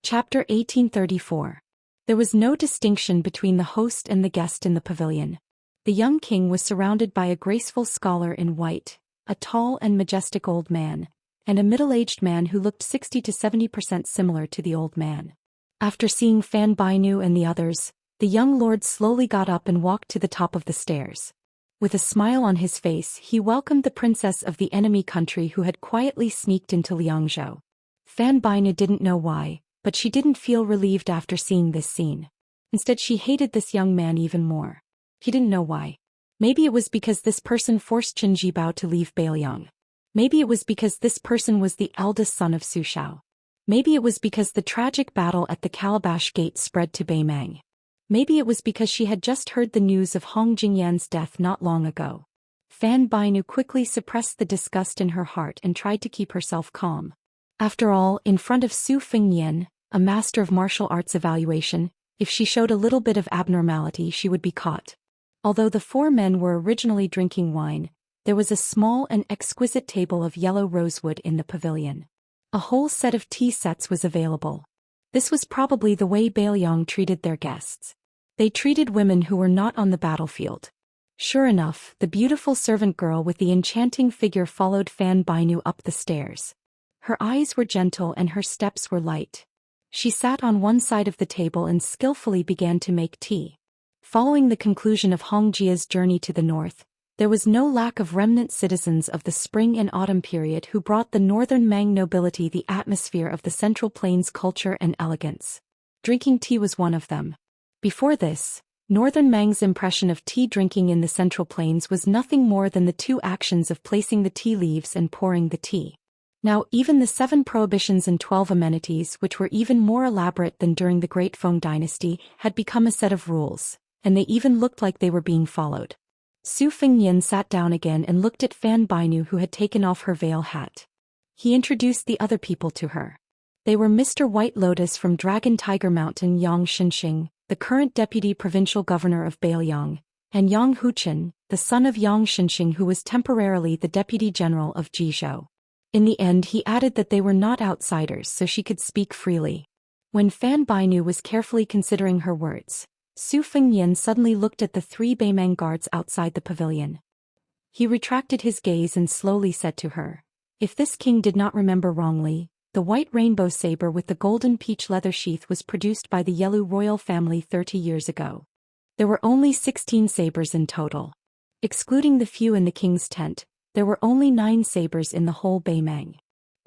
Chapter 1834. There was no distinction between the host and the guest in the pavilion. The young king was surrounded by a graceful scholar in white, a tall and majestic old man, and a middle-aged man who looked 60 to 70% similar to the old man. After seeing Fan Bainu and the others, the young lord slowly got up and walked to the top of the stairs. With a smile on his face, he welcomed the princess of the enemy country who had quietly sneaked into Liangzhou. Fan Bainu didn't know why, but she didn't feel relieved after seeing this scene. Instead, she hated this young man even more. He didn't know why. Maybe it was because this person forced Chen Jibao to leave Beiliang. Maybe it was because this person was the eldest son of Su Shao. Maybe it was because the tragic battle at the Calabash Gate spread to Beimang. Maybe it was because she had just heard the news of Hong Jingyan's death not long ago. Fan Bainu quickly suppressed the disgust in her heart and tried to keep herself calm. After all, in front of Su Fengnian, a master of martial arts evaluation, if she showed a little bit of abnormality she would be caught. Although the four men were originally drinking wine, there was a small and exquisite table of yellow rosewood in the pavilion. A whole set of tea sets was available. This was probably the way Beiliang treated their guests. They treated women who were not on the battlefield. Sure enough, the beautiful servant girl with the enchanting figure followed Fan Bainu up the stairs. Her eyes were gentle and her steps were light. She sat on one side of the table and skillfully began to make tea. Following the conclusion of Hong Jia's journey to the north, there was no lack of remnant citizens of the spring and autumn period who brought the northern Mang nobility the atmosphere of the Central Plains culture and elegance. Drinking tea was one of them. Before this, northern Mang's impression of tea drinking in the Central Plains was nothing more than the two actions of placing the tea leaves and pouring the tea. Now even the 7 prohibitions and 12 amenities, which were even more elaborate than during the Great Feng dynasty, had become a set of rules, and they even looked like they were being followed. Su Fengnian sat down again and looked at Fan Bainu, who had taken off her veil hat. He introduced the other people to her. They were Mr. White Lotus from Dragon Tiger Mountain Yang Xinxing, the current deputy provincial governor of Beiliang, and Yang Huchen, the son of Yang Xinxing who was temporarily the deputy general of Jizhou. In the end he added that they were not outsiders so she could speak freely. When Fan Bainu was carefully considering her words, Su Fengnian suddenly looked at the 3 Beimang guards outside the pavilion. He retracted his gaze and slowly said to her, "If this king did not remember wrongly, the white rainbow saber with the golden peach leather sheath was produced by the Yelu royal family 30 years ago. There were only 16 sabers in total. Excluding the few in the king's tent, there were only 9 sabers in the whole Beimang.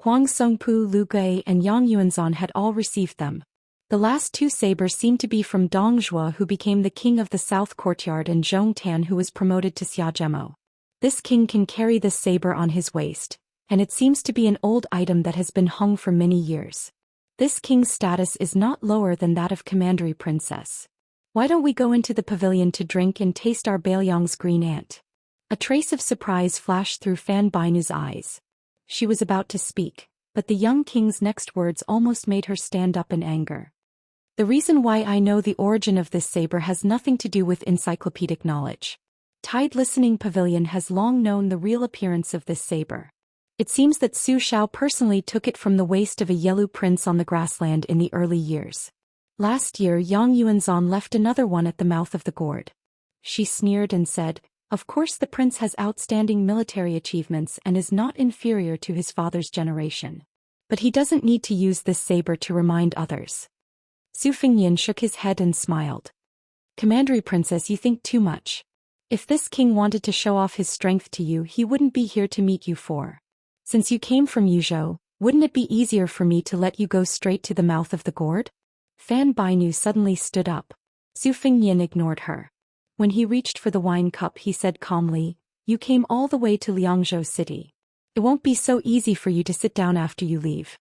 Huang Songpu, Lu Gui, and Yang Yuanzhan had all received them. The last 2 sabers seemed to be from Dong Zhuo, who became the king of the South Courtyard, and Zhong Tan, who was promoted to Xiaozhemo. This king can carry this saber on his waist, and it seems to be an old item that has been hung for many years. This king's status is not lower than that of Commandery Princess. Why don't we go into the pavilion to drink and taste our Beiliang's green ant?" A trace of surprise flashed through Fan Bainu's eyes. She was about to speak, but the young king's next words almost made her stand up in anger. "The reason why I know the origin of this saber has nothing to do with encyclopedic knowledge. Tide Listening Pavilion has long known the real appearance of this saber. It seems that Su Shao personally took it from the waist of a Yelu prince on the grassland in the early years. Last year Yang Yuanzhan left another one at the mouth of the gourd." She sneered and said, "Of course the prince has outstanding military achievements and is not inferior to his father's generation. But he doesn't need to use this saber to remind others." Su Fengnian shook his head and smiled. "Commandery Princess, you think too much. If this king wanted to show off his strength to you, he wouldn't be here to meet you for. Since you came from Yuzhou, wouldn't it be easier for me to let you go straight to the mouth of the gourd?" Fan Bainu suddenly stood up. Su Fengnian ignored her. When he reached for the wine cup he said calmly, "You came all the way to Liangzhou city. It won't be so easy for you to sit down after you leave."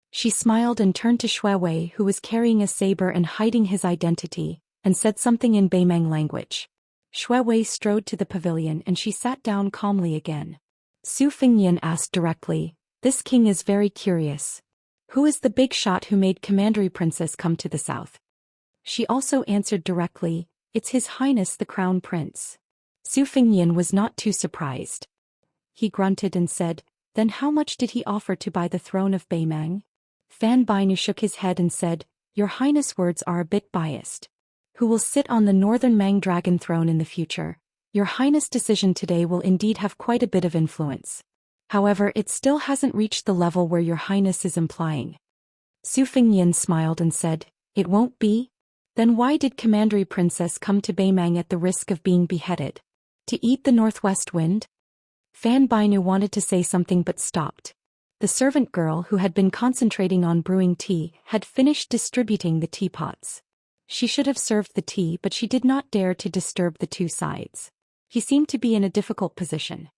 She smiled and turned to Shui Wei, who was carrying a saber and hiding his identity, and said something in Beimang language. Shui Wei strode to the pavilion and she sat down calmly again. Su Fengnian asked directly, "This king is very curious. Who is the big shot who made Commandery Princess come to the south?" She also answered directly, "It's His Highness the Crown Prince." Su Fengnian was not too surprised. He grunted and said, "Then how much did he offer to buy the throne of Beimang?" Fan Bainu shook his head and said, "Your Highness' words are a bit biased. Who will sit on the Northern Mang Dragon throne in the future? Your Highness' decision today will indeed have quite a bit of influence. However, it still hasn't reached the level where Your Highness is implying." Su Fengnian smiled and said, "It won't be? Then why did Commandery Princess come to Beimang at the risk of being beheaded? To eat the northwest wind?" Fan Bainu wanted to say something but stopped. The servant girl who had been concentrating on brewing tea had finished distributing the teapots. She should have served the tea, but she did not dare to disturb the two sides. He seemed to be in a difficult position.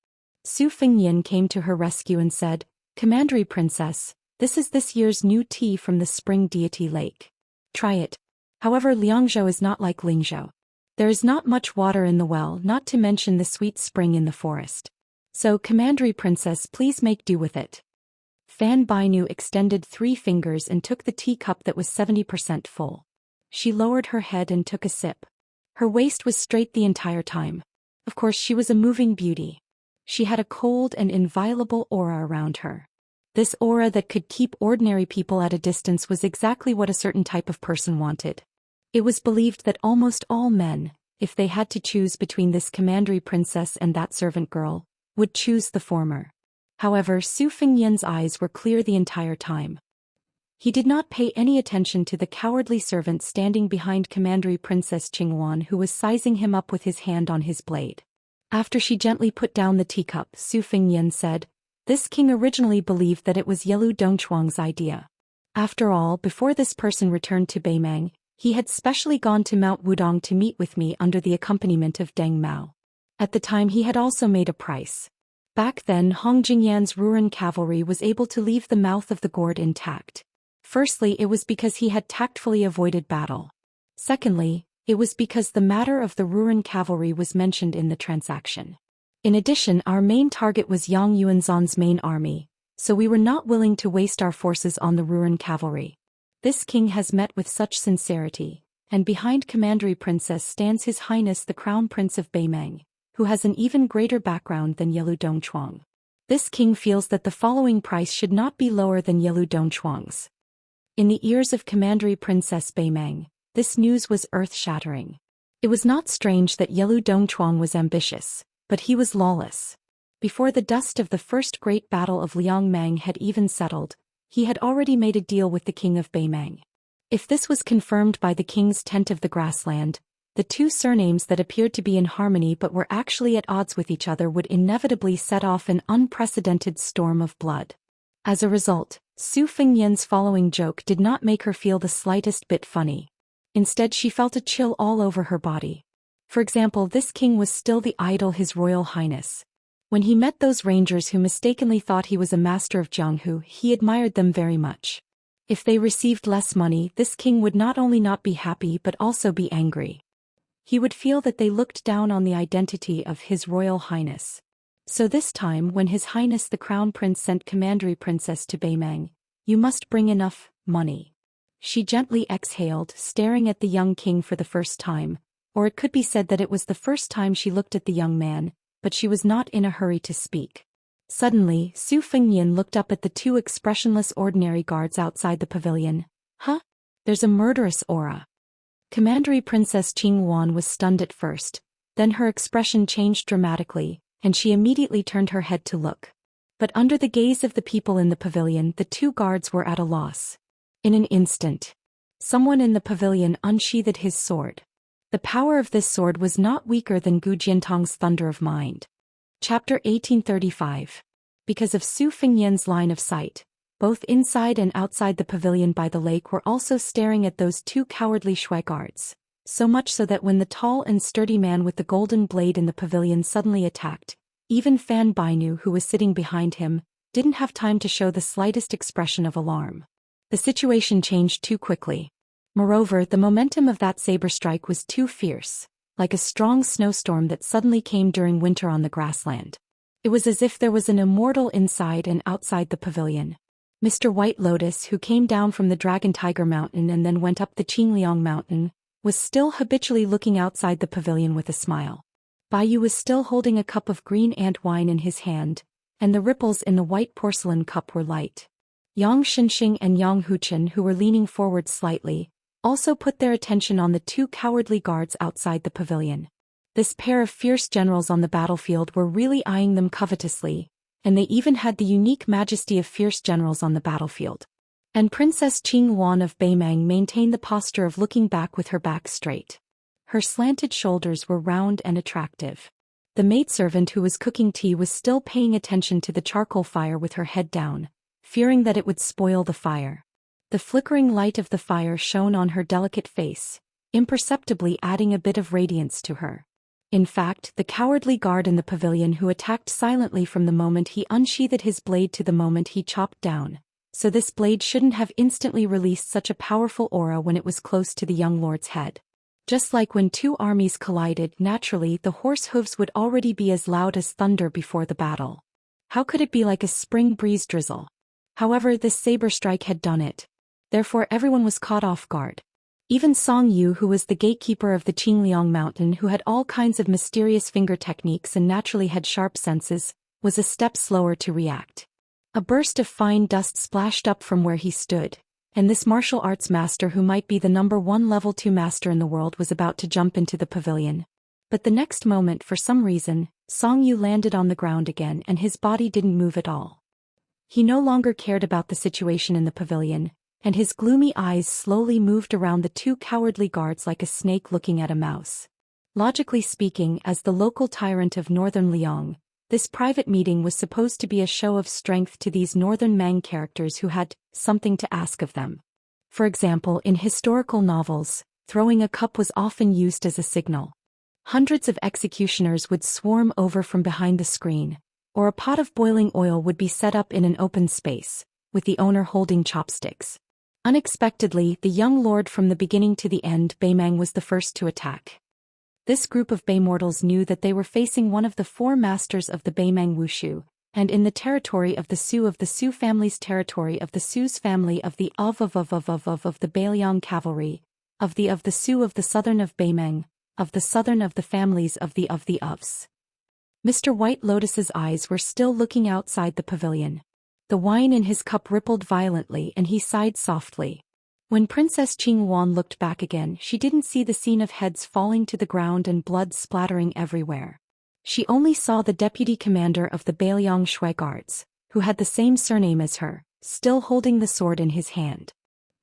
Su Fengnian came to her rescue and said, "Commandery Princess, this is this year's new tea from the spring deity lake. Try it. However, Liangzhou is not like Lingzhou. There is not much water in the well, not to mention the sweet spring in the forest. So, Commandery Princess, please make do with it." Fan Bainu extended 3 fingers and took the teacup that was 70% full. She lowered her head and took a sip. Her waist was straight the entire time. Of course, she was a moving beauty. She had a cold and inviolable aura around her. This aura that could keep ordinary people at a distance was exactly what a certain type of person wanted. It was believed that almost all men, if they had to choose between this Commandery Princess and that servant girl, would choose the former. However, Su Fengnian's eyes were clear the entire time. He did not pay any attention to the cowardly servant standing behind Commandery Princess Qingwan, who was sizing him up with his hand on his blade. After she gently put down the teacup, Su Fengnian said, "This king originally believed that it was Yelu Dongchuang's idea. After all, before this person returned to Beimang, he had specially gone to Mount Wudong to meet with me under the accompaniment of Deng Mao. At the time he had also made a price. Back then Hong Jingyan's Ruran cavalry was able to leave the mouth of the gourd intact. Firstly, it was because he had tactfully avoided battle. Secondly, it was because the matter of the Ruran cavalry was mentioned in the transaction. In addition, our main target was Yang Yuanzhan's main army, so we were not willing to waste our forces on the Ruran cavalry. This king has met with such sincerity, and behind Commandery Princess stands His Highness the Crown Prince of Beimang, who has an even greater background than Yelu Dongchuang. This king feels that the following price should not be lower than Yelu Dongchuang's." In the ears of Commandery Princess Beimang, this news was earth-shattering. It was not strange that Yelu Dongchuang was ambitious, but he was lawless. Before the dust of the first great battle of Liangmang had even settled, he had already made a deal with the king of Beimang. If this was confirmed by the king's tent of the grassland, the two surnames that appeared to be in harmony but were actually at odds with each other would inevitably set off an unprecedented storm of blood. As a result, Su Fengnian's following joke did not make her feel the slightest bit funny. Instead, she felt a chill all over her body. For example, this king was still the idol His Royal Highness. When he met those rangers who mistakenly thought he was a master of Jianghu, he admired them very much. If they received less money, this king would not only not be happy but also be angry. He would feel that they looked down on the identity of His Royal Highness. So this time, when His Highness the Crown Prince sent Commandery Princess to Beimang, "You must bring enough money." She gently exhaled, staring at the young king for the first time, or it could be said that it was the first time she looked at the young man, but she was not in a hurry to speak. Suddenly, Su Fengnian looked up at the 2 expressionless ordinary guards outside the pavilion. "Huh? There's a murderous aura." Commandery Princess Qingwan was stunned at first, then her expression changed dramatically, and she immediately turned her head to look. But under the gaze of the people in the pavilion, the 2 guards were at a loss. In an instant, someone in the pavilion unsheathed his sword. The power of this sword was not weaker than Gu Jiantong's thunder of mind. Chapter 1835. Because of Su Fengnian's line of sight, both inside and outside the pavilion by the lake were also staring at those 2 cowardly shui guards, so much so that when the tall and sturdy man with the golden blade in the pavilion suddenly attacked, even Fan Bainu, who was sitting behind him, didn't have time to show the slightest expression of alarm. The situation changed too quickly. Moreover, the momentum of that saber strike was too fierce, like a strong snowstorm that suddenly came during winter on the grassland. It was as if there was an immortal inside and outside the pavilion. Mr. White Lotus, who came down from the Dragon Tiger Mountain and then went up the Qingliang Mountain, was still habitually looking outside the pavilion with a smile. Baiyu was still holding a cup of green ant wine in his hand, and the ripples in the white porcelain cup were light. Yang Xinxing and Yang Huchen, who were leaning forward slightly, also put their attention on the two cowardly guards outside the pavilion. This pair of fierce generals on the battlefield were really eyeing them covetously, and they even had the unique majesty of fierce generals on the battlefield. And Princess Qinghuan of Beimang maintained the posture of looking back with her back straight. Her slanted shoulders were round and attractive. The maidservant who was cooking tea was still paying attention to the charcoal fire with her head down, fearing that it would spoil the fire. The flickering light of the fire shone on her delicate face, imperceptibly adding a bit of radiance to her. In fact, the cowardly guard in the pavilion who attacked silently from the moment he unsheathed his blade to the moment he chopped down, so this blade shouldn't have instantly released such a powerful aura when it was close to the young lord's head. Just like when two armies collided, naturally the horse hooves would already be as loud as thunder before the battle. How could it be like a spring breeze drizzle? However, this saber strike had done it. Therefore everyone was caught off guard. Even Song Yu, who was the gatekeeper of the Qingliang mountain, who had all kinds of mysterious finger techniques and naturally had sharp senses, was a step slower to react. A burst of fine dust splashed up from where he stood, and this martial arts master, who might be the #1 level 2 master in the world, was about to jump into the pavilion. But the next moment, for some reason, Song Yu landed on the ground again and his body didn't move at all. He no longer cared about the situation in the pavilion, and his gloomy eyes slowly moved around the two cowardly guards like a snake looking at a mouse. Logically speaking, as the local tyrant of northern Liang, this private meeting was supposed to be a show of strength to these northern Mang characters who had something to ask of them. For example, in historical novels, throwing a cup was often used as a signal. Hundreds of executioners would swarm over from behind the screen, or a pot of boiling oil would be set up in an open space, with the owner holding chopsticks. Unexpectedly, the young lord from the beginning to the end, Beimang, was the first to attack. This group of Baymortals knew that they were facing one of the 4 masters of the Beimang Wushu, and in the territory of the Su family's territory of the Su's family of the of the Bailiang cavalry, of the Su of the southern of Beimang, of the southern of the families of the ofs. Mr. White Lotus's eyes were still looking outside the pavilion. The wine in his cup rippled violently and he sighed softly. When Princess Qinghuan looked back again, she didn't see the scene of heads falling to the ground and blood splattering everywhere. She only saw the deputy commander of the Bailiang Shui guards, who had the same surname as her, still holding the sword in his hand.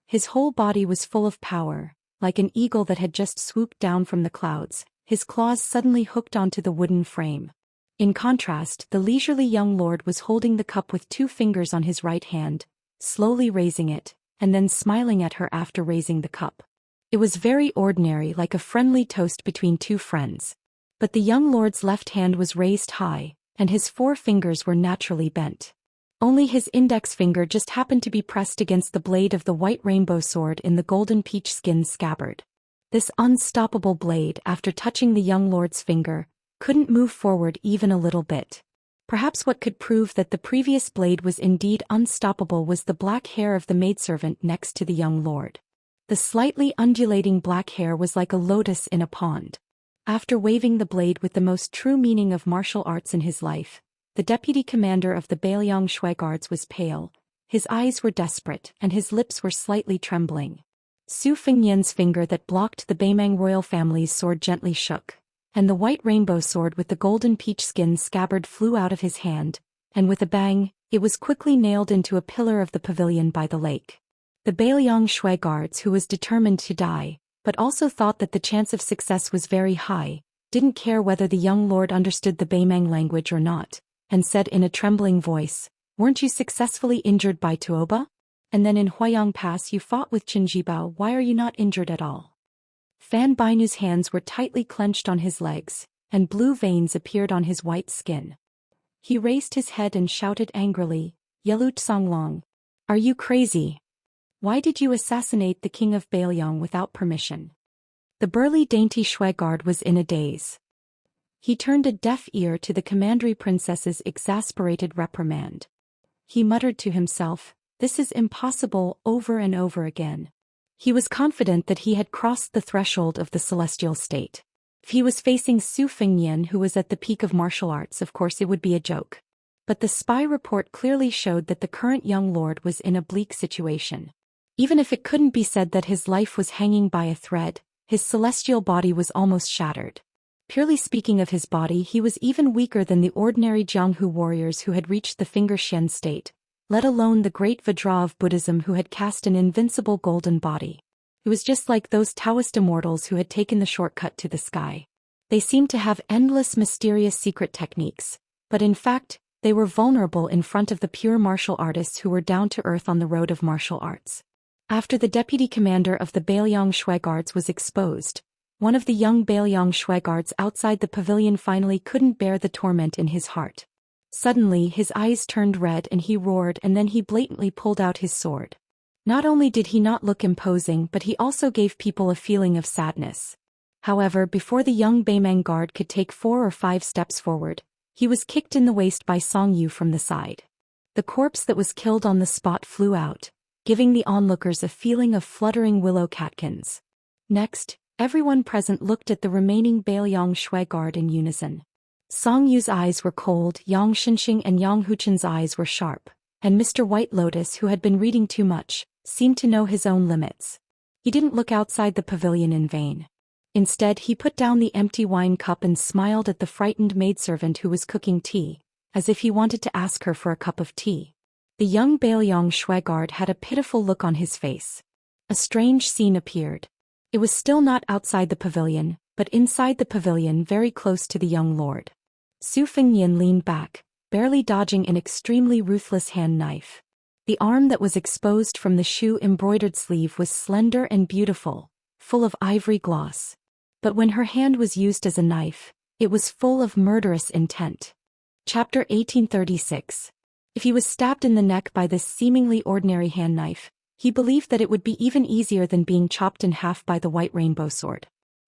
His whole body was full of power, like an eagle that had just swooped down from the clouds, his claws suddenly hooked onto the wooden frame. In contrast, the leisurely young lord was holding the cup with 2 fingers on his right hand, slowly raising it, and then smiling at her after raising the cup. It was very ordinary, like a friendly toast between 2 friends. But the young lord's left hand was raised high, and his 4 fingers were naturally bent. Only his index finger just happened to be pressed against the blade of the white rainbow sword in the golden peach skin scabbard. This unstoppable blade, after touching the young lord's finger, couldn't move forward even a little bit. Perhaps what could prove that the previous blade was indeed unstoppable was the black hair of the maidservant next to the young lord. The slightly undulating black hair was like a lotus in a pond. After waving the blade with the most true meaning of martial arts in his life, the deputy commander of the Bailiang Shui guards was pale, his eyes were desperate, and his lips were slightly trembling. Su Fengyan's finger that blocked the Beimang royal family's sword gently shook, and the white rainbow sword with the golden peach skin scabbard flew out of his hand, and with a bang, it was quickly nailed into a pillar of the pavilion by the lake. The Bailiang Shui guards, who was determined to die, but also thought that the chance of success was very high, didn't care whether the young lord understood the Beimang language or not, and said in a trembling voice, "Weren't you successfully injured by Tuoba? And then in Huayang Pass you fought with Qinjibao, why are you not injured at all?" Fan Bainu's hands were tightly clenched on his legs, and blue veins appeared on his white skin. He raised his head and shouted angrily, "Yelu Songlong, are you crazy? Why did you assassinate the king of Bailiang without permission?" The burly dainty Shui guard was in a daze. He turned a deaf ear to the commandery princess's exasperated reprimand. He muttered to himself, "This is impossible," over and over again. He was confident that he had crossed the threshold of the celestial state. If he was facing Su Fengyan, who was at the peak of martial arts, of course it would be a joke. but the spy report clearly showed that the current young lord was in a bleak situation. Even if it couldn't be said that his life was hanging by a thread, his celestial body was almost shattered. Purely speaking of his body, he was even weaker than the ordinary Jianghu warriors who had reached the finger Xian state, let alone the great Vajra of Buddhism who had cast an invincible golden body. It was just like those Daoist immortals who had taken the shortcut to the sky. They seemed to have endless mysterious secret techniques, but in fact, they were vulnerable in front of the pure martial artists who were down to earth on the road of martial arts. After the deputy commander of the Bailiang Shui Guards was exposed, one of the young Bailiang Shui Guards outside the pavilion finally couldn't bear the torment in his heart. Suddenly his eyes turned red and he roared, and then he blatantly pulled out his sword. Not only did he not look imposing, but he also gave people a feeling of sadness. However, before the young Baimang guard could take 4 or 5 steps forward, he was kicked in the waist by Song Yu from the side. The corpse that was killed on the spot flew out, giving the onlookers a feeling of fluttering willow catkins. Next, everyone present looked at the remaining Bailiang Shui guard in unison. Song Yu's eyes were cold, Yang Xinxing and Yang Huchen's eyes were sharp, and Mr. White Lotus, who had been reading too much, seemed to know his own limits. He didn't look outside the pavilion in vain. Instead, he put down the empty wine cup and smiled at the frightened maidservant who was cooking tea, as if he wanted to ask her for a cup of tea. The young Bailiang Shui guard had a pitiful look on his face. A strange scene appeared. It was still not outside the pavilion, but inside the pavilion very close to the young lord. Su Fengnian leaned back, barely dodging an extremely ruthless hand knife. The arm that was exposed from the shoe-embroidered sleeve was slender and beautiful, full of ivory gloss. But when her hand was used as a knife, it was full of murderous intent. Chapter 1836. If he was stabbed in the neck by this seemingly ordinary hand knife, he believed that it would be even easier than being chopped in half by the white rainbow sword.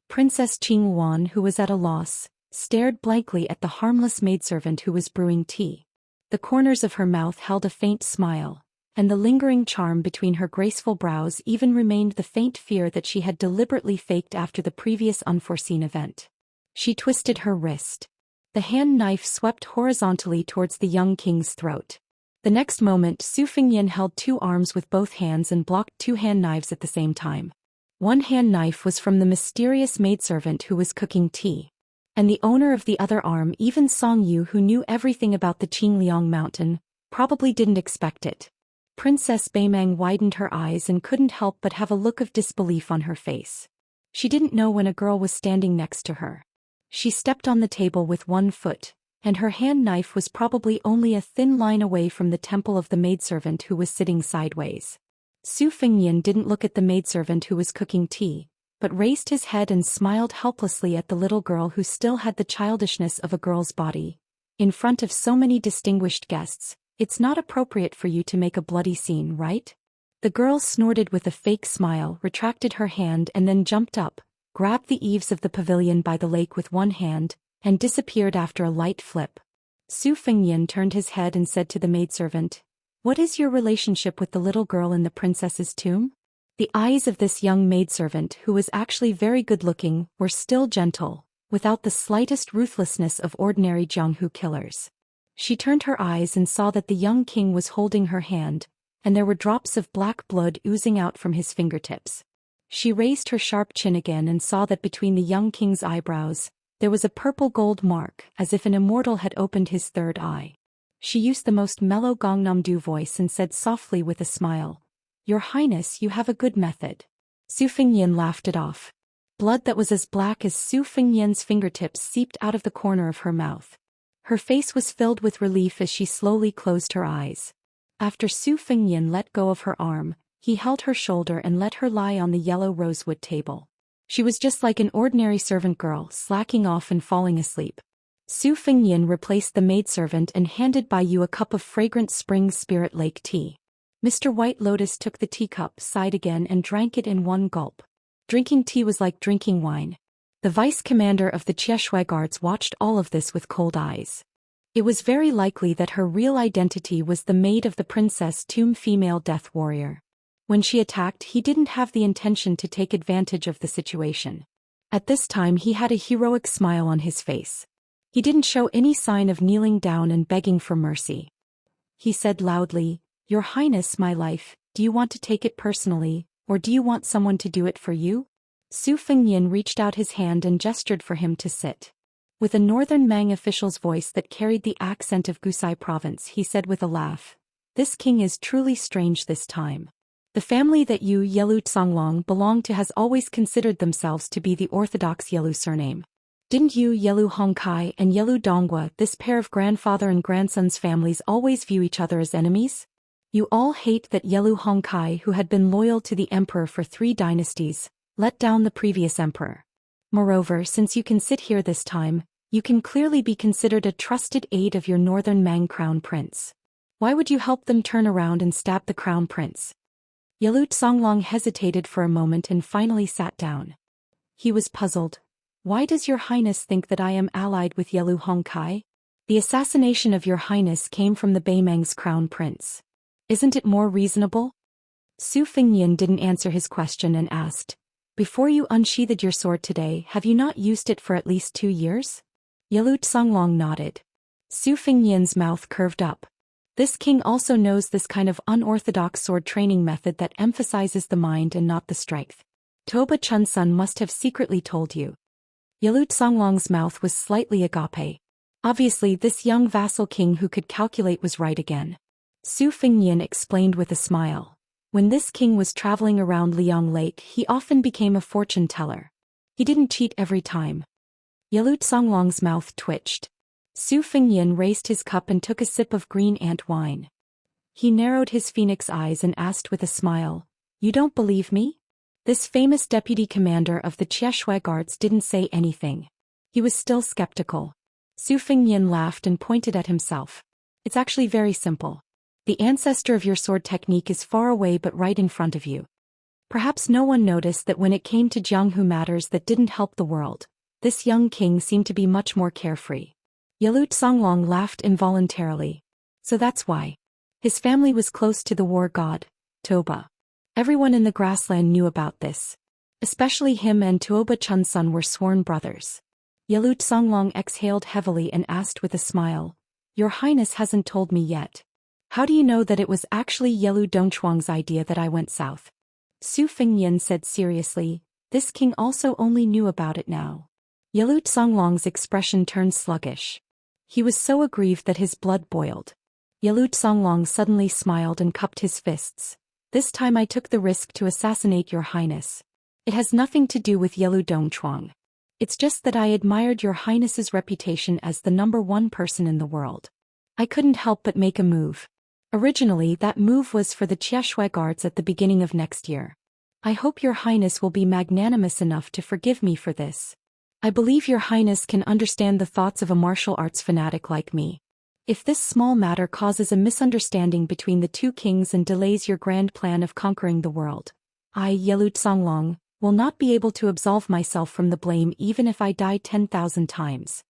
Princess Qing Wan, who was at a loss, stared blankly at the harmless maidservant who was brewing tea. The corners of her mouth held a faint smile, and the lingering charm between her graceful brows even remained the faint fear that she had deliberately faked after the previous unforeseen event. She twisted her wrist. The hand knife swept horizontally towards the young king's throat. The next moment, Su Fengnian held 2 arms with both hands and blocked 2 hand knives at the same time. One hand knife was from the mysterious maidservant who was cooking tea. And the owner of the other arm, even Song Yu, who knew everything about the Qingliang mountain, probably didn't expect it. Princess Baimang widened her eyes and couldn't help but have a look of disbelief on her face. She didn't know when a girl was standing next to her. She stepped on the table with 1 foot, and her hand knife was probably only a thin line away from the temple of the maidservant who was sitting sideways. Su Fengnian didn't look at the maidservant who was cooking tea, but raised his head and smiled helplessly at the little girl who still had the childishness of a girl's body. In front of so many distinguished guests, it's not appropriate for you to make a bloody scene, right? The girl snorted with a fake smile, retracted her hand and then jumped up, grabbed the eaves of the pavilion by the lake with 1 hand, and disappeared after a light flip. Su Fengnian turned his head and said to the maidservant, "What is your relationship with the little girl in the princess's tomb?" The eyes of this young maidservant, who was actually very good-looking, were still gentle, without the slightest ruthlessness of ordinary Jianghu killers. She turned her eyes and saw that the young king was holding her hand, and there were drops of black blood oozing out from his fingertips. She raised her sharp chin again and saw that between the young king's eyebrows, there was a purple gold mark, as if an immortal had opened his third eye. She used the most mellow Gangnam-do voice and said softly with a smile, "Your Highness, you have a good method." Su Fengnian laughed it off. Blood that was as black as Su Fengnian's fingertips seeped out of the corner of her mouth. Her face was filled with relief as she slowly closed her eyes. After Su Fengnian let go of her arm, he held her shoulder and let her lie on the yellow rosewood table. She was just like an ordinary servant girl, slacking off and falling asleep. Su Fengnian replaced the maidservant and handed Bai Yu a cup of fragrant spring spirit lake tea. Mr. White Lotus took the teacup, sighed again and drank it in 1 gulp. Drinking tea was like drinking wine. The vice commander of the Chieshui Guards watched all of this with cold eyes. It was very likely that her real identity was the maid of the princess tomb female death warrior. When she attacked, he didn't have the intention to take advantage of the situation. At this time he had a heroic smile on his face. He didn't show any sign of kneeling down and begging for mercy. He said loudly, "Your Highness, my life, do you want to take it personally, or do you want someone to do it for you?" Su Fengnian reached out his hand and gestured for him to sit. With a northern Mang official's voice that carried the accent of Gusai province, he said with a laugh, "This king is truly strange this time. The family that you, Yelu Tsonglong, belong to has always considered themselves to be the orthodox Yelu surname. Didn't you, Yelu Hongkai and Yelu Dongwa, this pair of grandfather and grandson's families, always view each other as enemies? You all hate that Yelu Hongkai, who had been loyal to the emperor for 3 dynasties, let down the previous emperor. Moreover, since you can sit here this time, you can clearly be considered a trusted aide of your northern Mang crown prince. Why would you help them turn around and stab the crown prince?" Yelu Tsonglong hesitated for a moment and finally sat down. He was puzzled. "Why does your Highness think that I am allied with Yelu Hongkai? The assassination of your Highness came from the Beimang's crown prince. Isn't it more reasonable?" Su Fengnian didn't answer his question and asked, "Before you unsheathed your sword today, have you not used it for at least 2 years?" Yelu Tsonglong nodded. Su Fengnian's mouth curved up. This king also knows this kind of unorthodox sword training method that emphasizes the mind and not the strength. Toba Chunsun must have secretly told you. Yelu Tsonglong's mouth was slightly agape. Obviously this young vassal king who could calculate was right again. Su Fengnian explained with a smile. When this king was traveling around Liang Lake, he often became a fortune teller. He didn't cheat every time. Yelu Tsonglong's mouth twitched. Su Fengnian raised his cup and took a sip of green ant wine. He narrowed his phoenix eyes and asked with a smile, "You don't believe me?" This famous deputy commander of the Qieshui guards didn't say anything. He was still skeptical. Su Fengnian laughed and pointed at himself. "It's actually very simple. The ancestor of your sword technique is far away but right in front of you." Perhaps no one noticed that when it came to Jianghu matters that didn't help the world, this young king seemed to be much more carefree. Yelu Tsonglong laughed involuntarily. So that's why. His family was close to the war god, Toba. Everyone in the grassland knew about this. Especially him and Toba Chunsun were sworn brothers. Yelu Tsonglong exhaled heavily and asked with a smile, "Your Highness hasn't told me yet. How do you know that it was actually Yelu Dongchuang's idea that I went south?" Su Fengnian said seriously, "This king also only knew about it now." Yelu Tsonglong's expression turned sluggish. He was so aggrieved that his blood boiled. Yelu Tsonglong suddenly smiled and cupped his fists. "This time I took the risk to assassinate your Highness. It has nothing to do with Yelu Dongchuang. It's just that I admired your Highness's reputation as the #1 person in the world. I couldn't help but make a move. Originally that move was for the Qieshui guards at the beginning of next year. I hope your Highness will be magnanimous enough to forgive me for this. I believe your Highness can understand the thoughts of a martial arts fanatic like me. If this small matter causes a misunderstanding between the 2 kings and delays your grand plan of conquering the world, I, Yelu Tsonglong, will not be able to absolve myself from the blame even if I die 10,000 times."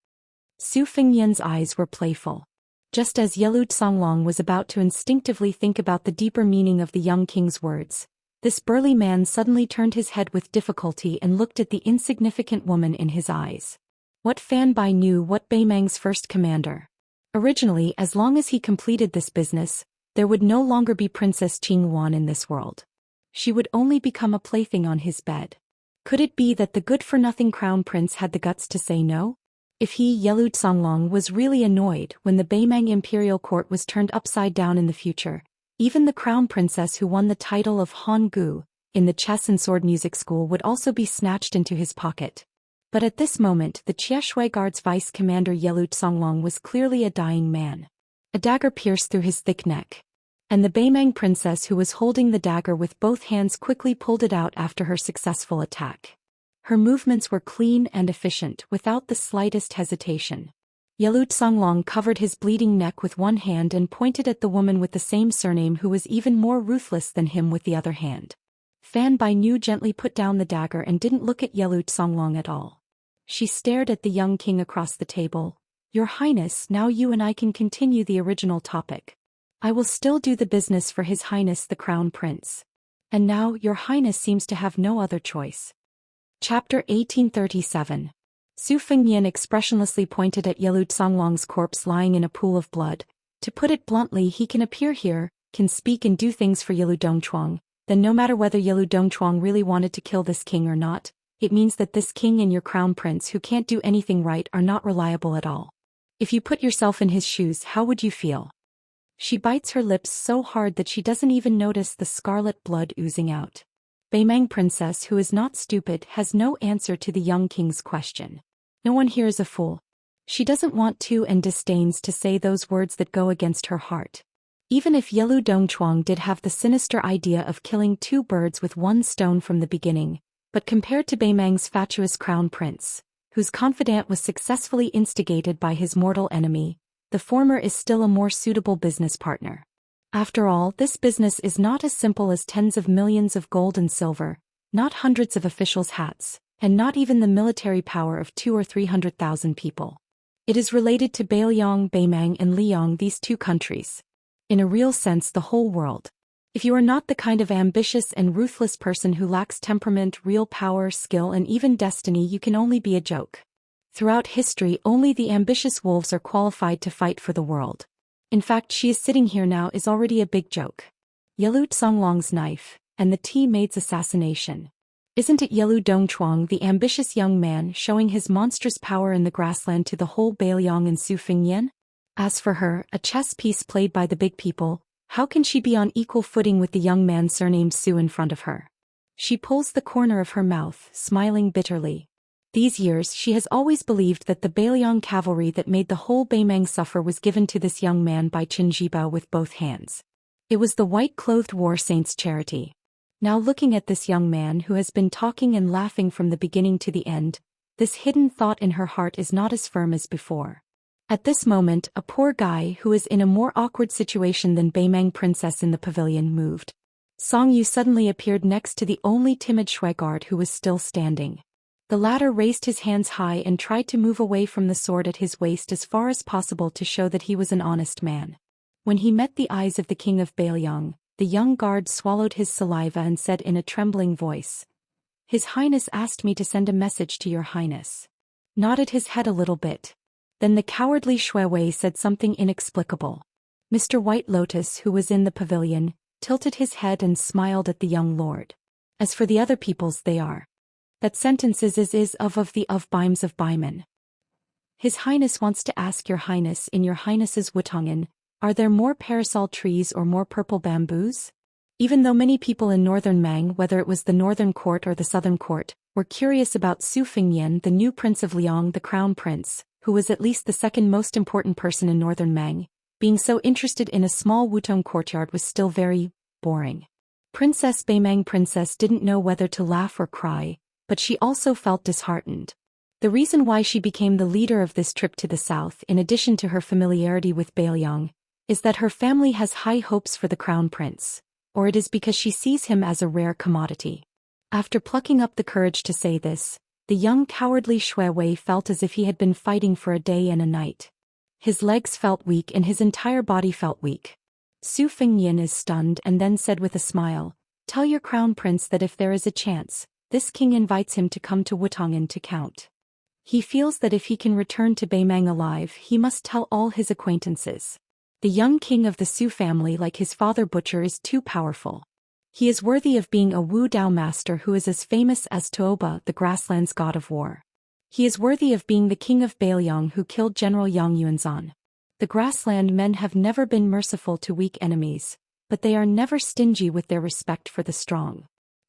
Su Fengnian's eyes were playful. Just as Yelu Tsonglong was about to instinctively think about the deeper meaning of the young king's words, this burly man suddenly turned his head with difficulty and looked at the insignificant woman in his eyes. What Fan Bai knew what Beimang's first commander. Originally, as long as he completed this business, there would no longer be Princess Qingwan in this world. She would only become a plaything on his bed. Could it be that the good-for-nothing crown prince had the guts to say no? If he, Yelu Tsonglong, was really annoyed when the Beimang imperial court was turned upside down in the future, even the crown princess who won the title of Han Gu in the chess and sword music school would also be snatched into his pocket. But at this moment the Qieshui guard's vice commander Yelu Tsonglong was clearly a dying man. A dagger pierced through his thick neck. And the Beimang princess who was holding the dagger with both hands quickly pulled it out after her successful attack. Her movements were clean and efficient without the slightest hesitation. Yelu Tsonglong covered his bleeding neck with one hand and pointed at the woman with the same surname who was even more ruthless than him with the other hand. Fan Bai Nu gently put down the dagger and didn't look at Yelu Tsonglong at all. She stared at the young king across the table. "Your Highness, now you and I can continue the original topic. I will still do the business for His Highness the Crown Prince. And now your Highness seems to have no other choice." Chapter 1837. Su Fengnian expressionlessly pointed at Yelu Songlong's corpse lying in a pool of blood. To put it bluntly, he can appear here, can speak and do things for Yelu Dongchuang, then no matter whether Yelu Dongchuang really wanted to kill this king or not, it means that this king and your crown prince who can't do anything right are not reliable at all. If you put yourself in his shoes, how would you feel? She bites her lips so hard that she doesn't even notice the scarlet blood oozing out. Beimang princess, who is not stupid, has no answer to the young king's question. No one here is a fool. She doesn't want to and disdains to say those words that go against her heart. Even if Yelu Dongchuang did have the sinister idea of killing two birds with one stone from the beginning, but compared to Beimang's fatuous crown prince, whose confidant was successfully instigated by his mortal enemy, the former is still a more suitable business partner. After all, this business is not as simple as tens of millions of gold and silver, not hundreds of officials' hats, and not even the military power of 200,000 or 300,000 people. It is related to Beiliang, Beimang and Liang, these two countries. In a real sense, the whole world. If you are not the kind of ambitious and ruthless person who lacks temperament, real power, skill and even destiny, you can only be a joke. Throughout history, only the ambitious wolves are qualified to fight for the world. In fact, she is sitting here now is already a big joke. Yelu Songlong's knife, and the tea maid's assassination. Isn't it Yelu Dongchuang, the ambitious young man, showing his monstrous power in the grassland to the whole Beiliang and Su Fengnian? As for her, a chess piece played by the big people, how can she be on equal footing with the young man surnamed Su in front of her? She pulls the corner of her mouth, smiling bitterly. These years she has always believed that the Beiliang cavalry that made the whole Beimang suffer was given to this young man by Qin Jibao with both hands. It was the white-clothed war saint's charity. Now looking at this young man who has been talking and laughing from the beginning to the end, this hidden thought in her heart is not as firm as before. At this moment, a poor guy who is in a more awkward situation than Beimang princess in the pavilion moved. Song Yu suddenly appeared next to the only timid Shuai who was still standing. The latter raised his hands high and tried to move away from the sword at his waist as far as possible to show that he was an honest man. When he met the eyes of the king of Beiliang, the young guard swallowed his saliva and said in a trembling voice, "His Highness asked me to send a message to your Highness." Nodded his head a little bit. Then the cowardly Shuai said something inexplicable. Mr. White Lotus, who was in the pavilion, tilted his head and smiled at the young lord. As for the other peoples, they are. That sentence is of the Bimes of Baiman. His Highness wants to ask your Highness, in your Highness's Wutongan, are there more parasol trees or more purple bamboos? Even though many people in northern Mang, whether it was the northern court or the southern court, were curious about Su Fengnian, the new prince of Liang, the crown prince, who was at least the second most important person in northern Mang, being so interested in a small Wutong courtyard was still very boring. Princess Beimang princess didn't know whether to laugh or cry, but she also felt disheartened. The reason why she became the leader of this trip to the south, in addition to her familiarity with Beiliang, is that her family has high hopes for the crown prince, or it is because she sees him as a rare commodity. After plucking up the courage to say this, the young cowardly Shuai felt as if he had been fighting for a day and a night. His legs felt weak and his entire body felt weak. Su Fengnian is stunned and then said with a smile, "Tell your crown prince that if there is a chance, this king invites him to come to Wutongan to count. He feels that if he can return to Beimang alive, he must tell all his acquaintances. The young king of the Su family, like his father Butcher, is too powerful. He is worthy of being a Wu Dao master who is as famous as Tuoba, the grassland's god of war. He is worthy of being the king of Beiliang who killed General Yang Yuanzhan. The grassland men have never been merciful to weak enemies, but they are never stingy with their respect for the strong.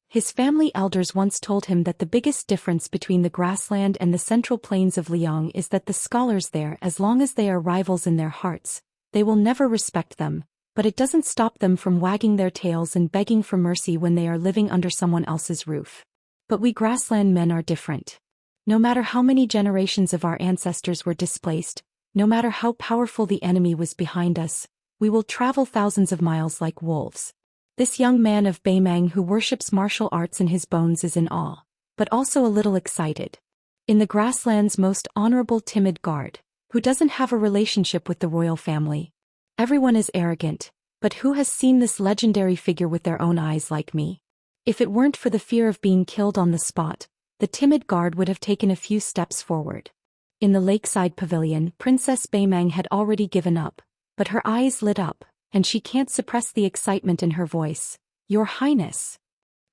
His family elders once told him that the biggest difference between the grassland and the central plains of Liang is that the scholars there, as long as they are rivals in their hearts, they will never respect them, but it doesn't stop them from wagging their tails and begging for mercy when they are living under someone else's roof. But we grassland men are different. No matter how many generations of our ancestors were displaced, no matter how powerful the enemy was behind us, we will travel thousands of miles like wolves. This young man of Beimang who worships martial arts in his bones is in awe, but also a little excited. In the grassland's most honorable timid guard, who doesn't have a relationship with the royal family. Everyone is arrogant, but who has seen this legendary figure with their own eyes like me? If it weren't for the fear of being killed on the spot, the timid guard would have taken a few steps forward. In the lakeside pavilion, Princess Beimang had already given up, but her eyes lit up, and she can't suppress the excitement in her voice. "Your Highness."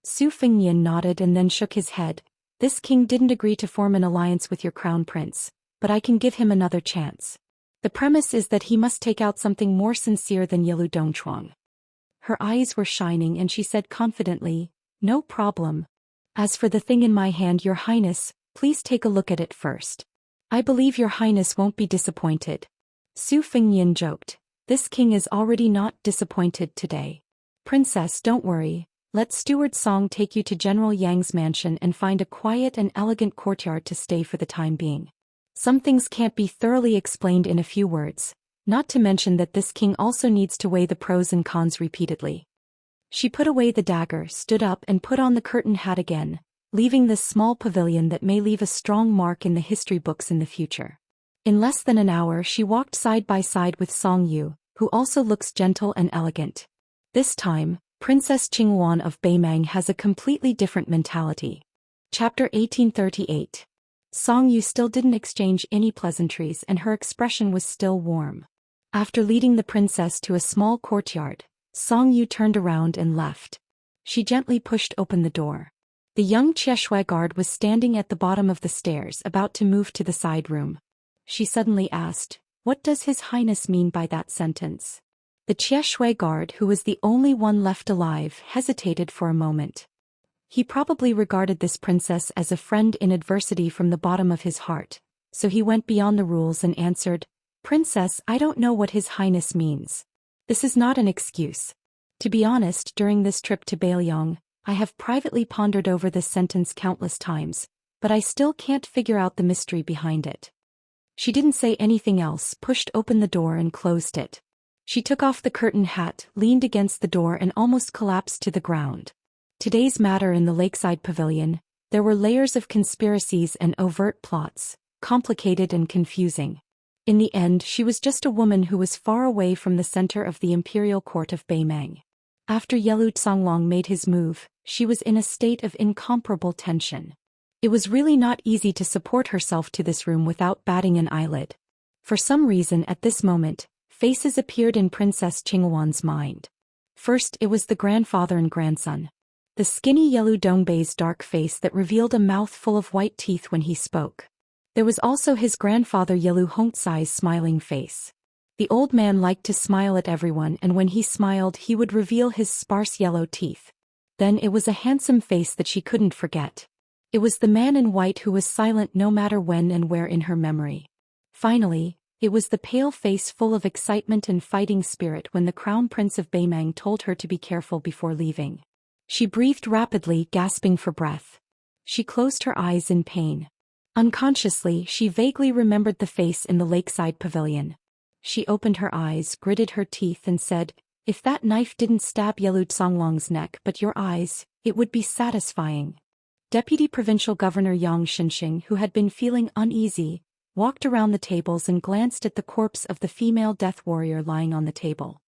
Su Fengnian nodded and then shook his head. "This king didn't agree to form an alliance with your crown prince, but I can give him another chance. The premise is that he must take out something more sincere than Yilu Dongchuang." Her eyes were shining and she said confidently, "No problem. As for the thing in my hand, Your Highness, please take a look at it first. I believe Your Highness won't be disappointed." Su Fengnian joked, "This king is already not disappointed today. Princess, don't worry. Let Steward Song take you to General Yang's mansion and find a quiet and elegant courtyard to stay for the time being. Some things can't be thoroughly explained in a few words, not to mention that this king also needs to weigh the pros and cons repeatedly." She put away the dagger, stood up and put on the curtain hat again, leaving this small pavilion that may leave a strong mark in the history books in the future. In less than an hour she walked side by side with Song Yu, who also looks gentle and elegant. This time, Princess Qingwan of Beimang has a completely different mentality. Chapter 1838. Song Yu still didn't exchange any pleasantries and her expression was still warm. After leading the princess to a small courtyard, Song Yu turned around and left. She gently pushed open the door. The young Chieshui guard was standing at the bottom of the stairs about to move to the side room. She suddenly asked, "What does His Highness mean by that sentence?" The Chieshui guard, who was the only one left alive, hesitated for a moment. He probably regarded this princess as a friend in adversity from the bottom of his heart, so he went beyond the rules and answered, "Princess, I don't know what His Highness means. This is not an excuse. To be honest, during this trip to Bailiang, I have privately pondered over this sentence countless times, but I still can't figure out the mystery behind it." She didn't say anything else, pushed open the door and closed it. She took off the curtain hat, leaned against the door and almost collapsed to the ground. Today's matter in the lakeside pavilion, there were layers of conspiracies and overt plots, complicated and confusing. In the end, she was just a woman who was far away from the center of the imperial court of Beimang. After Yelu Songlong made his move, she was in a state of incomparable tension. It was really not easy to support herself to this room without batting an eyelid. For some reason at this moment, faces appeared in Princess Qingwan's mind. First, it was the grandfather and grandson. The skinny Yelu Dongbei's dark face that revealed a mouth full of white teeth when he spoke. There was also his grandfather Yelu Hongtsai's smiling face. The old man liked to smile at everyone, and when he smiled he would reveal his sparse yellow teeth. Then it was a handsome face that she couldn't forget. It was the man in white who was silent no matter when and where in her memory. Finally, it was the pale face full of excitement and fighting spirit when the Crown Prince of Beimang told her to be careful before leaving. She breathed rapidly, gasping for breath. She closed her eyes in pain. Unconsciously, she vaguely remembered the face in the lakeside pavilion. She opened her eyes, gritted her teeth and said, "If that knife didn't stab Yelu Songlong's neck but your eyes, it would be satisfying." Deputy Provincial Governor Yang Xinxing, who had been feeling uneasy, walked around the tables and glanced at the corpse of the female death warrior lying on the table.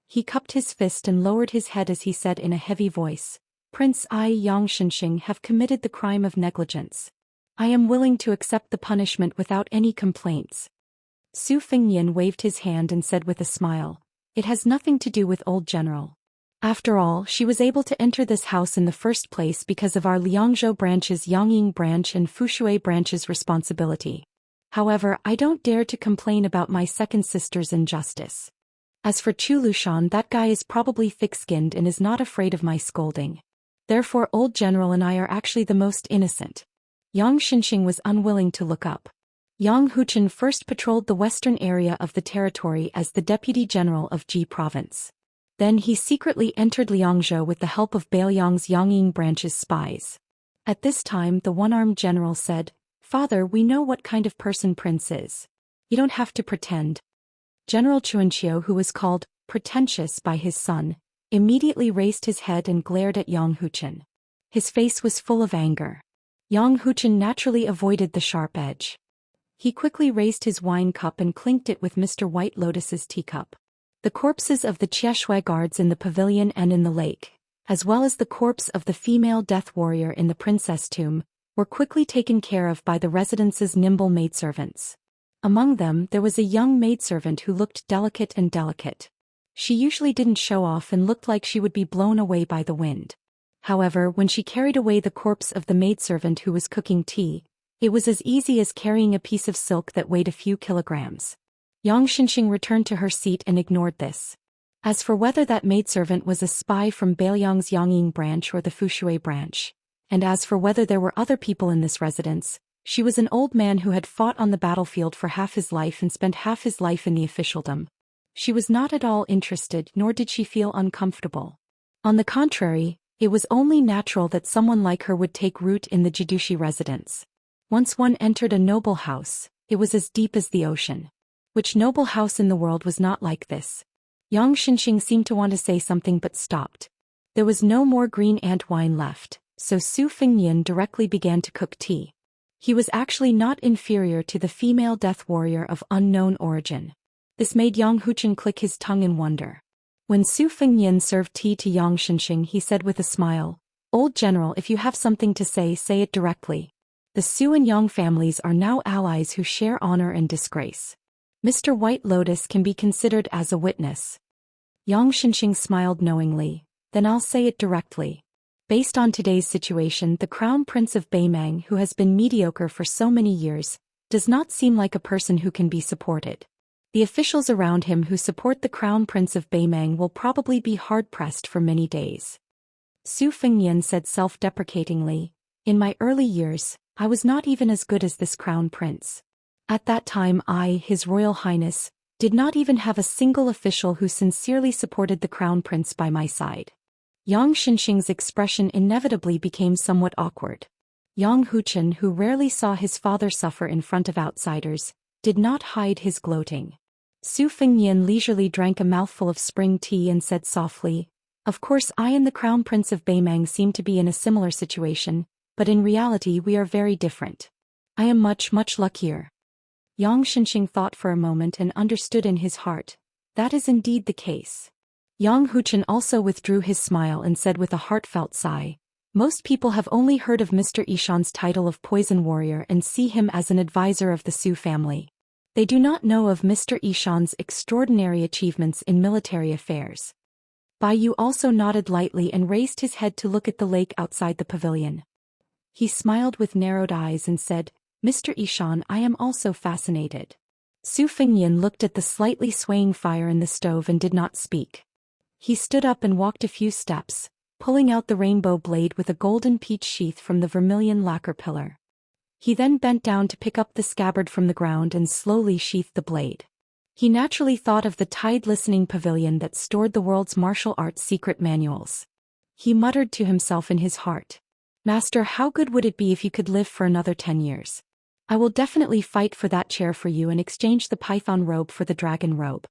He cupped his fist and lowered his head as he said in a heavy voice, "Prince Yang Xinxing have committed the crime of negligence. I am willing to accept the punishment without any complaints." Su Fengnian waved his hand and said with a smile, "It has nothing to do with old General. After all, she was able to enter this house in the first place because of our Liangzhou branch's Yangying branch and Fushui branch's responsibility. However, I don't dare to complain about my second sister's injustice. As for Chu Lushan, that guy is probably thick-skinned and is not afraid of my scolding. Therefore old General and I are actually the most innocent." Yang Xinxing was unwilling to look up. Yang Huchen first patrolled the western area of the territory as the Deputy General of Ji Province. Then he secretly entered Liangzhou with the help of Bailiang's Yangying branch's spies. At this time the one-armed general said, "Father, we know what kind of person Prince is. You don't have to pretend." General Chuanqiu, who was called pretentious by his son, immediately raised his head and glared at Yang Huchen. His face was full of anger. Yang Huchen naturally avoided the sharp edge. He quickly raised his wine cup and clinked it with Mr. White Lotus's teacup. The corpses of the Chieshui guards in the pavilion and in the lake, as well as the corpse of the female death warrior in the princess tomb, were quickly taken care of by the residence's nimble maidservants. Among them there was a young maidservant who looked delicate. She usually didn't show off and looked like she would be blown away by the wind. However, when she carried away the corpse of the maidservant who was cooking tea, it was as easy as carrying a piece of silk that weighed a few kilograms. Xianxia returned to her seat and ignored this. As for whether that maidservant was a spy from Beiliang's Yangyin branch or the Fushui branch, and as for whether there were other people in this residence, she was an old man who had fought on the battlefield for half his life and spent half his life in the officialdom. She was not at all interested, nor did she feel uncomfortable. On the contrary, it was only natural that someone like her would take root in the Jidushi residence. Once one entered a noble house, it was as deep as the ocean. Which noble house in the world was not like this? Xianxia seemed to want to say something but stopped. There was no more green ant wine left, so Su Fengnian directly began to cook tea. He was actually not inferior to the female death warrior of unknown origin. This made Yang Huchen click his tongue in wonder. When Su Fengnian served tea to Xianxia, he said with a smile, "Old general, if you have something to say it directly. The Su and Yang families are now allies who share honor and disgrace. Mr. White Lotus can be considered as a witness." Xianxia smiled knowingly. "Then I'll say it directly. Based on today's situation, the Crown Prince of Beimang, who has been mediocre for so many years, does not seem like a person who can be supported. The officials around him who support the Crown Prince of Beimang will probably be hard-pressed for many days." Su Fengnian said self-deprecatingly, "In my early years, I was not even as good as this Crown Prince. At that time I, His Royal Highness, did not even have a single official who sincerely supported the Crown Prince by my side." Xianxia's expression inevitably became somewhat awkward. Yang Huchen, who rarely saw his father suffer in front of outsiders, did not hide his gloating. Su Fengnian leisurely drank a mouthful of spring tea and said softly, "Of course I and the Crown Prince of Beimang seem to be in a similar situation, but in reality we are very different. I am much luckier." Xianxia thought for a moment and understood in his heart, "That is indeed the case." Yang Huchen also withdrew his smile and said with a heartfelt sigh, "Most people have only heard of Mr. Yishan's title of Poison Warrior and see him as an advisor of the Su family. They do not know of Mr. Yishan's extraordinary achievements in military affairs." Bai Yu also nodded lightly and raised his head to look at the lake outside the pavilion. He smiled with narrowed eyes and said, "Mr. Yishan, I am also fascinated." Su Fengnian looked at the slightly swaying fire in the stove and did not speak. He stood up and walked a few steps, pulling out the rainbow blade with a golden peach sheath from the vermilion lacquer pillar. He then bent down to pick up the scabbard from the ground and slowly sheathed the blade. He naturally thought of the tide-listening pavilion that stored the world's martial arts secret manuals. He muttered to himself in his heart, "Master, how good would it be if you could live for another 10 years? I will definitely fight for that chair for you and exchange the python robe for the dragon robe."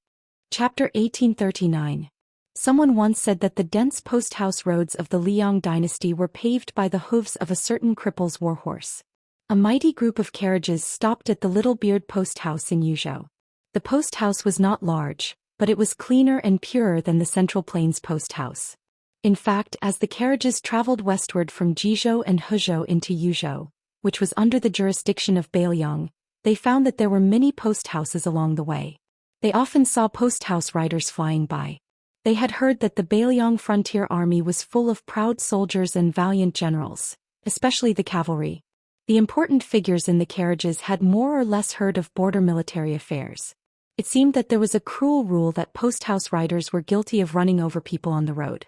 Chapter 1839. Someone once said that the dense post-house roads of the Liang dynasty were paved by the hooves of a certain cripple's warhorse. A mighty group of carriages stopped at the Little Beard post house in Yuzhou. The post house was not large, but it was cleaner and purer than the Central Plains post house. In fact, as the carriages traveled westward from Jizhou and Hezhou into Yuzhou, which was under the jurisdiction of Beiliang, they found that there were many post houses along the way. They often saw post house riders flying by. They had heard that the Beiliang frontier army was full of proud soldiers and valiant generals, especially the cavalry. The important figures in the carriages had more or less heard of border military affairs. It seemed that there was a cruel rule that post-house riders were guilty of running over people on the road.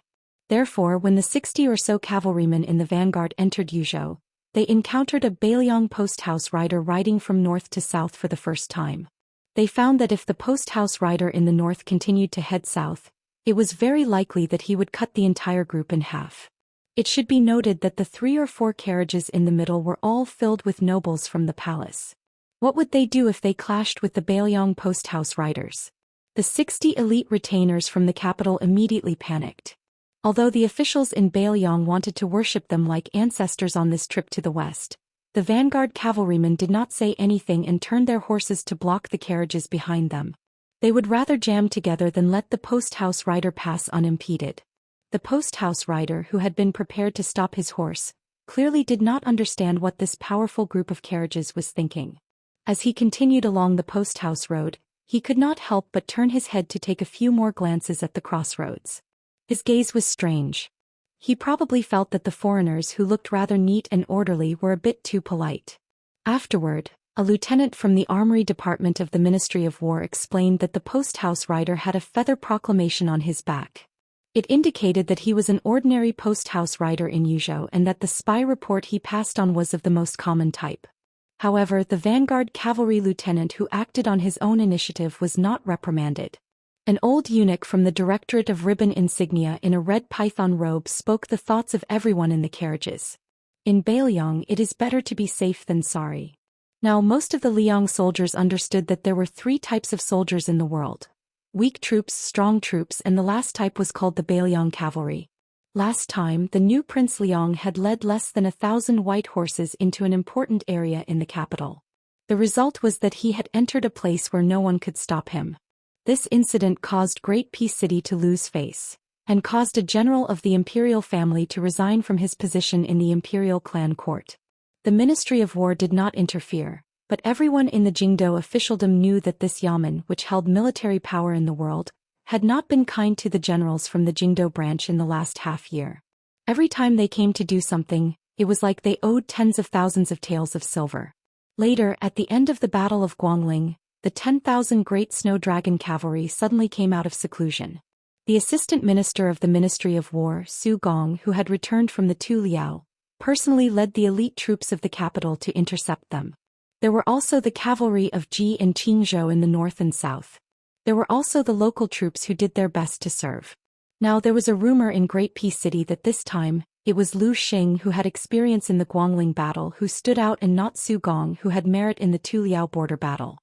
Therefore, when the 60 or so cavalrymen in the vanguard entered Yuzhou, they encountered a Beiliang post-house rider riding from north to south for the first time. They found that if the post-house rider in the north continued to head south, it was very likely that he would cut the entire group in half. It should be noted that the 3 or 4 carriages in the middle were all filled with nobles from the palace. What would they do if they clashed with the Beiliang post-house riders? The 60 elite retainers from the capital immediately panicked. Although the officials in Beiliang wanted to worship them like ancestors on this trip to the west, the vanguard cavalrymen did not say anything and turned their horses to block the carriages behind them. They would rather jam together than let the post-house rider pass unimpeded. The post-house rider, who had been prepared to stop his horse, clearly did not understand what this powerful group of carriages was thinking. As he continued along the post-house road, he could not help but turn his head to take a few more glances at the crossroads. His gaze was strange. He probably felt that the foreigners who looked rather neat and orderly were a bit too polite. Afterward, a lieutenant from the Armory Department of the Ministry of War explained that the post-house rider had a feather proclamation on his back. It indicated that he was an ordinary post-house rider in Yuzhou and that the spy report he passed on was of the most common type. However, the vanguard cavalry lieutenant who acted on his own initiative was not reprimanded. An old eunuch from the Directorate of Ribbon Insignia in a red python robe spoke the thoughts of everyone in the carriages. In Beiliang, it is better to be safe than sorry. Now most of the Liang soldiers understood that there were 3 types of soldiers in the world: weak troops, strong troops, and the last type was called the Beiliang cavalry. Last time, the new Prince Liang had led less than 1,000 white horses into an important area in the capital. The result was that he had entered a place where no one could stop him. This incident caused Great Peace City to lose face, and caused a general of the imperial family to resign from his position in the imperial clan court. The Ministry of War did not interfere, but everyone in the Jingdo officialdom knew that this yamen, which held military power in the world, had not been kind to the generals from the Jingdo branch in the last half-year. Every time they came to do something, it was like they owed tens of thousands of taels of silver. Later, at the end of the Battle of Guangling, the 10,000 Great Snow Dragon cavalry suddenly came out of seclusion. The assistant minister of the Ministry of War, Su Gong, who had returned from the Tu Liao, personally led the elite troops of the capital to intercept them. There were also the cavalry of Ji and Qingzhou in the north and south. There were also the local troops who did their best to serve. Now there was a rumor in Great Peace City that this time, it was Lu Xing who had experience in the Guangling battle who stood out and not Su Gong who had merit in the Tu Liao border battle.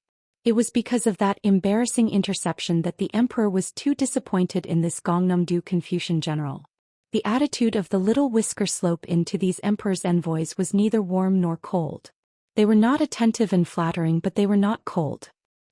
It was because of that embarrassing interception that the emperor was too disappointed in this Gongnam-du Confucian general. The attitude of the little whisker slope into these emperor's envoys was neither warm nor cold. They were not attentive and flattering, but they were not cold.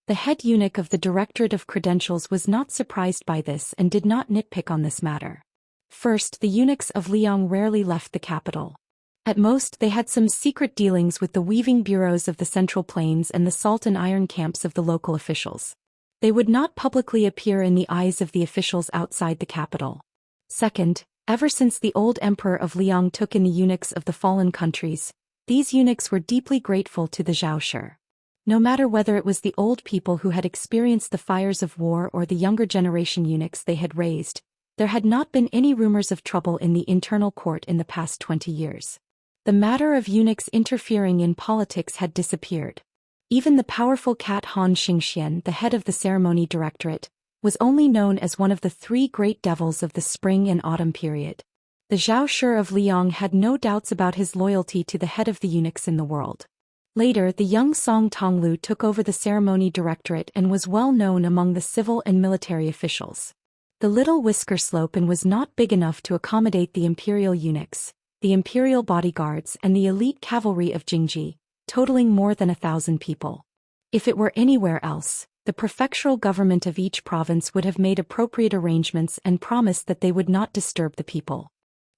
The head eunuch of the Directorate of Credentials was not surprised by this and did not nitpick on this matter. First, the eunuchs of Liang rarely left the capital. At most, they had some secret dealings with the weaving bureaus of the Central Plains and the salt and iron camps of the local officials. They would not publicly appear in the eyes of the officials outside the capital. Second, ever since the old emperor of Liang took in the eunuchs of the fallen countries, these eunuchs were deeply grateful to the Zhou Xian. No matter whether it was the old people who had experienced the fires of war or the younger generation eunuchs they had raised, there had not been any rumors of trouble in the internal court in the past 20 years. The matter of eunuchs interfering in politics had disappeared. Even the powerful cat Han Xianxia, the head of the ceremony directorate, was only known as one of the 3 great devils of the spring and autumn period. The Zhou Xian of Liang had no doubts about his loyalty to the head of the eunuchs in the world. Later, the young Song Tonglu took over the ceremony directorate and was well known among the civil and military officials. The little whisker slope was not big enough to accommodate the imperial eunuchs, the imperial bodyguards and the elite cavalry of Jingji, totaling more than 1,000 people. If it were anywhere else, the prefectural government of each province would have made appropriate arrangements and promised that they would not disturb the people.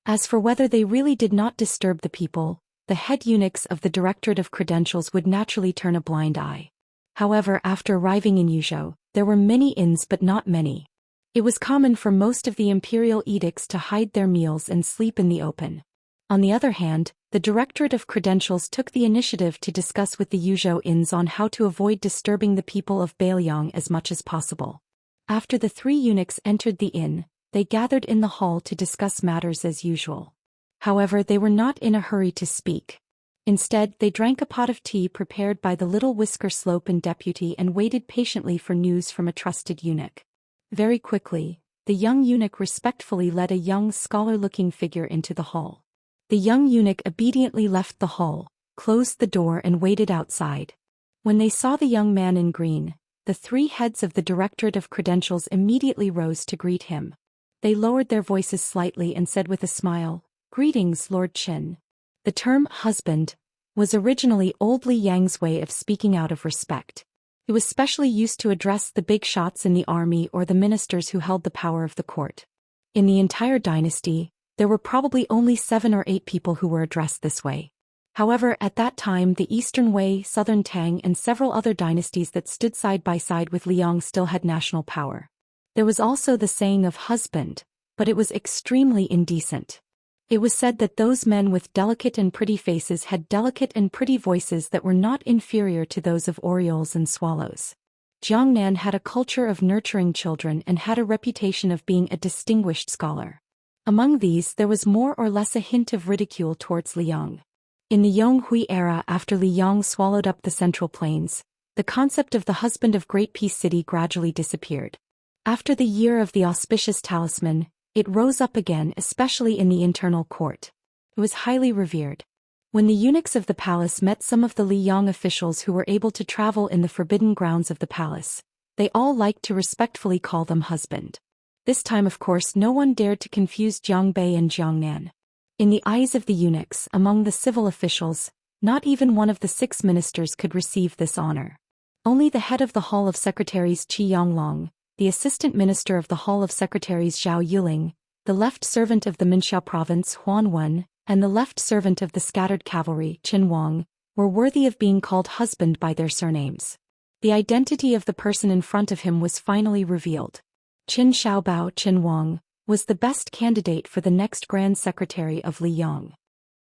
As for whether they really did not disturb the people, the head eunuchs of the Directorate of Credentials would naturally turn a blind eye. However, after arriving in Yuzhou, there were many inns but not many. It was common for most of the imperial edicts to hide their meals and sleep in the open. On the other hand, the Directorate of Credentials took the initiative to discuss with the Yuzhou inns on how to avoid disturbing the people of Beiliang as much as possible. After the 3 eunuchs entered the inn, they gathered in the hall to discuss matters as usual. However, they were not in a hurry to speak. Instead, they drank a pot of tea prepared by the little whisker slope and deputy and waited patiently for news from a trusted eunuch. Very quickly, the young eunuch respectfully led a young scholar-looking figure into the hall. The young eunuch obediently left the hall, closed the door and waited outside. When they saw the young man in green, the 3 heads of the Directorate of Credentials immediately rose to greet him. They lowered their voices slightly and said with a smile, "Greetings, Lord Qin." The term husband was originally old Li Yang's way of speaking out of respect. It was specially used to address the big shots in the army or the ministers who held the power of the court. In the entire dynasty, There were probably only 7 or 8 people who were addressed this way. However, at that time the Eastern Wei, Southern Tang and several other dynasties that stood side by side with Liang still had national power. There was also the saying of husband, but it was extremely indecent. It was said that those men with delicate and pretty faces had delicate and pretty voices that were not inferior to those of orioles and swallows. Jiangnan had a culture of nurturing children and had a reputation of being a distinguished scholar. Among these there was more or less a hint of ridicule towards Liang. In the Yonghui era after Liang swallowed up the Central Plains, the concept of the husband of Great Peace City gradually disappeared. After the year of the auspicious talisman, it rose up again, especially in the internal court. It was highly revered. When the eunuchs of the palace met some of the Liang officials who were able to travel in the forbidden grounds of the palace, they all liked to respectfully call them husband. This time of course no one dared to confuse Jiangbei and Jiangnan. In the eyes of the eunuchs among the civil officials, not even one of the 6 ministers could receive this honor. Only the head of the Hall of Secretaries Qi Yanglong, the assistant minister of the Hall of Secretaries Zhao Yuling, the left servant of the Minxiao province Huan Wen, and the left servant of the scattered cavalry Qin Wang, were worthy of being called husband by their surnames. The identity of the person in front of him was finally revealed. Qin Xiaobao Qin Wang was the best candidate for the next Grand Secretary of Liang.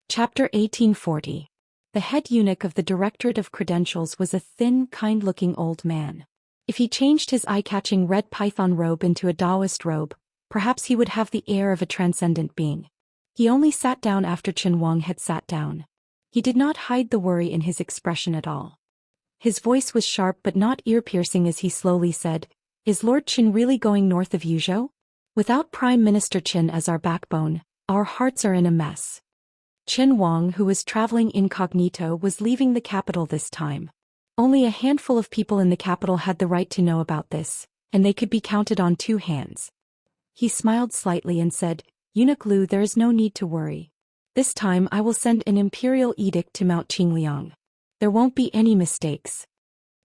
Chapter 1840. The head eunuch of the Directorate of Credentials was a thin, kind-looking old man. If he changed his eye-catching red python robe into a Daoist robe, perhaps he would have the air of a transcendent being. He only sat down after Qin Wang had sat down. He did not hide the worry in his expression at all. His voice was sharp but not ear-piercing as he slowly said, "Is Lord Qin really going north of Yuzhou? Without Prime Minister Qin as our backbone, our hearts are in a mess." Qin Wang, who was traveling incognito, was leaving the capital this time. Only a handful of people in the capital had the right to know about this, and they could be counted on 2 hands. He smiled slightly and said, "Eunuch Lu, there is no need to worry. This time I will send an imperial edict to Mount Qingliang. There won't be any mistakes."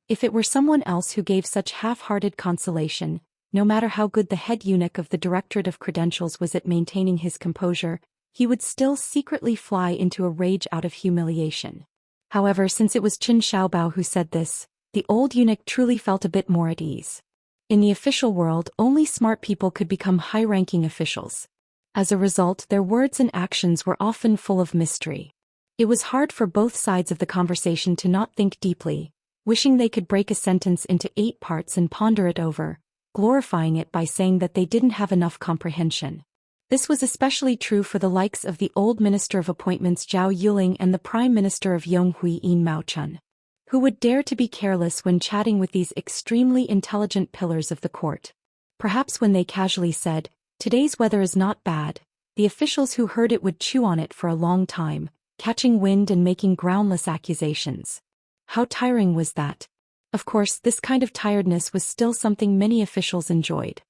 If it were someone else who gave such half-hearted consolation, no matter how good the head eunuch of the Directorate of Credentials was at maintaining his composure, he would still secretly fly into a rage out of humiliation. However, since it was Qin Xiaobao who said this, the old eunuch truly felt a bit more at ease. In the official world, only smart people could become high-ranking officials. As a result, their words and actions were often full of mystery. It was hard for both sides of the conversation to not think deeply, wishing they could break a sentence into 8 parts and ponder it over, glorifying it by saying that they didn't have enough comprehension. This was especially true for the likes of the old Minister of Appointments Zhao Yuling and the Prime Minister of Yonghui Mao Chun. Who would dare to be careless when chatting with these extremely intelligent pillars of the court? Perhaps when they casually said, "Today's weather is not bad," the officials who heard it would chew on it for a long time, catching wind and making groundless accusations. How tiring was that? Of course, this kind of tiredness was still something many officials enjoyed.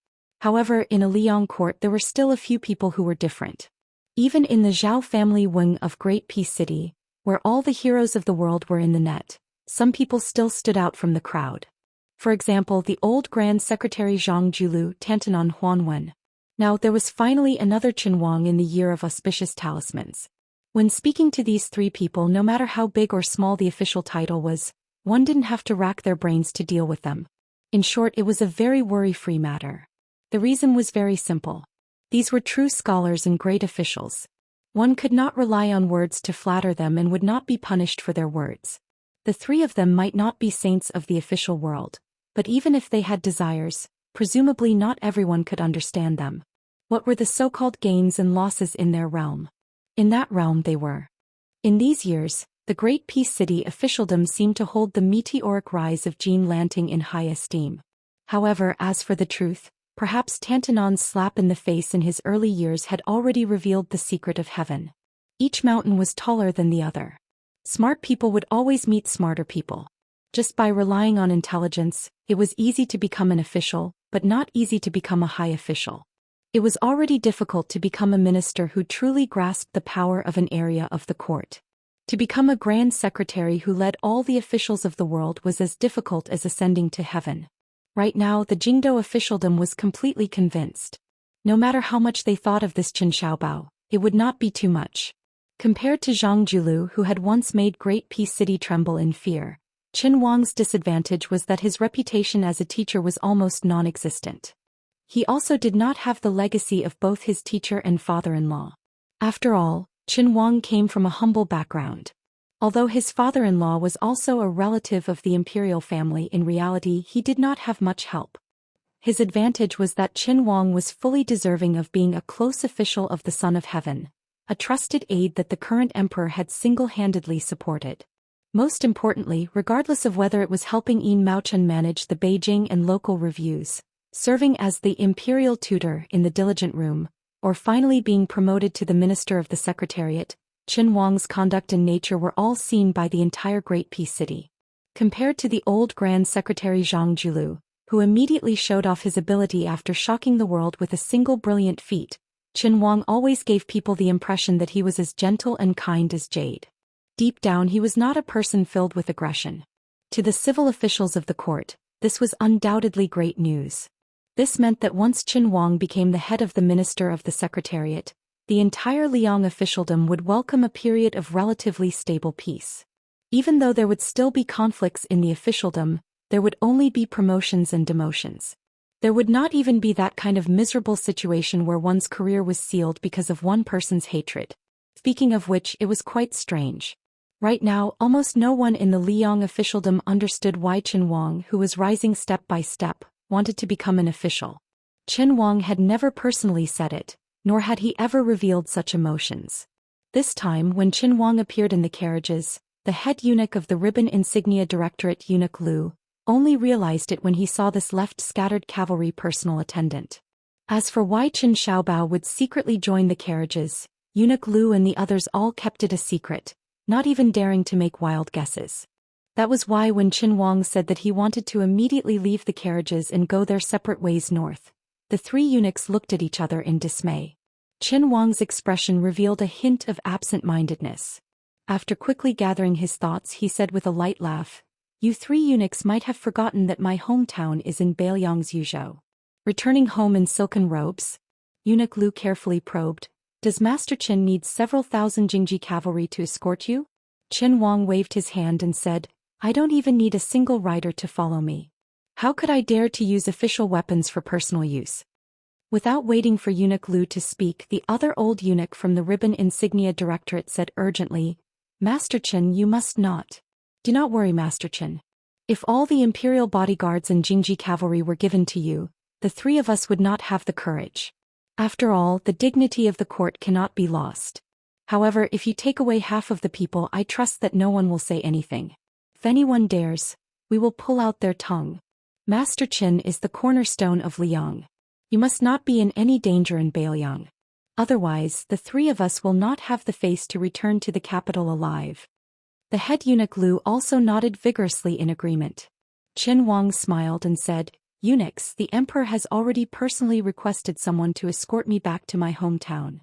However, in a Liang court there were still a few people who were different. Even in the Zhao family wing of Great Peace City, where all the heroes of the world were in the net, some people still stood out from the crowd. For example, the old Grand Secretary Zhang Julu Tantanon Huanwen. Now there was finally another Qin Wang in the year of auspicious talismans. When speaking to these 3 people, no matter how big or small the official title was, one didn't have to rack their brains to deal with them. In short, it was a very worry-free matter. The reason was very simple. These were true scholars and great officials. One could not rely on words to flatter them and would not be punished for their words. The 3 of them might not be saints of the official world, but even if they had desires, presumably not everyone could understand them. What were the so-called gains and losses in their realm? In that realm they were. In these years, the Great Peace City officialdom seemed to hold the meteoric rise of Jean Lanting in high esteem. However, as for the truth, perhaps Tantanon's slap in the face in his early years had already revealed the secret of heaven. Each mountain was taller than the other. Smart people would always meet smarter people. Just by relying on intelligence, it was easy to become an official, but not easy to become a high official. It was already difficult to become a minister who truly grasped the power of an area of the court. To become a grand secretary who led all the officials of the world was as difficult as ascending to heaven. Right now, the Jingdo officialdom was completely convinced. No matter how much they thought of this Qin Xiaobao, it would not be too much. Compared to Zhang Julu, who had once made Great Peace City tremble in fear, Qin Huang's disadvantage was that his reputation as a teacher was almost non-existent. He also did not have the legacy of both his teacher and father-in-law. After all, Qin Huang came from a humble background. Although his father-in-law was also a relative of the imperial family, in reality he did not have much help. His advantage was that Qin Huang was fully deserving of being a close official of the Son of Heaven, a trusted aide that the current emperor had single-handedly supported. Most importantly, regardless of whether it was helping Yin Maochen manage the Beijing and local reviews, serving as the imperial tutor in the diligent room, or finally being promoted to the minister of the secretariat, Qin Huang's conduct and nature were all seen by the entire Great Peace City. Compared to the old Grand Secretary Zhang Julu, who immediately showed off his ability after shocking the world with a single brilliant feat, Qin Huang always gave people the impression that he was as gentle and kind as jade. Deep down he was not a person filled with aggression. To the civil officials of the court, this was undoubtedly great news. This meant that once Qin Huang became the head of the Minister of the Secretariat, the entire Liang officialdom would welcome a period of relatively stable peace. Even though there would still be conflicts in the officialdom, there would only be promotions and demotions. There would not even be that kind of miserable situation where one's career was sealed because of one person's hatred. Speaking of which, it was quite strange. Right now, almost no one in the Liang officialdom understood why Qin Huang, who was rising step by step, wanted to become an official. Qin Huang had never personally said it, nor had he ever revealed such emotions. This time, when Qin Huang appeared in the carriages, the head eunuch of the Ribbon Insignia Directorate, Eunuch Lu, only realized it when he saw this left scattered cavalry personal attendant. As for why Qin Xiaobao would secretly join the carriages, Eunuch Lu and the others all kept it a secret, not even daring to make wild guesses. That was why when Qin Huang said that he wanted to immediately leave the carriages and go their separate ways north, the three eunuchs looked at each other in dismay. Qin Huang's expression revealed a hint of absent-mindedness. After quickly gathering his thoughts, he said with a light laugh, "You three eunuchs might have forgotten that my hometown is in Beiliang's Yuzhou. Returning home in silken robes?" Eunuch Lu carefully probed, "Does Master Qin need several thousand Jingji cavalry to escort you?" Qin Huang waved his hand and said, "I don't even need a single rider to follow me. How could I dare to use official weapons for personal use?" Without waiting for Eunuch Lu to speak, the other old eunuch from the Ribbon Insignia Directorate said urgently, "Master Qin, you must not. Do not worry, Master Qin. If all the imperial bodyguards and Jingji cavalry were given to you, the three of us would not have the courage. After all, the dignity of the court cannot be lost. However, if you take away half of the people, I trust that no one will say anything. If anyone dares, we will pull out their tongue. Master Qin is the cornerstone of Liang. You must not be in any danger in Beiliang. Otherwise, the three of us will not have the face to return to the capital alive." The head eunuch Lu also nodded vigorously in agreement. Qin Huang smiled and said, "Eunuchs, the emperor has already personally requested someone to escort me back to my hometown."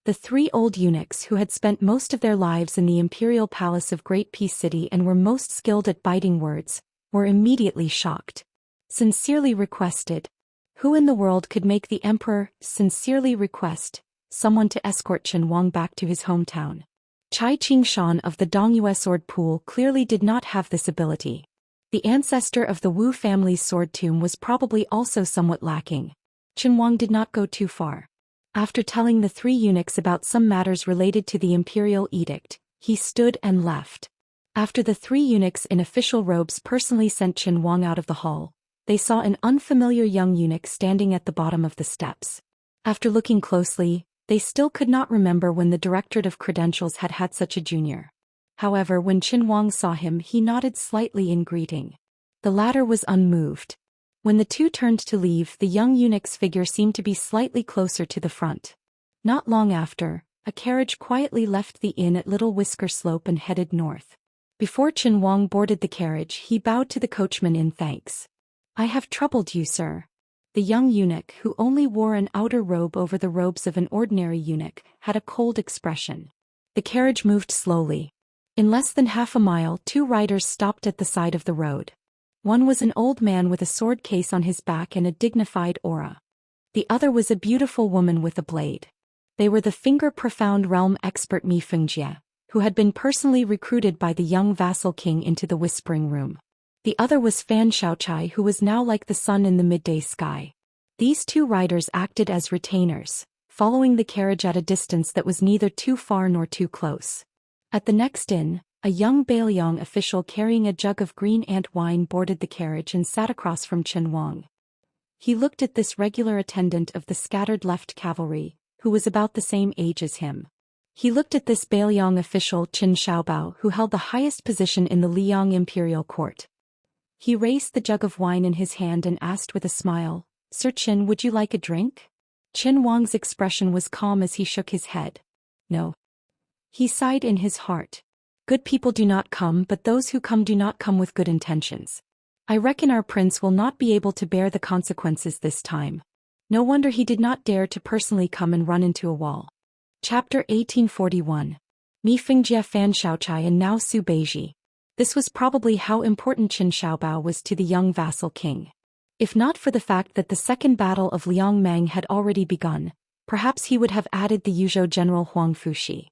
The three old eunuchs who had spent most of their lives in the imperial palace of Great Peace City and were most skilled at biting words, were immediately shocked. Sincerely requested. Who in the world could make the emperor sincerely request someone to escort Qin Huang back to his hometown? Chai Qingshan of the Dongyue sword pool clearly did not have this ability. The ancestor of the Wu family's sword tomb was probably also somewhat lacking. Qin Huang did not go too far. After telling the three eunuchs about some matters related to the imperial edict, he stood and left. After the three eunuchs in official robes personally sent Qin Huang out of the hall, they saw an unfamiliar young eunuch standing at the bottom of the steps. After looking closely, they still could not remember when the Directorate of Credentials had had such a junior. However, when Qin Huang saw him, he nodded slightly in greeting. The latter was unmoved. When the two turned to leave, the young eunuch's figure seemed to be slightly closer to the front. Not long after, a carriage quietly left the inn at Little Whisker Slope and headed north. Before Qin Huang boarded the carriage, he bowed to the coachman in thanks. "I have troubled you, sir." The young eunuch, who only wore an outer robe over the robes of an ordinary eunuch, had a cold expression. The carriage moved slowly. In less than half a mile, two riders stopped at the side of the road. One was an old man with a sword case on his back and a dignified aura. The other was a beautiful woman with a blade. They were the finger-profound realm expert Mi Fengjie, who had been personally recruited by the young vassal king into the Whispering Room. The other was Fan Xiaochai, who was now like the sun in the midday sky. These two riders acted as retainers, following the carriage at a distance that was neither too far nor too close. At the next inn, a young Bailiang official carrying a jug of green ant wine boarded the carriage and sat across from Chen Wang. He looked at this regular attendant of the scattered left cavalry, who was about the same age as him. He looked at this Bailiang official Qin Xiaobao, who held the highest position in the Liang imperial court. He raised the jug of wine in his hand and asked with a smile, "Sir Qin, would you like a drink?" Qin Wang's expression was calm as he shook his head. "No." He sighed in his heart. "Good people do not come, but those who come do not come with good intentions. I reckon our prince will not be able to bear the consequences this time." No wonder he did not dare to personally come and run into a wall. Chapter 1841. Mi Fengjie, Fan Xiaochai, and now Su Beiji. This was probably how important Qin Xiaobao was to the young vassal king. If not for the fact that the Second Battle of Liangmang had already begun, perhaps he would have added the Yuzhou general Huang Fushi.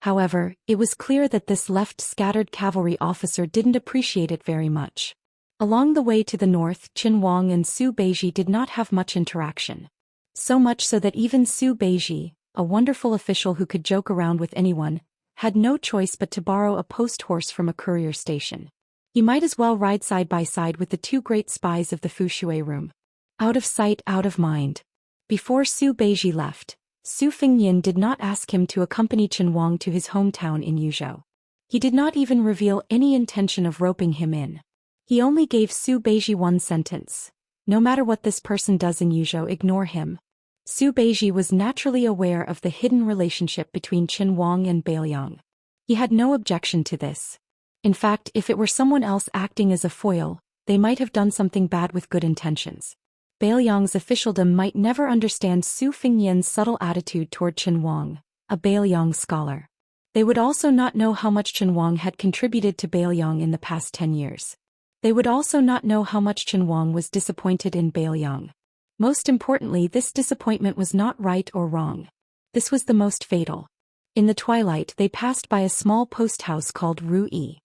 However, it was clear that this left scattered cavalry officer didn't appreciate it very much. Along the way to the north, Qin Wang and Su Beiji did not have much interaction. So much so that even Su Beiji, a wonderful official who could joke around with anyone, had no choice but to borrow a post horse from a courier station. He might as well ride side by side with the two great spies of the Fushui room. Out of sight, out of mind. Before Su Beiji left, Su Fengyin did not ask him to accompany Qin Wang to his hometown in Yuzhou. He did not even reveal any intention of roping him in. He only gave Su Beiji one sentence: "No matter what this person does in Yuzhou, ignore him." Su Beiji was naturally aware of the hidden relationship between Qin Wang and Bailiang. He had no objection to this. In fact, if it were someone else acting as a foil, they might have done something bad with good intentions. Bailiang's officialdom might never understand Su Fengyin's subtle attitude toward Qin Wang, a Bailiang scholar. They would also not know how much Qin Wang had contributed to Bailiang in the past 10 years. They would also not know how much Qin Wang was disappointed in Bailiang. Most importantly, this disappointment was not right or wrong. This was the most fatal. In the twilight, they passed by a small post house called Ruyi.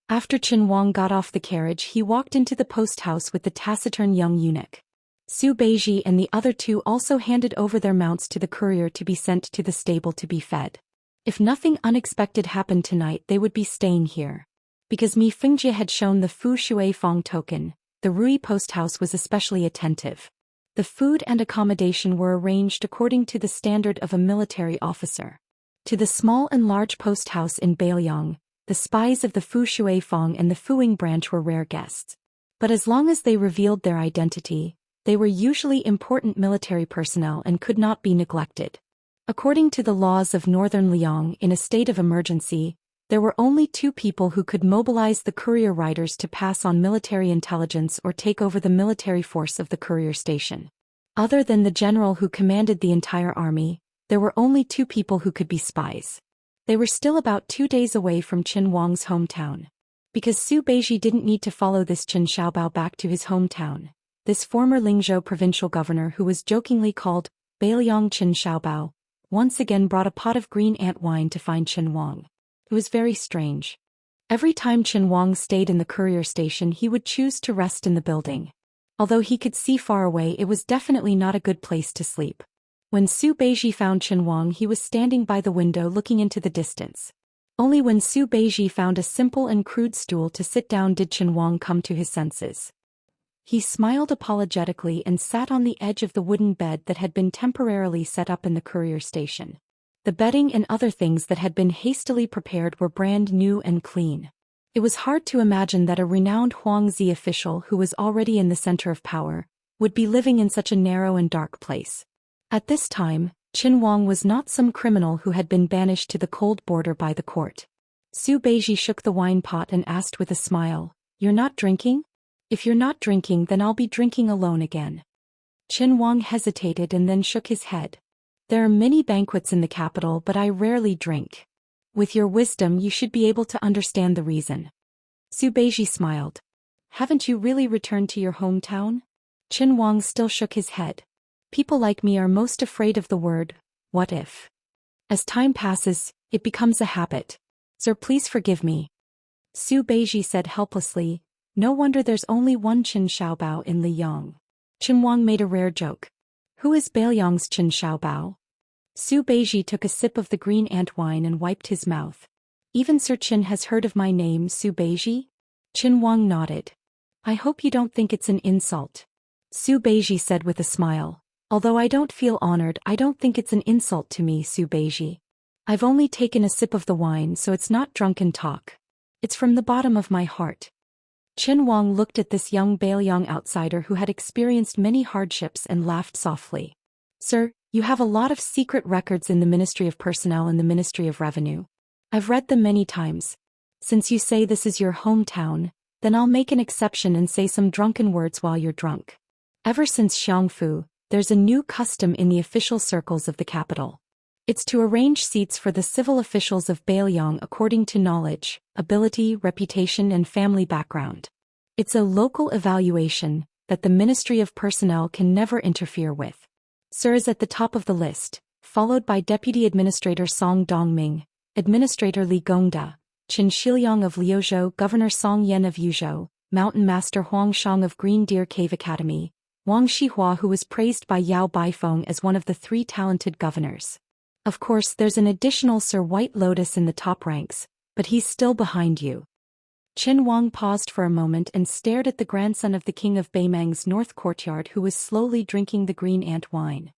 After Qin Wang got off the carriage, he walked into the post house with the taciturn young eunuch. Su Beiji and the other two also handed over their mounts to the courier to be sent to the stable to be fed. If nothing unexpected happened tonight, they would be staying here. Because Mi Fengjie had shown the Fu Shui Fong token, the Ruyi post house was especially attentive. The food and accommodation were arranged according to the standard of a military officer. To the small and large post house in Bailiang, the spies of the Fu Shui Fong and the Fuing branch were rare guests. But as long as they revealed their identity, they were usually important military personnel and could not be neglected. According to the laws of Northern Liang, in a state of emergency, there were only two people who could mobilize the courier riders to pass on military intelligence or take over the military force of the courier station. Other than the general who commanded the entire army, there were only two people who could be spies. They were still about 2 days away from Qin Wang's hometown. Because Su Beiji didn't need to follow this Qin Xiaobao back to his hometown, this former Lingzhou provincial governor who was jokingly called Bailiang Qin Xiaobao, once again brought a pot of green ant wine to find Qin Wang. It was very strange. Every time Qin Wang stayed in the courier station, he would choose to rest in the building. Although he could see far away, it was definitely not a good place to sleep. When Su Beiji found Qin Wang, he was standing by the window looking into the distance. Only when Su Beiji found a simple and crude stool to sit down did Qin Wang come to his senses. He smiled apologetically and sat on the edge of the wooden bed that had been temporarily set up in the courier station. The bedding and other things that had been hastily prepared were brand new and clean. It was hard to imagine that a renowned Huangzi official who was already in the center of power would be living in such a narrow and dark place. At this time, Qin Wang was not some criminal who had been banished to the cold border by the court. Su Beiji shook the wine pot and asked with a smile, "You're not drinking? If you're not drinking, then I'll be drinking alone again." Qin Wang hesitated and then shook his head. "There are many banquets in the capital, but I rarely drink. With your wisdom, you should be able to understand the reason." Su Beiji smiled. "Haven't you really returned to your hometown?" Qin Wang still shook his head. "People like me are most afraid of the word, what if? As time passes, it becomes a habit. Sir, please forgive me. Su Beiji said helplessly, no wonder there's only one Qin Xiaobao in Liyang. Qin Wang made a rare joke. Who is Beiliang's Qin Xiaobao? Su Beiji took a sip of the green ant wine and wiped his mouth. Even Sir Qin has heard of my name, Su Beiji? Qin Wang nodded. I hope you don't think it's an insult. Su Beiji said with a smile. Although I don't feel honored, I don't think it's an insult to me, Su Beiji. I've only taken a sip of the wine, so it's not drunken talk. It's from the bottom of my heart. Qin Wang looked at this young Beiliang outsider who had experienced many hardships and laughed softly. Sir, you have a lot of secret records in the Ministry of Personnel and the Ministry of Revenue. I've read them many times. Since you say this is your hometown, then I'll make an exception and say some drunken words while you're drunk. Ever since Xiangfu, there's a new custom in the official circles of the capital. It's to arrange seats for the civil officials of Beiliang according to knowledge, ability, reputation and family background. It's a local evaluation that the Ministry of Personnel can never interfere with. Sir is at the top of the list, followed by Deputy Administrator Song Dongming, Administrator Li Gongda, Qin Shiliang of Liuzhou, Governor Song Yan of Yuzhou, Mountain Master Huang Shang of Green Deer Cave Academy, Wang Xihua, who was praised by Yao Baifeng as one of the 3 talented governors. Of course, there's an additional Sir White Lotus in the top ranks, but he's still behind you. Qin Wang paused for a moment and stared at the grandson of the king of Beimang's north courtyard who was slowly drinking the green ant wine.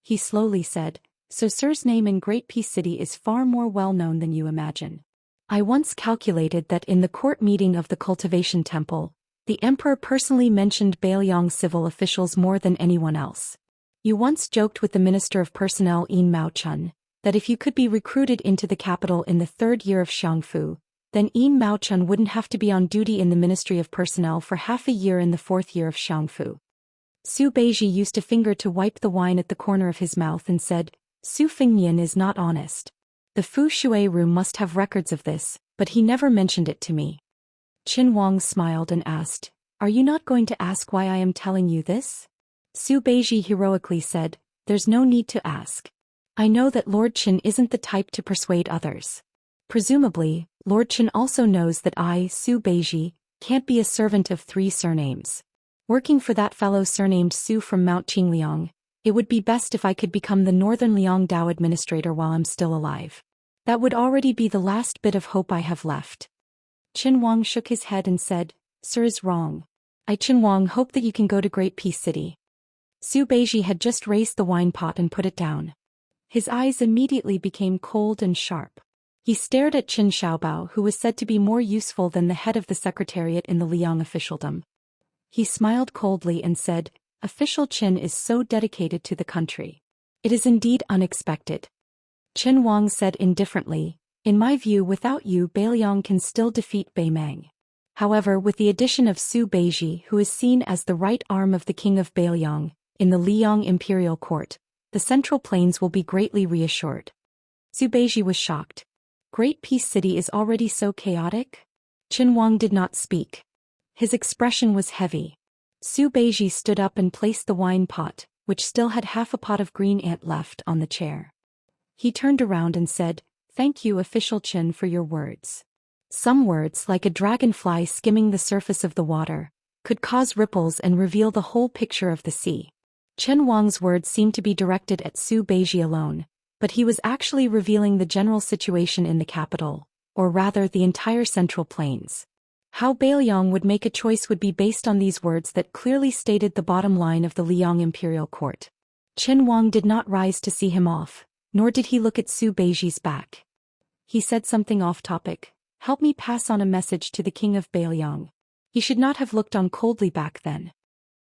He slowly said, So Sir's name in Great Peace City is far more well known than you imagine. I once calculated that in the court meeting of the Cultivation Temple, the emperor personally mentioned Beiliang's civil officials more than anyone else. You once joked with the Minister of Personnel Yin Maochun that if you could be recruited into the capital in the 3rd year of Xiangfu, then Yin Maochun wouldn't have to be on duty in the Ministry of Personnel for half a year in the 4th year of Xiangfu. Su Beiji used a finger to wipe the wine at the corner of his mouth and said, Su Fingnian is not honest. The Fu Shui room must have records of this, but he never mentioned it to me. Qin Wang smiled and asked, Are you not going to ask why I am telling you this? Su Beiji heroically said, There's no need to ask. I know that Lord Qin isn't the type to persuade others. Presumably, Lord Qin also knows that I, Su Beiji, can't be a servant of 3 surnames. Working for that fellow surnamed Su from Mount Qingliang, it would be best if I could become the Northern Liang Dao administrator while I'm still alive. That would already be the last bit of hope I have left. Qin Wang shook his head and said, Sir is wrong. I, Qin Wang, hope that you can go to Great Peace City. Su Beiji had just raised the wine pot and put it down. His eyes immediately became cold and sharp. He stared at Qin Xiaobao, who was said to be more useful than the head of the secretariat in the Liang officialdom. He smiled coldly and said, Official Qin is so dedicated to the country. It is indeed unexpected. Qin Wang said indifferently, In my view, without you, Beiliang can still defeat Beimang. However, with the addition of Su Beiji, who is seen as the right arm of the king of Beiliang, in the Liang imperial court, the Central Plains will be greatly reassured. Su Beiji was shocked. Great Peace City is already so chaotic? Qin Wang did not speak. His expression was heavy. Su Beiji stood up and placed the wine pot, which still had half a pot of green ant left, on the chair. He turned around and said, Thank you, Official Qin, for your words. Some words, like a dragonfly skimming the surface of the water, could cause ripples and reveal the whole picture of the sea. Qin Wang's words seemed to be directed at Su Beiji alone, but he was actually revealing the general situation in the capital, or rather the entire Central Plains. How Beiliang would make a choice would be based on these words that clearly stated the bottom line of the Liang imperial court. Qin Wang did not rise to see him off, nor did he look at Su Beiji's back. He said something off-topic, Help me pass on a message to the king of Beiliang. He should not have looked on coldly back then.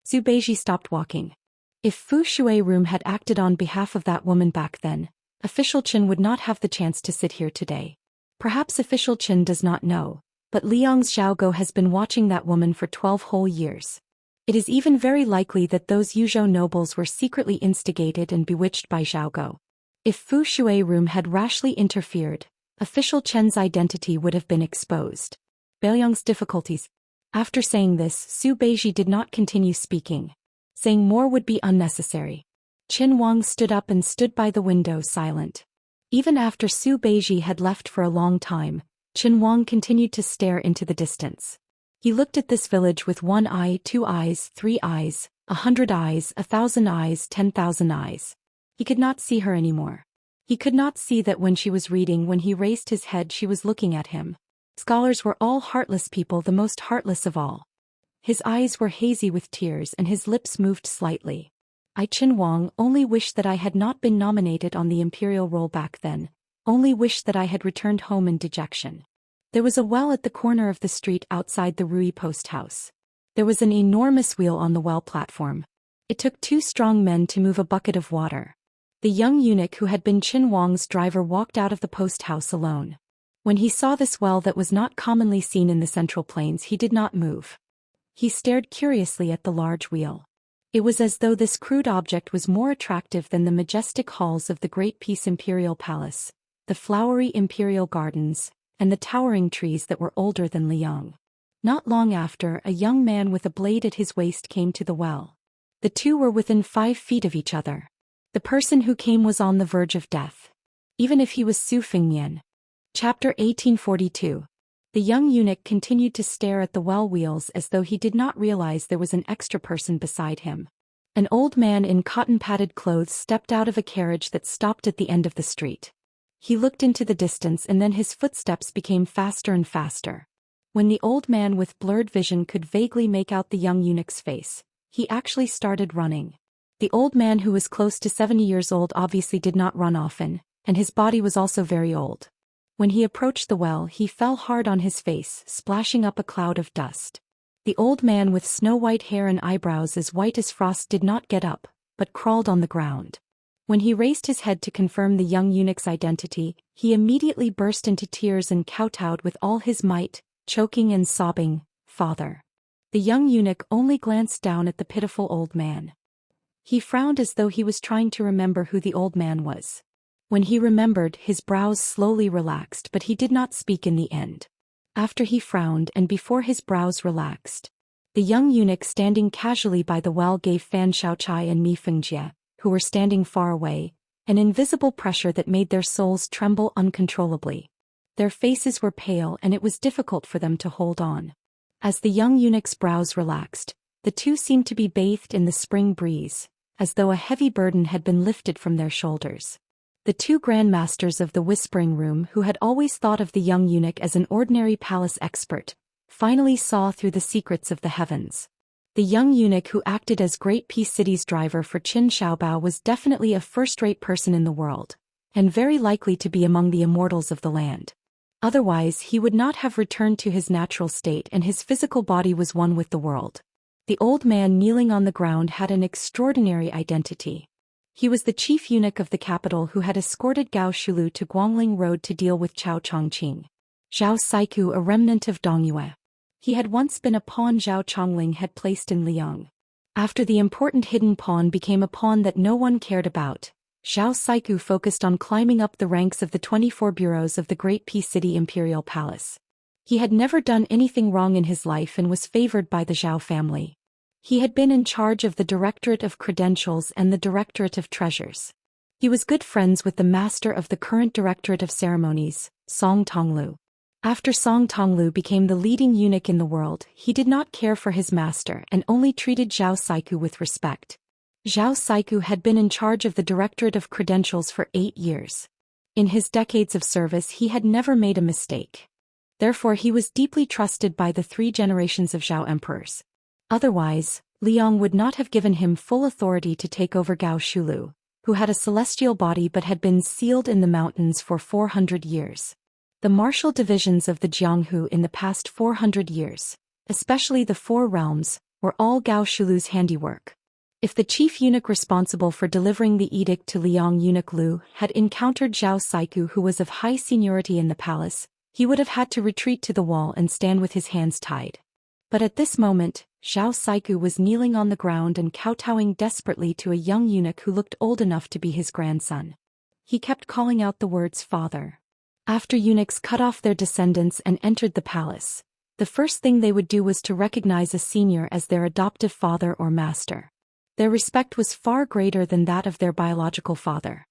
Su Beiji stopped walking. If Fu Shui room had acted on behalf of that woman back then, Official Qin would not have the chance to sit here today. Perhaps Official Qin does not know, but Liang's Xiaogo has been watching that woman for 12 whole years. It is even very likely that those Yuzhou nobles were secretly instigated and bewitched by Xiaogo. If Fu Shui room had rashly interfered, Official Chen's identity would have been exposed. Beiliang's difficulties. After saying this, Su Beiji did not continue speaking. Saying more would be unnecessary. Qin Wang stood up and stood by the window silent. Even after Su Beiji had left for a long time, Qin Wang continued to stare into the distance. He looked at this village with 1 eye, 2 eyes, 3 eyes, 100 eyes, 1,000 eyes, 10,000 eyes. He could not see her anymore. He could not see that when she was reading, when he raised his head, she was looking at him. Scholars were all heartless people, the most heartless of all. His eyes were hazy with tears and his lips moved slightly. I, Qin Wang, only wish that I had not been nominated on the imperial roll back then, only wish that I had returned home in dejection. There was a well at the corner of the street outside the Rui post house. There was an enormous wheel on the well platform. It took 2 strong men to move a bucket of water. The young eunuch who had been Qin Wang's driver walked out of the post house alone. When he saw this well that was not commonly seen in the Central Plains, he did not move. He stared curiously at the large wheel. It was as though this crude object was more attractive than the majestic halls of the Great Peace Imperial Palace, the flowery imperial gardens, and the towering trees that were older than Liang. Not long after, a young man with a blade at his waist came to the well. The two were within 5 feet of each other. The person who came was on the verge of death. Even if he was Su Fengnian. Chapter 1842. The young eunuch continued to stare at the well wheels as though he did not realize there was an extra person beside him. An old man in cotton-padded clothes stepped out of a carriage that stopped at the end of the street. He looked into the distance and then his footsteps became faster and faster. When the old man with blurred vision could vaguely make out the young eunuch's face, he actually started running. The old man, who was close to 70 years old, obviously did not run often, and his body was also very old. When he approached the well, he fell hard on his face, splashing up a cloud of dust. The old man with snow-white hair and eyebrows as white as frost did not get up, but crawled on the ground. When he raised his head to confirm the young eunuch's identity, he immediately burst into tears and kowtowed with all his might, choking and sobbing, "Father." The young eunuch only glanced down at the pitiful old man. He frowned as though he was trying to remember who the old man was. When he remembered, his brows slowly relaxed, but he did not speak in the end. After he frowned and before his brows relaxed, the young eunuch standing casually by the well gave Fan Xiaochai and Mi Fengjie, who were standing far away, an invisible pressure that made their souls tremble uncontrollably. Their faces were pale and it was difficult for them to hold on. As the young eunuch's brows relaxed, the two seemed to be bathed in the spring breeze, as though a heavy burden had been lifted from their shoulders. The two grandmasters of the Whispering Room, who had always thought of the young eunuch as an ordinary palace expert, finally saw through the secrets of the heavens. The young eunuch who acted as Great Peace City's driver for Qin Xiaobao was definitely a first-rate person in the world, and very likely to be among the immortals of the land. Otherwise, he would not have returned to his natural state, and his physical body was one with the world. The old man kneeling on the ground had an extraordinary identity. He was the chief eunuch of the capital who had escorted Gao Shulu to Guangling Road to deal with Chao Chongqing. Zhao Saiku, a remnant of Dongyue. He had once been a pawn Zhao Chongling had placed in Liang. After the important hidden pawn became a pawn that no one cared about, Zhao Saiku focused on climbing up the ranks of the 24 bureaus of the Great Peace City Imperial Palace. He had never done anything wrong in his life and was favored by the Zhao family. He had been in charge of the Directorate of Credentials and the Directorate of Treasures. He was good friends with the master of the current Directorate of Ceremonies, Song Tonglu. After Song Tonglu became the leading eunuch in the world, he did not care for his master and only treated Zhao Saiku with respect. Zhao Saiku had been in charge of the Directorate of Credentials for 8 years. In his decades of service, he had never made a mistake. Therefore, he was deeply trusted by the 3 generations of Zhao emperors. Otherwise, Liang would not have given him full authority to take over Gao Shulu, who had a celestial body but had been sealed in the mountains for 400 years. The martial divisions of the Jianghu in the past 400 years, especially the 4 realms, were all Gao Shulu's handiwork. If the chief eunuch responsible for delivering the edict to Liang, Eunuch Lu, had encountered Zhao Saiku, who was of high seniority in the palace, he would have had to retreat to the wall and stand with his hands tied. But at this moment, Zhao Saiku was kneeling on the ground and kowtowing desperately to a young eunuch who looked old enough to be his grandson. He kept calling out the words "father." After eunuchs cut off their descendants and entered the palace, the first thing they would do was to recognize a senior as their adoptive father or master. Their respect was far greater than that of their biological father.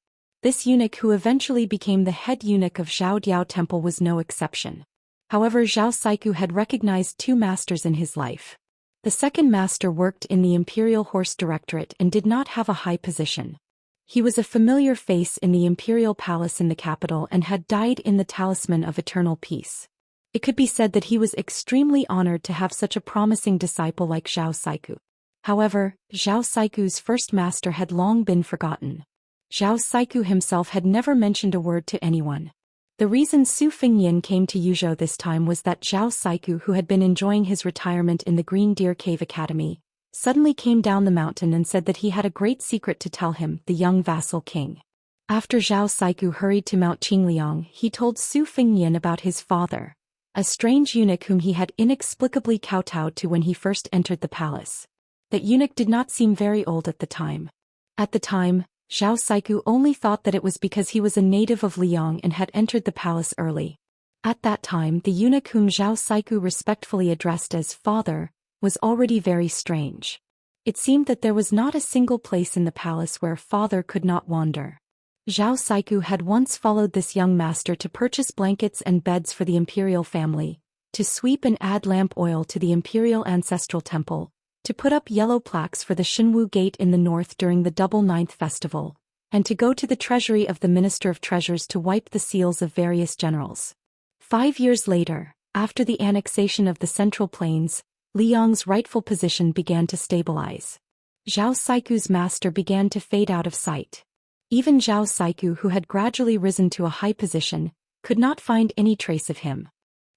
This eunuch who eventually became the head eunuch of Zhao Diao Temple was no exception. However, Zhao Saiku had recognized two masters in his life. The second master worked in the Imperial Horse Directorate and did not have a high position. He was a familiar face in the Imperial Palace in the capital and had died in the Talisman of Eternal Peace. It could be said that he was extremely honored to have such a promising disciple like Zhao Saiku. However, Zhao Saiku's first master had long been forgotten. Zhao Saiku himself had never mentioned a word to anyone. The reason Su Fengnian came to Yuzhou this time was that Zhao Saiku, who had been enjoying his retirement in the Green Deer Cave Academy, suddenly came down the mountain and said that he had a great secret to tell him, the young vassal king. After Zhao Saiku hurried to Mount Qingliang, he told Su Fengnian about his father, a strange eunuch whom he had inexplicably kowtowed to when he first entered the palace. That eunuch did not seem very old at the time. At the time, Zhao Saiku only thought that it was because he was a native of Liang and had entered the palace early. At that time, the eunuch whom Zhao Saiku respectfully addressed as father was already very strange. It seemed that there was not a single place in the palace where father could not wander. Zhao Saiku had once followed this young master to purchase blankets and beds for the imperial family, to sweep and add lamp oil to the imperial ancestral temple, to put up yellow plaques for the Shenwu Gate in the north during the Double Ninth Festival, and to go to the treasury of the Minister of Treasures to wipe the seals of various generals. 5 years later, after the annexation of the Central Plains, Liang's rightful position began to stabilize. Zhao Saiku's master began to fade out of sight. Even Zhao Saiku, who had gradually risen to a high position, could not find any trace of him.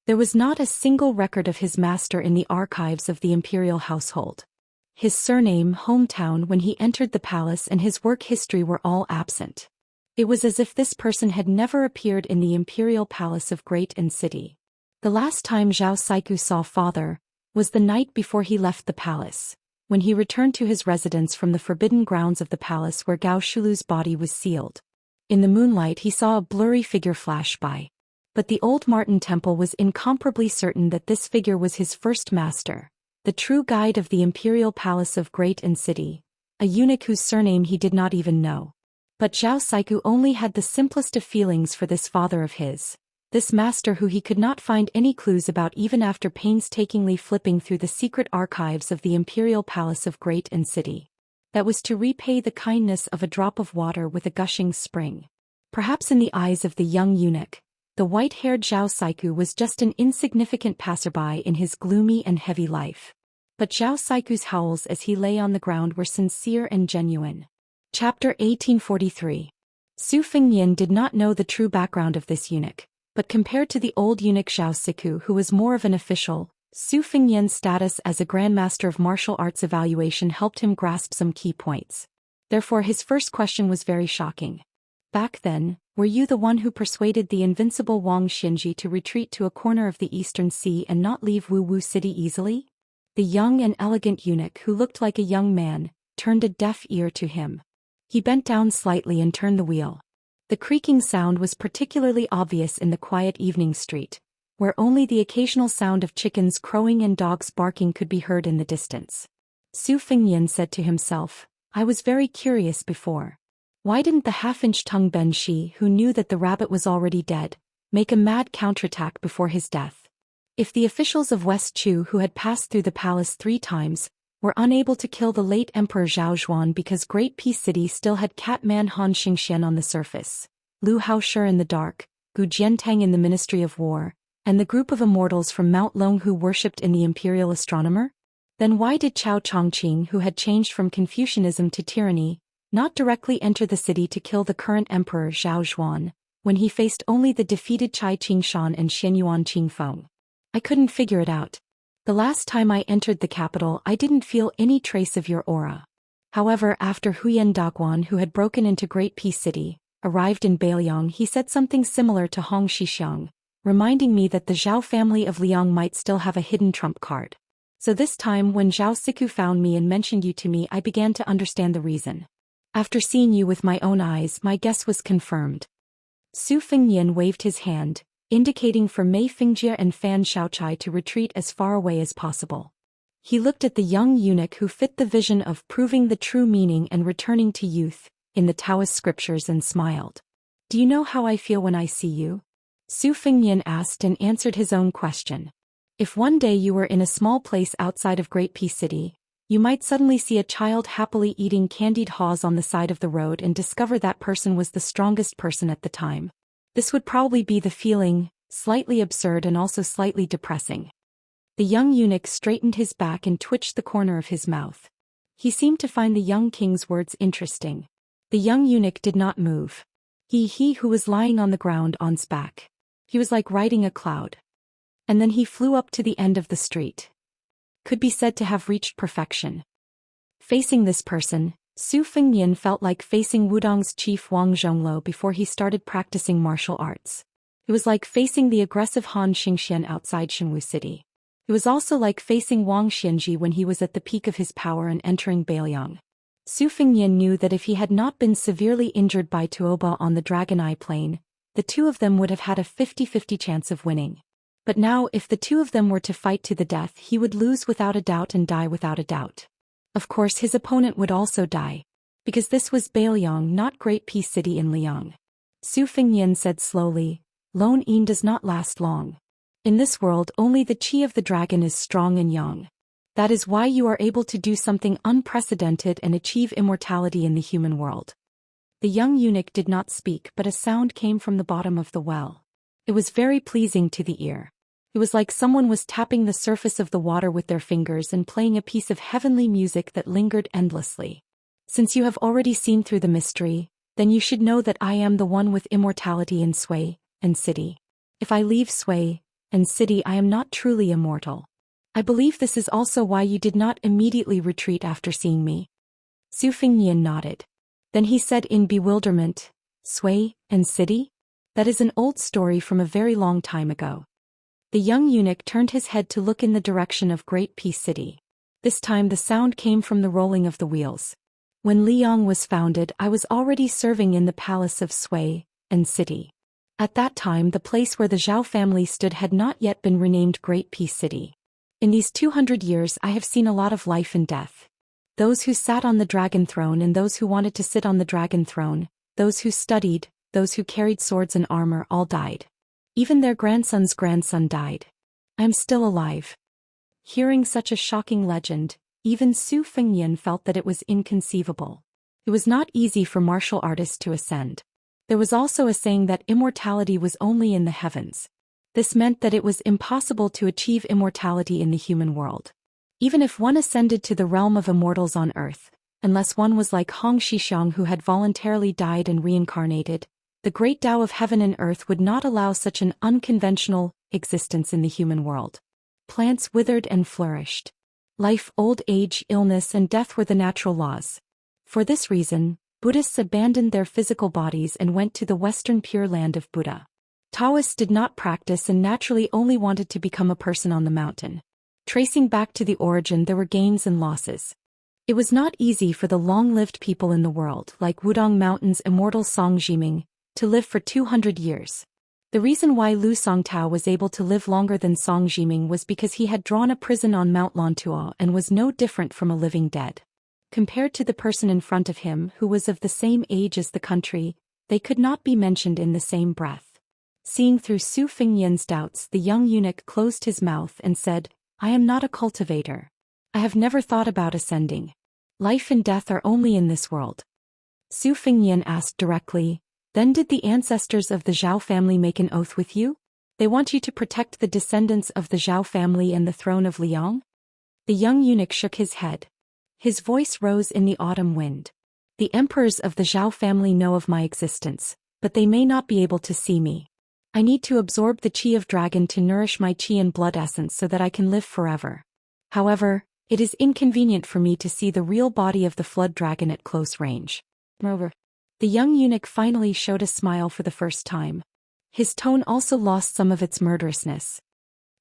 There was not a single record of his master in the archives of the imperial household. His surname, hometown when he entered the palace, and his work history were all absent. It was as if this person had never appeared in the imperial palace of Great and City. The last time Zhao Saiku saw father was the night before he left the palace, when he returned to his residence from the forbidden grounds of the palace where Gao Shulu's body was sealed. In the moonlight he saw a blurry figure flash by. But the old Martin Temple was incomparably certain that this figure was his first master, the true guide of the imperial palace of Great and City, a eunuch whose surname he did not even know. But Zhao Saiku only had the simplest of feelings for this father of his, this master who he could not find any clues about even after painstakingly flipping through the secret archives of the imperial palace of Great and City. That was to repay the kindness of a drop of water with a gushing spring. Perhaps in the eyes of the young eunuch, the white-haired Zhao Saiku was just an insignificant passerby in his gloomy and heavy life. But Zhao Saiku's howls as he lay on the ground were sincere and genuine. Chapter 1843. Su Fengnian did not know the true background of this eunuch, but compared to the old eunuch Zhao Siku, who was more of an official, Su Fengnian's status as a grandmaster of martial arts evaluation helped him grasp some key points. Therefore his first question was very shocking. Back then, were you the one who persuaded the invincible Wang Xinji to retreat to a corner of the Eastern Sea and not leave Wu Wu City easily? The young and elegant eunuch, who looked like a young man, turned a deaf ear to him. He bent down slightly and turned the wheel. The creaking sound was particularly obvious in the quiet evening street, where only the occasional sound of chickens crowing and dogs barking could be heard in the distance. Su Fengnian said to himself, I was very curious before. Why didn't the half-inch tongue Ben Shi, who knew that the rabbit was already dead, make a mad counterattack before his death? If the officials of West Chu, who had passed through the palace 3 times, were unable to kill the late Emperor Zhao Zhuan because Great Peace City still had Catman Han Xingxian on the surface, Lu Haoshi in the dark, Gu Jiantang in the Ministry of War, and the group of immortals from Mount Long who worshipped in the imperial astronomer? Then why did Chao Chongqing, who had changed from Confucianism to tyranny, not directly enter the city to kill the current emperor Zhao Zhuan, when he faced only the defeated Chai Qingshan and Xianyuan Qingfeng? I couldn't figure it out. The last time I entered the capital I didn't feel any trace of your aura. However, after Huyen Daguan, who had broken into Great Peace City, arrived in Beiliang, he said something similar to Hong Shixiang, reminding me that the Zhao family of Liang might still have a hidden trump card. So this time when Zhao Siku found me and mentioned you to me, I began to understand the reason. After seeing you with my own eyes, my guess was confirmed. Su Fengnian waved his hand, indicating for Mei Fingjie and Fan Shaochai to retreat as far away as possible. He looked at the young eunuch who fit the vision of proving the true meaning and returning to youth, in the Taoist scriptures and smiled. Do you know how I feel when I see you? Su Fengnian asked and answered his own question. If one day you were in a small place outside of Great Peace City, you might suddenly see a child happily eating candied haws on the side of the road and discover that person was the strongest person at the time. This would probably be the feeling, slightly absurd and also slightly depressing. The young eunuch straightened his back and twitched the corner of his mouth. He seemed to find the young king's words interesting. The young eunuch did not move. He who was lying on the ground on his back. He was like riding a cloud. And then he flew up to the end of the street. Could be said to have reached perfection. Facing this person, Su Fengnian felt like facing Wudong's chief Wang Zhonglo before he started practicing martial arts. It was like facing the aggressive Han Xianxian outside Shenwu City. It was also like facing Wang Xianji when he was at the peak of his power and entering Bailiang. Su Fengnian knew that if he had not been severely injured by Tuoba on the Dragon Eye Plain, the two of them would have had a 50-50 chance of winning. But now if the two of them were to fight to the death, he would lose without a doubt and die without a doubt. Of course his opponent would also die. Because this was Bailiang, not Great Peace City in Liang. Su Fengnian said slowly, Lone Yin does not last long. In this world only the chi of the dragon is strong and young. That is why you are able to do something unprecedented and achieve immortality in the human world. The young eunuch did not speak, but a sound came from the bottom of the well. It was very pleasing to the ear. It was like someone was tapping the surface of the water with their fingers and playing a piece of heavenly music that lingered endlessly. Since you have already seen through the mystery, then you should know that I am the one with immortality in Sui and City. If I leave Sui and City, I am not truly immortal. I believe this is also why you did not immediately retreat after seeing me. Su Fengnian nodded. Then he said in bewilderment, Sui and City? That is an old story from a very long time ago. The young eunuch turned his head to look in the direction of Great Peace City. This time the sound came from the rolling of the wheels. When Liang was founded, I was already serving in the palace of Sui and City. At that time the place where the Zhao family stood had not yet been renamed Great Peace City. In these 200 years I have seen a lot of life and death. Those who sat on the dragon throne and those who wanted to sit on the dragon throne, those who studied, those who carried swords and armor all died. Even their grandson's grandson died. I am still alive. Hearing such a shocking legend, even Su Fengnian felt that it was inconceivable. It was not easy for martial artists to ascend. There was also a saying that immortality was only in the heavens. This meant that it was impossible to achieve immortality in the human world. Even if one ascended to the realm of immortals on earth, unless one was like Hong Shixiang who had voluntarily died and reincarnated, the great Tao of heaven and earth would not allow such an unconventional existence in the human world. Plants withered and flourished. Life, old age, illness, and death were the natural laws. For this reason, Buddhists abandoned their physical bodies and went to the Western Pure Land of Buddha. Taoists did not practice and naturally only wanted to become a person on the mountain. Tracing back to the origin, there were gains and losses. It was not easy for the long-lived people in the world, like Wudong Mountain's immortal Song Jiming, to live for 200 years. The reason why Lu Songtao was able to live longer than Song Jiming was because he had drawn a prison on Mount Lantuo and was no different from a living dead. Compared to the person in front of him who was of the same age as the country, they could not be mentioned in the same breath. Seeing through Su Fengnian's doubts, the young eunuch closed his mouth and said, I am not a cultivator. I have never thought about ascending. Life and death are only in this world. Su Fengnian asked directly, Then did the ancestors of the Zhao family make an oath with you? They want you to protect the descendants of the Zhao family and the throne of Liang? The young eunuch shook his head. His voice rose in the autumn wind. The emperors of the Zhao family know of my existence, but they may not be able to see me. I need to absorb the chi of dragon to nourish my chi and blood essence so that I can live forever. However, it is inconvenient for me to see the real body of the flood dragon at close range. Moreover, the young eunuch finally showed a smile for the first time. His tone also lost some of its murderousness.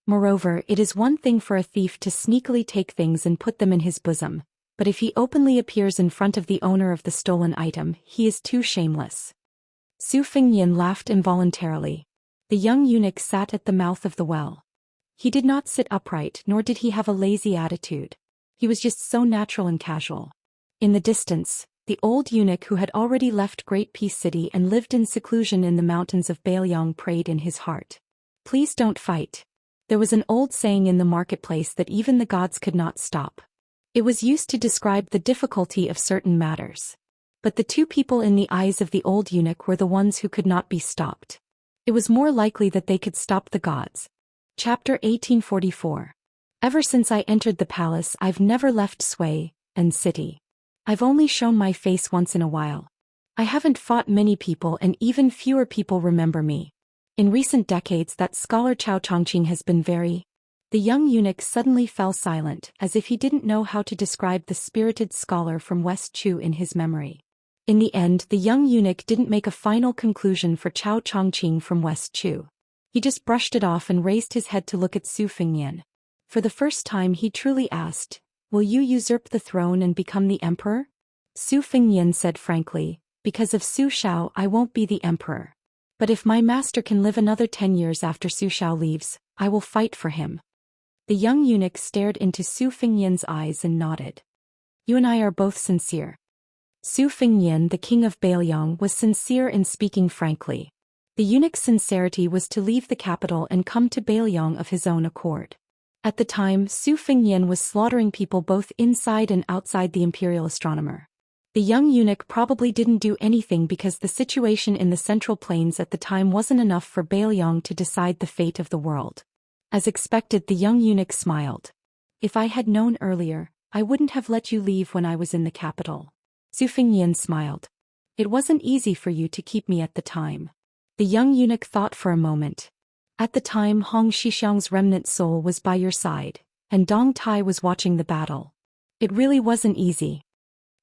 Moreover, it is one thing for a thief to sneakily take things and put them in his bosom, but if he openly appears in front of the owner of the stolen item, he is too shameless. Su Fengnian laughed involuntarily. The young eunuch sat at the mouth of the well. He did not sit upright, nor did he have a lazy attitude. He was just so natural and casual. In the distance, The old eunuch who had already left Great Peace City and lived in seclusion in the mountains of Bailiang prayed in his heart. Please don't fight. There was an old saying in the marketplace that even the gods could not stop. It was used to describe the difficulty of certain matters. But the two people in the eyes of the old eunuch were the ones who could not be stopped. It was more likely that they could stop the gods. Chapter 1844. Ever since I entered the palace, I've never left Sui and city. I've only shown my face once in a while. I haven't fought many people and even fewer people remember me. In recent decades that scholar Chao Chongqing has been very... The young eunuch suddenly fell silent, as if he didn't know how to describe the spirited scholar from West Chu in his memory. In the end, the young eunuch didn't make a final conclusion for Chao Chongqing from West Chu. He just brushed it off and raised his head to look at Su Fengnian. For the first time he truly asked, "Will you usurp the throne and become the emperor?" Su Fengnian said frankly, "Because of Su Shao I won't be the emperor. But if my master can live another 10 years after Su Shao leaves, I will fight for him." The young eunuch stared into Su Fengnian's eyes and nodded. "You and I are both sincere." Su Fengnian, the king of Bailiang, was sincere in speaking frankly. The eunuch's sincerity was to leave the capital and come to Bailiang of his own accord. At the time, Su Fengnian was slaughtering people both inside and outside the imperial astronomer. The young eunuch probably didn't do anything because the situation in the Central Plains at the time wasn't enough for Bailiang to decide the fate of the world. As expected, the young eunuch smiled. "If I had known earlier, I wouldn't have let you leave when I was in the capital." Su Fengnian smiled. "It wasn't easy for you to keep me at the time." The young eunuch thought for a moment. "At the time Hong Xixiang's remnant soul was by your side, and Dong Tai was watching the battle. It really wasn't easy."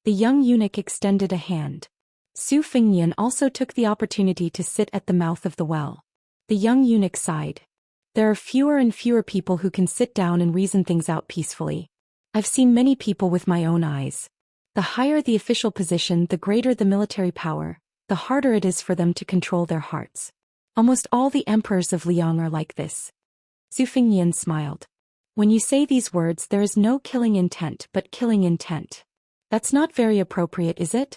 The young eunuch extended a hand. Su Fengnian also took the opportunity to sit at the mouth of the well. The young eunuch sighed. "There are fewer and fewer people who can sit down and reason things out peacefully. I've seen many people with my own eyes. The higher the official position, the greater the military power, the harder it is for them to control their hearts. Almost all the emperors of Liang are like this." Su Fengnian smiled. "When you say these words, there is no killing intent but killing intent. That's not very appropriate, is it?"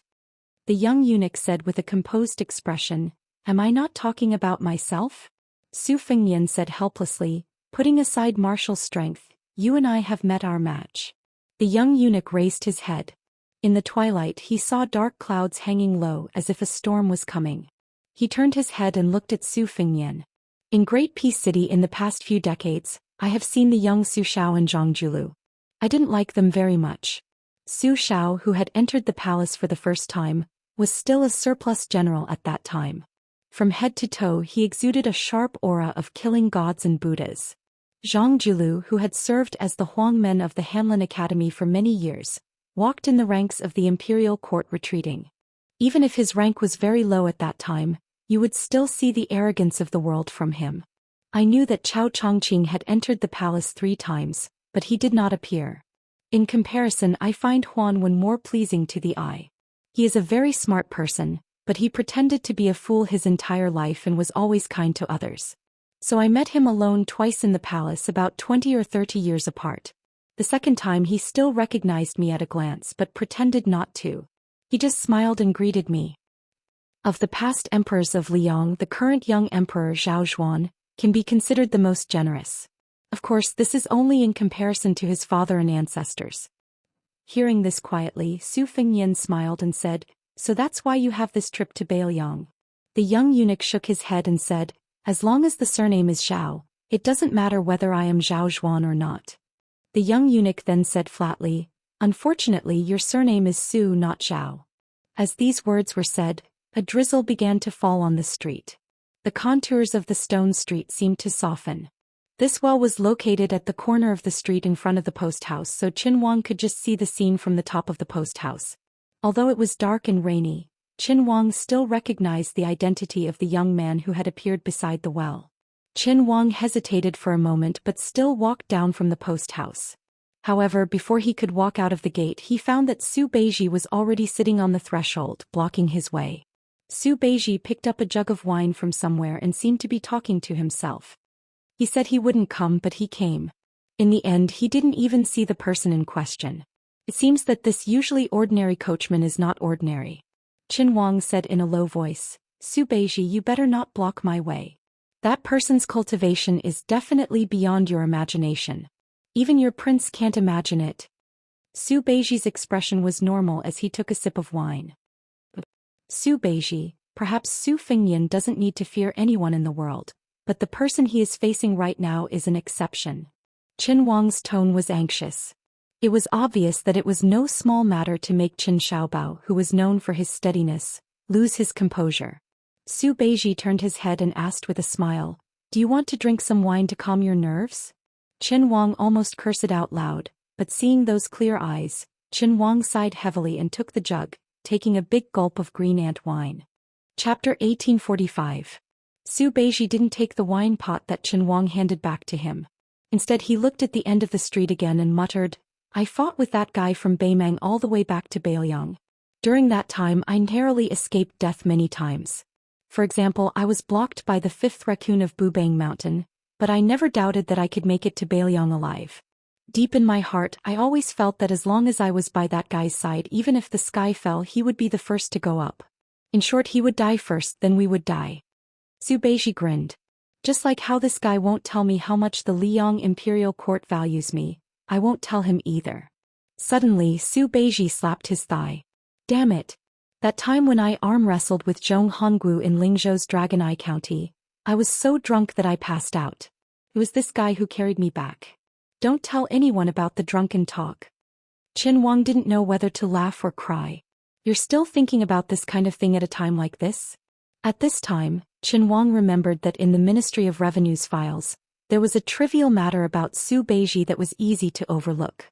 The young eunuch said with a composed expression, "Am I not talking about myself?" Su Fengnian said helplessly, "Putting aside martial strength, you and I have met our match." The young eunuch raised his head. In the twilight he saw dark clouds hanging low as if a storm was coming. He turned his head and looked at Su Fengnian. "In Great Peace City in the past few decades, I have seen the young Su Shao and Zhang Julu. I didn't like them very much." Su Shao, who had entered the palace for the first time, was still a surplus general at that time. From head to toe he exuded a sharp aura of killing gods and Buddhas. Zhang Julu, who had served as the Huang Men of the Hanlin Academy for many years, walked in the ranks of the imperial court retreating. Even if his rank was very low at that time, you would still see the arrogance of the world from him. I knew that Chao Chongqing had entered the palace 3 times, but he did not appear. In comparison, I find Huan Wen more pleasing to the eye. He is a very smart person, but he pretended to be a fool his entire life and was always kind to others. So I met him alone twice in the palace about 20 or 30 years apart. The second time he still recognized me at a glance but pretended not to. He just smiled and greeted me. Of the past emperors of Liang, the current young emperor Zhao Xuan can be considered the most generous. Of course, this is only in comparison to his father and ancestors. Hearing this quietly, Su Fengnian smiled and said, "So that's why you have this trip to Bailiang." The young eunuch shook his head and said, "As long as the surname is Zhao, it doesn't matter whether I am Zhao Xuan or not." The young eunuch then said flatly, "Unfortunately, your surname is Su, not Zhao." As these words were said, a drizzle began to fall on the street. The contours of the stone street seemed to soften. This well was located at the corner of the street in front of the post house, so Qin Wang could just see the scene from the top of the post house. Although it was dark and rainy, Qin Wang still recognized the identity of the young man who had appeared beside the well. Qin Wang hesitated for a moment but still walked down from the post house. However, before he could walk out of the gate, he found that Su Beiji was already sitting on the threshold, blocking his way. Su Beiji picked up a jug of wine from somewhere and seemed to be talking to himself. He said he wouldn't come, but he came. In the end, he didn't even see the person in question. It seems that this usually ordinary coachman is not ordinary. Qin Wang said in a low voice, Su Beiji, you better not block my way. That person's cultivation is definitely beyond your imagination. Even your prince can't imagine it. Su Beiji's expression was normal as he took a sip of wine. Su Beiji, perhaps Su Fengyan doesn't need to fear anyone in the world, but the person he is facing right now is an exception. Qin Wang's tone was anxious. It was obvious that it was no small matter to make Qin Xiaobao, who was known for his steadiness, lose his composure. Su Beiji turned his head and asked with a smile, Do you want to drink some wine to calm your nerves? Qin Wang almost cursed out loud, but seeing those clear eyes, Qin Wang sighed heavily and took the jug, taking a big gulp of green ant wine. Chapter 1845. Su Beiji didn't take the wine pot that Qin Wang handed back to him. Instead he looked at the end of the street again and muttered, I fought with that guy from Beimang all the way back to Beiliang. During that time I narrowly escaped death many times. For example, I was blocked by the 5th raccoon of Bubang Mountain, but I never doubted that I could make it to Beiliang alive. Deep in my heart I always felt that as long as I was by that guy's side, even if the sky fell, he would be the first to go up. In short, he would die first, then we would die. Su Beiji grinned. Just like how this guy won't tell me how much the Liang Imperial Court values me, I won't tell him either. Suddenly Su Beiji slapped his thigh. Damn it. That time when I arm wrestled with Zhong Honggu in Lingzhou's Dragon Eye County, I was so drunk that I passed out. It was this guy who carried me back. Don't tell anyone about the drunken talk. Qin Wang didn't know whether to laugh or cry. You're still thinking about this kind of thing at a time like this? At this time, Qin Wang remembered that in the Ministry of Revenue's files, there was a trivial matter about Su Beiji that was easy to overlook.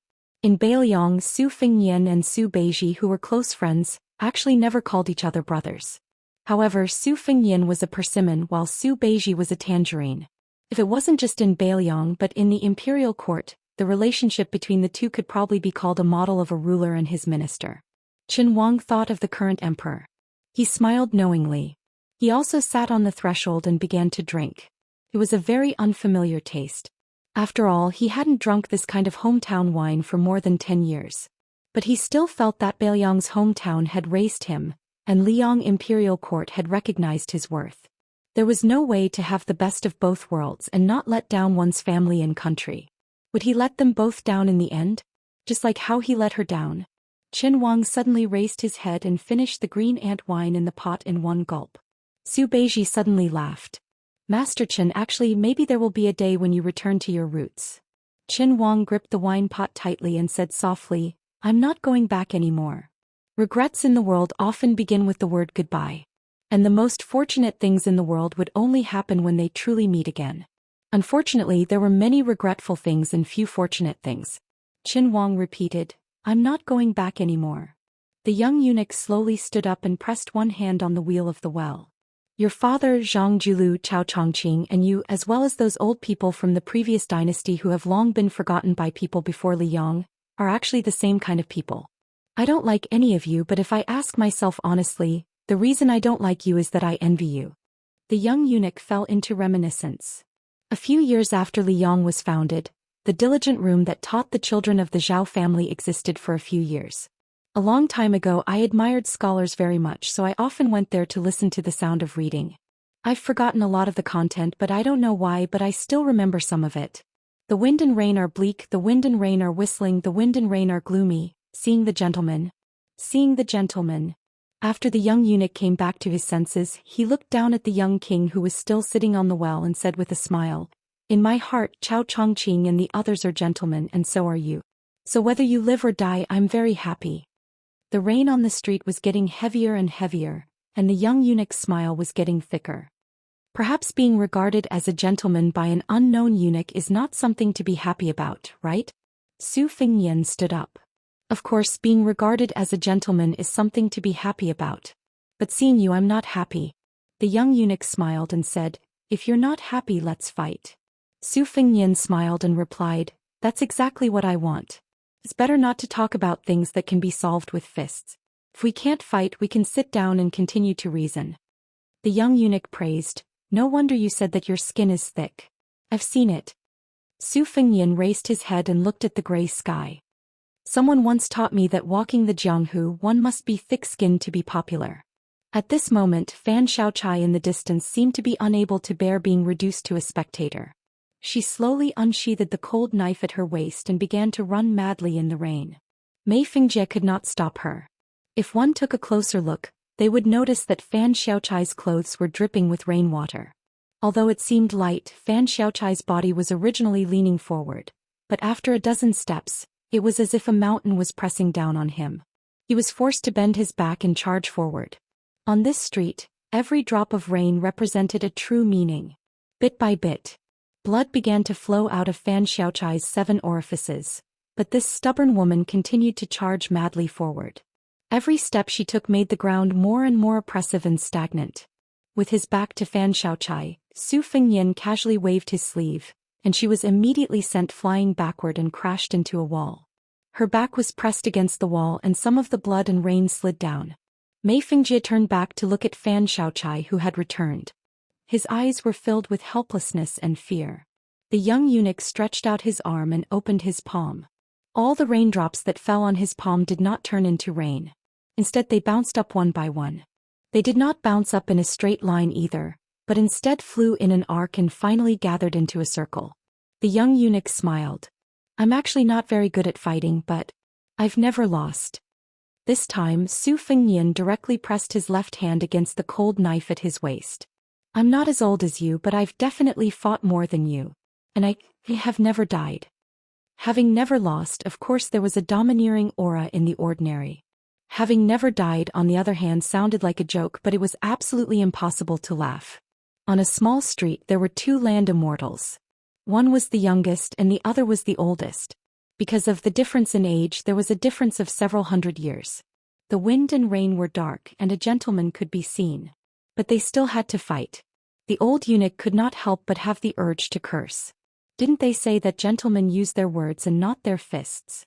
In Beiliang, Su Fengyan and Su Beiji, who were close friends, actually never called each other brothers. However, Su Fengyan was a persimmon while Su Beiji was a tangerine. If it wasn't just in Beiliang but in the imperial court, the relationship between the two could probably be called a model of a ruler and his minister. Qin Wang thought of the current emperor. He smiled knowingly. He also sat on the threshold and began to drink. It was a very unfamiliar taste. After all, he hadn't drunk this kind of hometown wine for more than 10 years. But he still felt that Beiliang's hometown had raised him, and Liang Imperial Court had recognized his worth. There was no way to have the best of both worlds and not let down one's family and country. Would he let them both down in the end? Just like how he let her down? Qin Wang suddenly raised his head and finished the green ant wine in the pot in one gulp. Su Beiji suddenly laughed. Master Qin, actually maybe there will be a day when you return to your roots. Qin Wang gripped the wine pot tightly and said softly, I'm not going back anymore. Regrets in the world often begin with the word goodbye. And the most fortunate things in the world would only happen when they truly meet again. Unfortunately, there were many regretful things and few fortunate things. Qin Wang repeated, I'm not going back anymore. The young eunuch slowly stood up and pressed one hand on the wheel of the well. Your father Zhang Julu Chao Chongqing and you, as well as those old people from the previous dynasty who have long been forgotten by people before Liang, are actually the same kind of people. I don't like any of you, but if I ask myself honestly, the reason I don't like you is that I envy you. The young eunuch fell into reminiscence. A few years after Liang was founded, the diligent room that taught the children of the Zhao family existed for a few years. A long time ago I admired scholars very much, so I often went there to listen to the sound of reading. I've forgotten a lot of the content, but I don't know why, but I still remember some of it. The wind and rain are bleak, the wind and rain are whistling, the wind and rain are gloomy, seeing the gentleman. Seeing the gentleman. After the young eunuch came back to his senses, he looked down at the young king who was still sitting on the well and said with a smile, In my heart Chao Chongqing and the others are gentlemen, and so are you. So whether you live or die, I'm very happy. The rain on the street was getting heavier and heavier, and the young eunuch's smile was getting thicker. Perhaps being regarded as a gentleman by an unknown eunuch is not something to be happy about, right? Su Fengyan stood up. Of course, being regarded as a gentleman is something to be happy about. But seeing you, I'm not happy. The young eunuch smiled and said, If you're not happy, let's fight. Su Fengyan smiled and replied, That's exactly what I want. It's better not to talk about things that can be solved with fists. If we can't fight, we can sit down and continue to reason. The young eunuch praised, No wonder you said that your skin is thick. I've seen it. Su Fengyan raised his head and looked at the gray sky. Someone once taught me that walking the Jianghu one must be thick-skinned to be popular. At this moment Fan Xiaochai in the distance seemed to be unable to bear being reduced to a spectator. She slowly unsheathed the cold knife at her waist and began to run madly in the rain. Mei Fingjie could not stop her. If one took a closer look, they would notice that Fan Xiaochai's clothes were dripping with rainwater. Although it seemed light, Fan Xiaochai's body was originally leaning forward, but after a dozen steps, it was as if a mountain was pressing down on him. He was forced to bend his back and charge forward. On this street, every drop of rain represented a true meaning. Bit by bit, blood began to flow out of Fan Xiaochai's 7 orifices, but this stubborn woman continued to charge madly forward. Every step she took made the ground more and more oppressive and stagnant. With his back to Fan Xiaochai, Su Fengyan casually waved his sleeve, and she was immediately sent flying backward and crashed into a wall. Her back was pressed against the wall and some of the blood and rain slid down. Mei Fingjie turned back to look at Fan Xiaochai who had returned. His eyes were filled with helplessness and fear. The young eunuch stretched out his arm and opened his palm. All the raindrops that fell on his palm did not turn into rain. Instead they bounced up one by one. They did not bounce up in a straight line either, but instead flew in an arc and finally gathered into a circle. The young eunuch smiled. I'm actually not very good at fighting, but I've never lost. This time Su Fengyan directly pressed his left hand against the cold knife at his waist. I'm not as old as you, but I've definitely fought more than you. And I have never died. Having never lost, of course there was a domineering aura in the ordinary. Having never died, on the other hand, sounded like a joke, but it was absolutely impossible to laugh. On a small street there were 2 land immortals. One was the youngest and the other was the oldest. Because of the difference in age there was a difference of several hundred years. The wind and rain were dark and a gentleman could be seen. But they still had to fight. The old eunuch could not help but have the urge to curse. Didn't they say that gentlemen use their words and not their fists?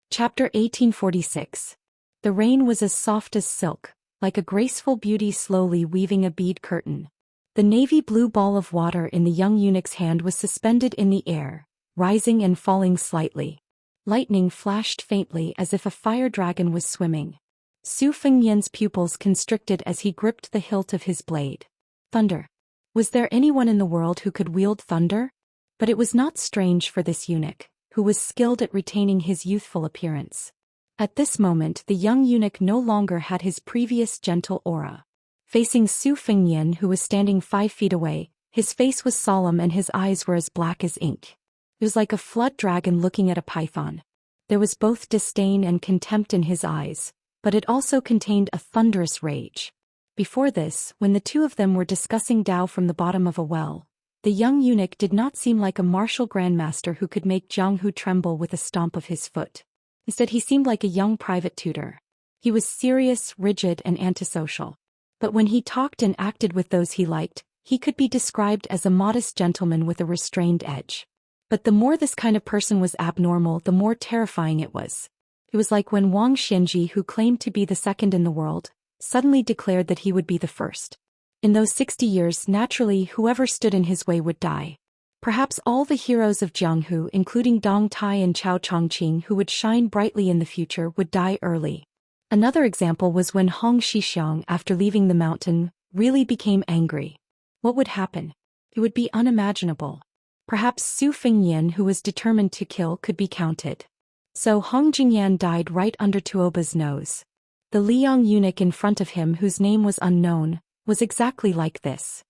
Chapter 1846. The rain was as soft as silk, like a graceful beauty slowly weaving a bead curtain. The navy blue ball of water in the young eunuch's hand was suspended in the air, rising and falling slightly. Lightning flashed faintly as if a fire dragon was swimming. Su Fengyan's pupils constricted as he gripped the hilt of his blade. Thunder. Was there anyone in the world who could wield thunder? But it was not strange for this eunuch, who was skilled at retaining his youthful appearance. At this moment the young eunuch no longer had his previous gentle aura. Facing Su Fengyan, who was standing 5 feet away, his face was solemn and his eyes were as black as ink. It was like a flood dragon looking at a python. There was both disdain and contempt in his eyes, but it also contained a thunderous rage. Before this, when the 2 of them were discussing Dao from the bottom of a well, the young eunuch did not seem like a martial grandmaster who could make Jianghu tremble with a stomp of his foot. Instead he seemed like a young private tutor. He was serious, rigid and antisocial. But when he talked and acted with those he liked, he could be described as a modest gentleman with a restrained edge. But the more this kind of person was abnormal, the more terrifying it was. It was like when Wang Xianji, who claimed to be the second in the world, suddenly declared that he would be the first. In those 60 years, naturally, whoever stood in his way would die. Perhaps all the heroes of Jianghu, including Dong Tai and Chao Chongqing, who would shine brightly in the future, would die early. Another example was when Hong Shixiang, after leaving the mountain, really became angry. What would happen? It would be unimaginable. Perhaps Su Fengyan, who was determined to kill, could be counted. So Hong Jingyan died right under Tuoba's nose. The Liang eunuch in front of him, whose name was unknown, was exactly like this.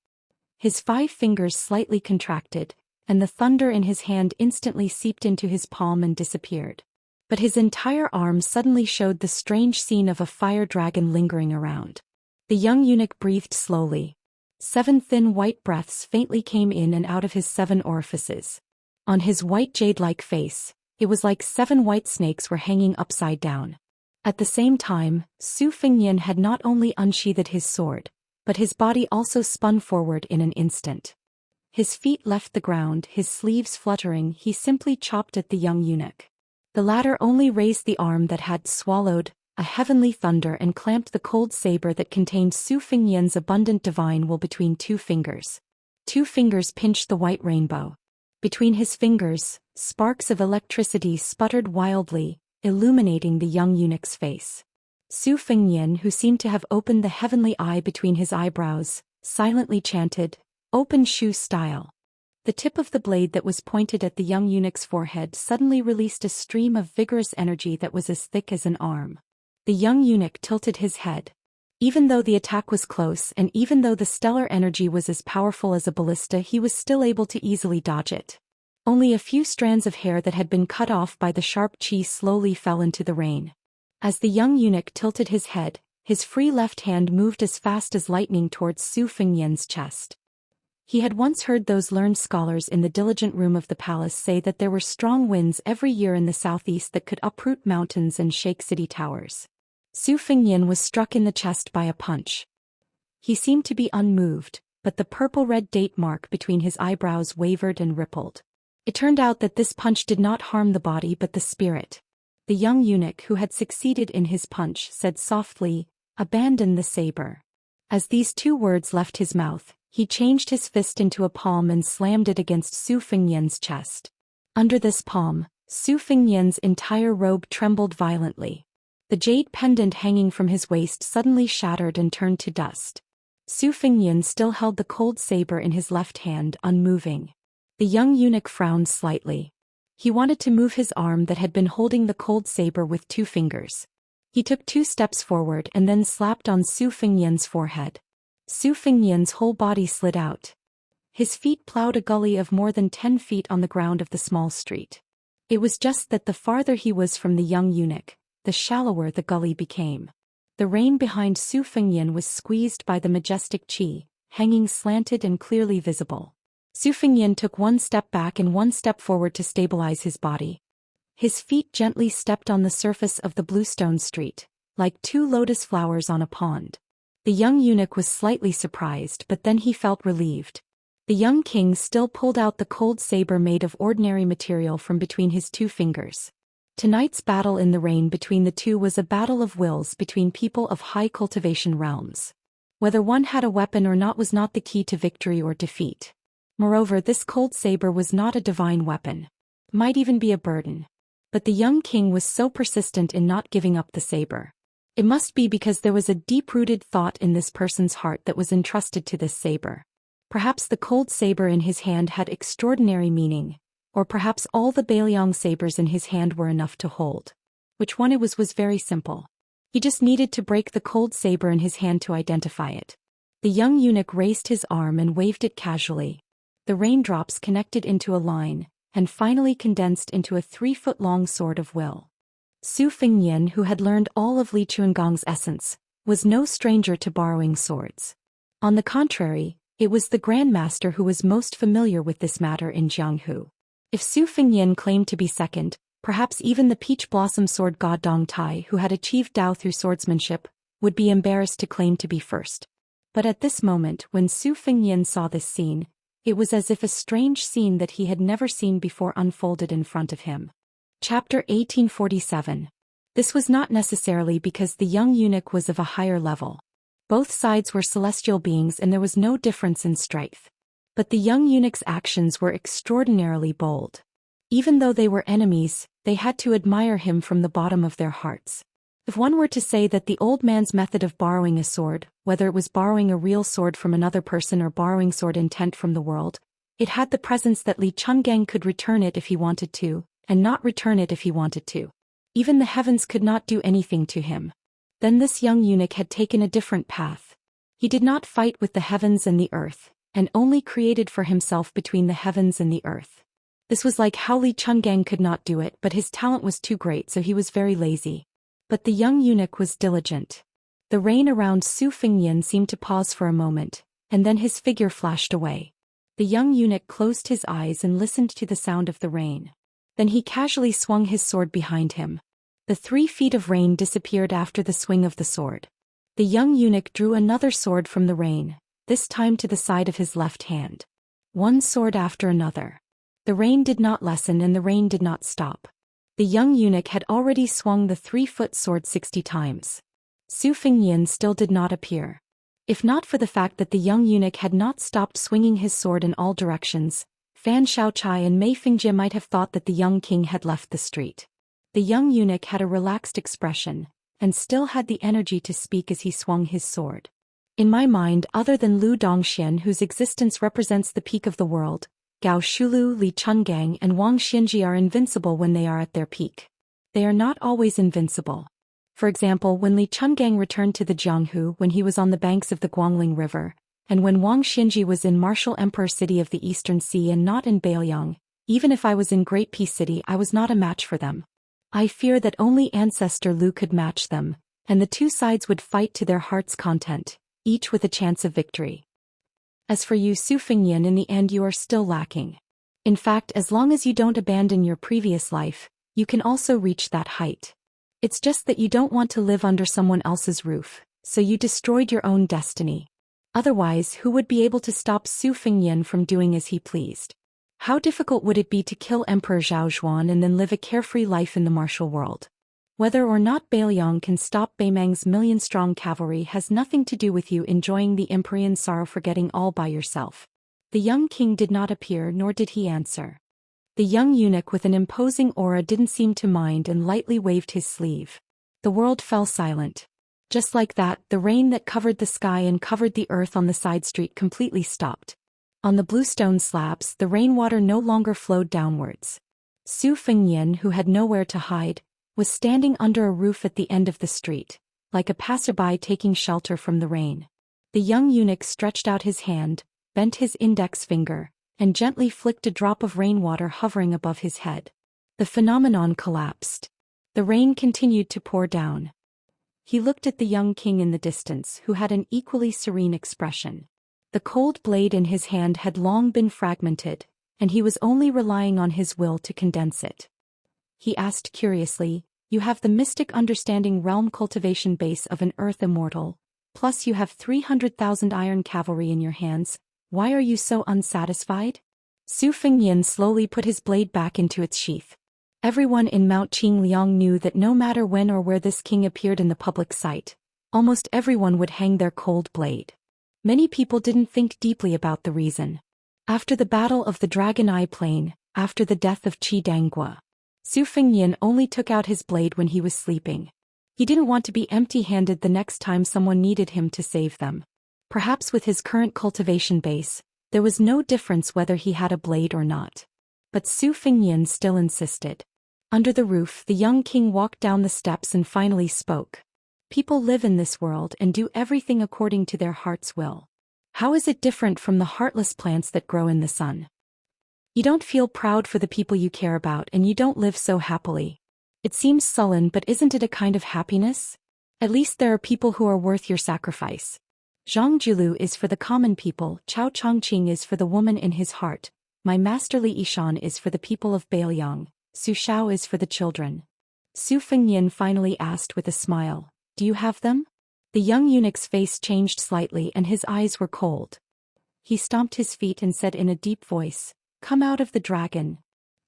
His 5 fingers slightly contracted, and the thunder in his hand instantly seeped into his palm and disappeared. But his entire arm suddenly showed the strange scene of a fire dragon lingering around. The young eunuch breathed slowly. 7 thin white breaths faintly came in and out of his 7 orifices. On his white jade-like face, it was like 7 white snakes were hanging upside down. At the same time, Su Fengyan had not only unsheathed his sword, but his body also spun forward in an instant. His feet left the ground, his sleeves fluttering, he simply chopped at the young eunuch. The latter only raised the arm that had swallowed a heavenly thunder and clamped the cold saber that contained Su Fengyan's abundant divine will between 2 fingers. 2 fingers pinched the white rainbow. Between his fingers, sparks of electricity sputtered wildly, illuminating the young eunuch's face. Su Fengnian, who seemed to have opened the heavenly eye between his eyebrows, silently chanted, "Open Shu style." The tip of the blade that was pointed at the young eunuch's forehead suddenly released a stream of vigorous energy that was as thick as an arm. The young eunuch tilted his head. Even though the attack was close and even though the stellar energy was as powerful as a ballista, he was still able to easily dodge it. Only a few strands of hair that had been cut off by the sharp chi slowly fell into the rain. As the young eunuch tilted his head, his free left hand moved as fast as lightning towards Su Fengnian's chest. He had once heard those learned scholars in the diligent room of the palace say that there were strong winds every year in the southeast that could uproot mountains and shake city towers. Su Fengnian was struck in the chest by a punch. He seemed to be unmoved, but the purple-red date mark between his eyebrows wavered and rippled. It turned out that this punch did not harm the body but the spirit. The young eunuch who had succeeded in his punch said softly, "Abandon the saber." As these two words left his mouth, he changed his fist into a palm and slammed it against Su Fengnian's chest. Under this palm, Su Fengnian's entire robe trembled violently. The jade pendant hanging from his waist suddenly shattered and turned to dust. Su Fengnian still held the cold saber in his left hand, unmoving. The young eunuch frowned slightly. He wanted to move his arm that had been holding the cold saber with 2 fingers. He took 2 steps forward and then slapped on Su Fengnian's forehead. Su Fengnian's whole body slid out. His feet plowed a gully of more than 10 feet on the ground of the small street. It was just that the farther he was from the young eunuch, the shallower the gully became. The rain behind Su Fengnian was squeezed by the majestic chi, hanging slanted and clearly visible. Su Fengnian took 1 step back and 1 step forward to stabilize his body. His feet gently stepped on the surface of the bluestone street, like 2 lotus flowers on a pond. The young eunuch was slightly surprised, but then he felt relieved. The young king still pulled out the cold saber made of ordinary material from between his 2 fingers. Tonight's battle in the rain between the two was a battle of wills between people of high cultivation realms. Whether one had a weapon or not was not the key to victory or defeat. Moreover, this cold saber was not a divine weapon. It might even be a burden. But the young king was so persistent in not giving up the saber. It must be because there was a deep-rooted thought in this person's heart that was entrusted to this saber. Perhaps the cold saber in his hand had extraordinary meaning. Or perhaps all the Bailiang sabers in his hand were enough to hold. Which one it was very simple. He just needed to break the cold saber in his hand to identify it. The young eunuch raised his arm and waved it casually. The raindrops connected into a line, and finally condensed into a 3-foot-long sword of will. Su Fengnian, who had learned all of Li Chuangong's essence, was no stranger to borrowing swords. On the contrary, it was the Grandmaster who was most familiar with this matter in Jianghu. If Su Fengnian claimed to be second, perhaps even the peach blossom sword god Dong Tai, who had achieved Dao through swordsmanship, would be embarrassed to claim to be first. But at this moment, when Su Fengnian saw this scene, it was as if a strange scene that he had never seen before unfolded in front of him. Chapter 1847. This was not necessarily because the young eunuch was of a higher level. Both sides were celestial beings and there was no difference in strength. But the young eunuch's actions were extraordinarily bold. Even though they were enemies, they had to admire him from the bottom of their hearts. If one were to say that the old man's method of borrowing a sword, whether it was borrowing a real sword from another person or borrowing sword intent from the world, it had the presence that Li Chungang could return it if he wanted to, and not return it if he wanted to. Even the heavens could not do anything to him. Then this young eunuch had taken a different path. He did not fight with the heavens and the earth, and only created for himself between the heavens and the earth. This was like how Li Chungang could not do it, but his talent was too great, so he was very lazy. But the young eunuch was diligent. The rain around Su Fengnian seemed to pause for a moment, and then his figure flashed away. The young eunuch closed his eyes and listened to the sound of the rain. Then he casually swung his sword behind him. The 3 feet of rain disappeared after the swing of the sword. The young eunuch drew another sword from the rain, this time to the side of his left hand. One sword after another. The rain did not lessen and the rain did not stop. The young eunuch had already swung the 3-foot sword 60 times. Su Fengnian still did not appear. If not for the fact that the young eunuch had not stopped swinging his sword in all directions, Fan Shaochai and Mei Fingjie might have thought that the young king had left the street. The young eunuch had a relaxed expression, and still had the energy to speak as he swung his sword. In my mind, other than Zhou Xian, whose existence represents the peak of the world, Gao Shulu, Li Chungang and Wang Xinji are invincible when they are at their peak. They are not always invincible. For example, when Li Chungang returned to the Jianghu when he was on the banks of the Guangling River, and when Wang Xinji was in Martial Emperor City of the Eastern Sea and not in Beiliang, even if I was in Great Peace City, I was not a match for them. I fear that only Ancestor Lu could match them, and the two sides would fight to their heart's content, each with a chance of victory. As for you, Su Fengyan, in the end you are still lacking. In fact, as long as you don't abandon your previous life, you can also reach that height. It's just that you don't want to live under someone else's roof, so you destroyed your own destiny. Otherwise, who would be able to stop Su Fengyan from doing as he pleased? How difficult would it be to kill Emperor Zhao Xuan and then live a carefree life in the martial world? Whether or not Beiliang can stop Beimang's million-strong cavalry has nothing to do with you enjoying the Empyrean sorrow forgetting all by yourself. The young king did not appear, nor did he answer. The young eunuch with an imposing aura didn't seem to mind and lightly waved his sleeve. The world fell silent. Just like that, the rain that covered the sky and covered the earth on the side street completely stopped. On the blue stone slabs, the rainwater no longer flowed downwards. Su Fengyan, who had nowhere to hide, was standing under a roof at the end of the street, like a passerby taking shelter from the rain. The young eunuch stretched out his hand, bent his index finger, and gently flicked a drop of rainwater hovering above his head. The phenomenon collapsed. The rain continued to pour down. He looked at the young king in the distance, who had an equally serene expression. The cold blade in his hand had long been fragmented, and he was only relying on his will to condense it. He asked curiously, "You have the mystic understanding realm cultivation base of an earth immortal, plus you have 300,000 iron cavalry in your hands. Why are you so unsatisfied?" Su Fengyan slowly put his blade back into its sheath. Everyone in Mount Qingliang knew that no matter when or where this king appeared in the public sight, almost everyone would hang their cold blade. Many people didn't think deeply about the reason. After the Battle of the Dragon Eye Plain, after the death of Qi Danggua, Su Fengyan only took out his blade when he was sleeping. He didn't want to be empty-handed the next time someone needed him to save them. Perhaps with his current cultivation base, there was no difference whether he had a blade or not. But Su Fengyan still insisted. Under the roof, the young king walked down the steps and finally spoke. "People live in this world and do everything according to their heart's will. How is it different from the heartless plants that grow in the sun? You don't feel proud for the people you care about and you don't live so happily. It seems sullen, but isn't it a kind of happiness? At least there are people who are worth your sacrifice. Zhang is for the common people, Chao Chongqing is for the woman in his heart, my master Li Yishan is for the people of Beiliang, Su Shao is for the children." Su Fengyan finally asked with a smile, "Do you have them?" The young eunuch's face changed slightly and his eyes were cold. He stomped his feet and said in a deep voice, "Come out of the dragon."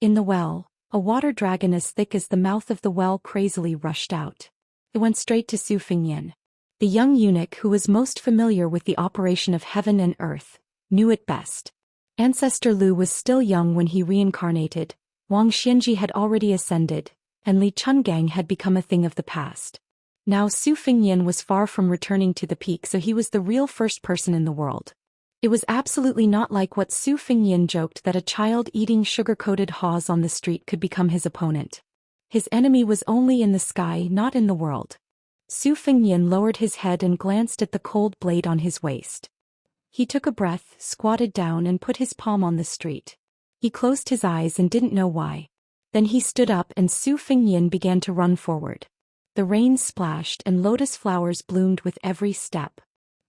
In the well, a water dragon as thick as the mouth of the well crazily rushed out. It went straight to Su Fengyan. The young eunuch, who was most familiar with the operation of heaven and earth, knew it best. Ancestor Lu was still young when he reincarnated, Wang Xinji had already ascended, and Li Chungang had become a thing of the past. Now Su Fengyan was far from returning to the peak, so he was the real first person in the world. It was absolutely not like what Su Fengyan joked that a child eating sugar-coated haws on the street could become his opponent. His enemy was only in the sky, not in the world. Su Fengyan lowered his head and glanced at the cold blade on his waist. He took a breath, squatted down and put his palm on the street. He closed his eyes and didn't know why. Then he stood up and Su Fengyan began to run forward. The rain splashed and lotus flowers bloomed with every step.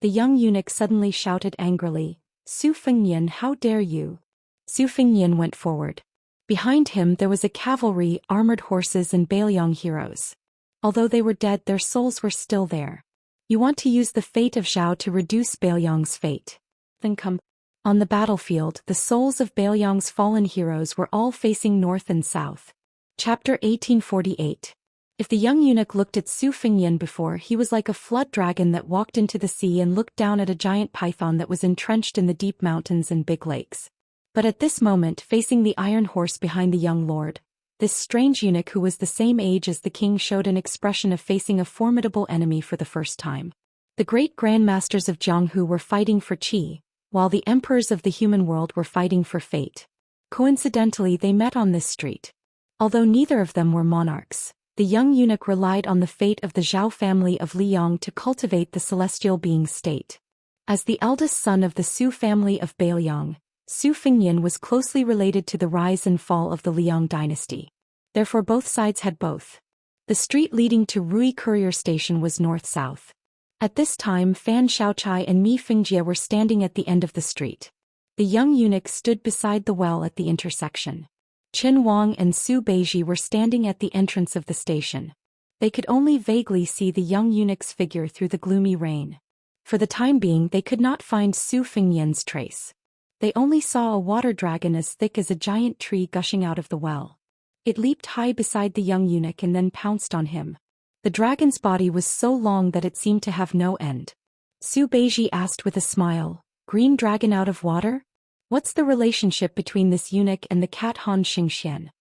The young eunuch suddenly shouted angrily, "Su Fengyan, how dare you?" Su Fengyan went forward. Behind him there was a cavalry, armored horses and Beiliang heroes. Although they were dead, their souls were still there. You want to use the fate of Zhao to reduce Beiliang's fate? Then come. On the battlefield, the souls of Beiliang's fallen heroes were all facing north and south. Chapter 1848. If the young eunuch looked at Su Fengyan before, he was like a flood dragon that walked into the sea and looked down at a giant python that was entrenched in the deep mountains and big lakes. But at this moment, facing the iron horse behind the young lord, This strange eunuch who was the same age as the king showed an expression of facing a formidable enemy for the first time. The great grandmasters of Jianghu were fighting for qi, while the emperors of the human world were fighting for fate. Coincidentally, they met on this street. Although neither of them were monarchs, the young eunuch relied on the fate of the Zhao family of Liang to cultivate the celestial being state. As the eldest son of the Su family of Bailiang, Su Fengnian was closely related to the rise and fall of the Liang dynasty. Therefore both sides had both. The street leading to Rui Courier Station was north-south. At this time Fan Xiaochai and Mi Fingjie were standing at the end of the street. The young eunuch stood beside the well at the intersection. Qin Wang and Su Beiji were standing at the entrance of the station. They could only vaguely see the young eunuch's figure through the gloomy rain. For the time being they could not find Su Fengnian's trace. They only saw a water dragon as thick as a giant tree gushing out of the well. It leaped high beside the young eunuch and then pounced on him. The dragon's body was so long that it seemed to have no end. Su Beiji asked with a smile, "Green dragon out of water? What's the relationship between this eunuch and the cat Han Xianxian?"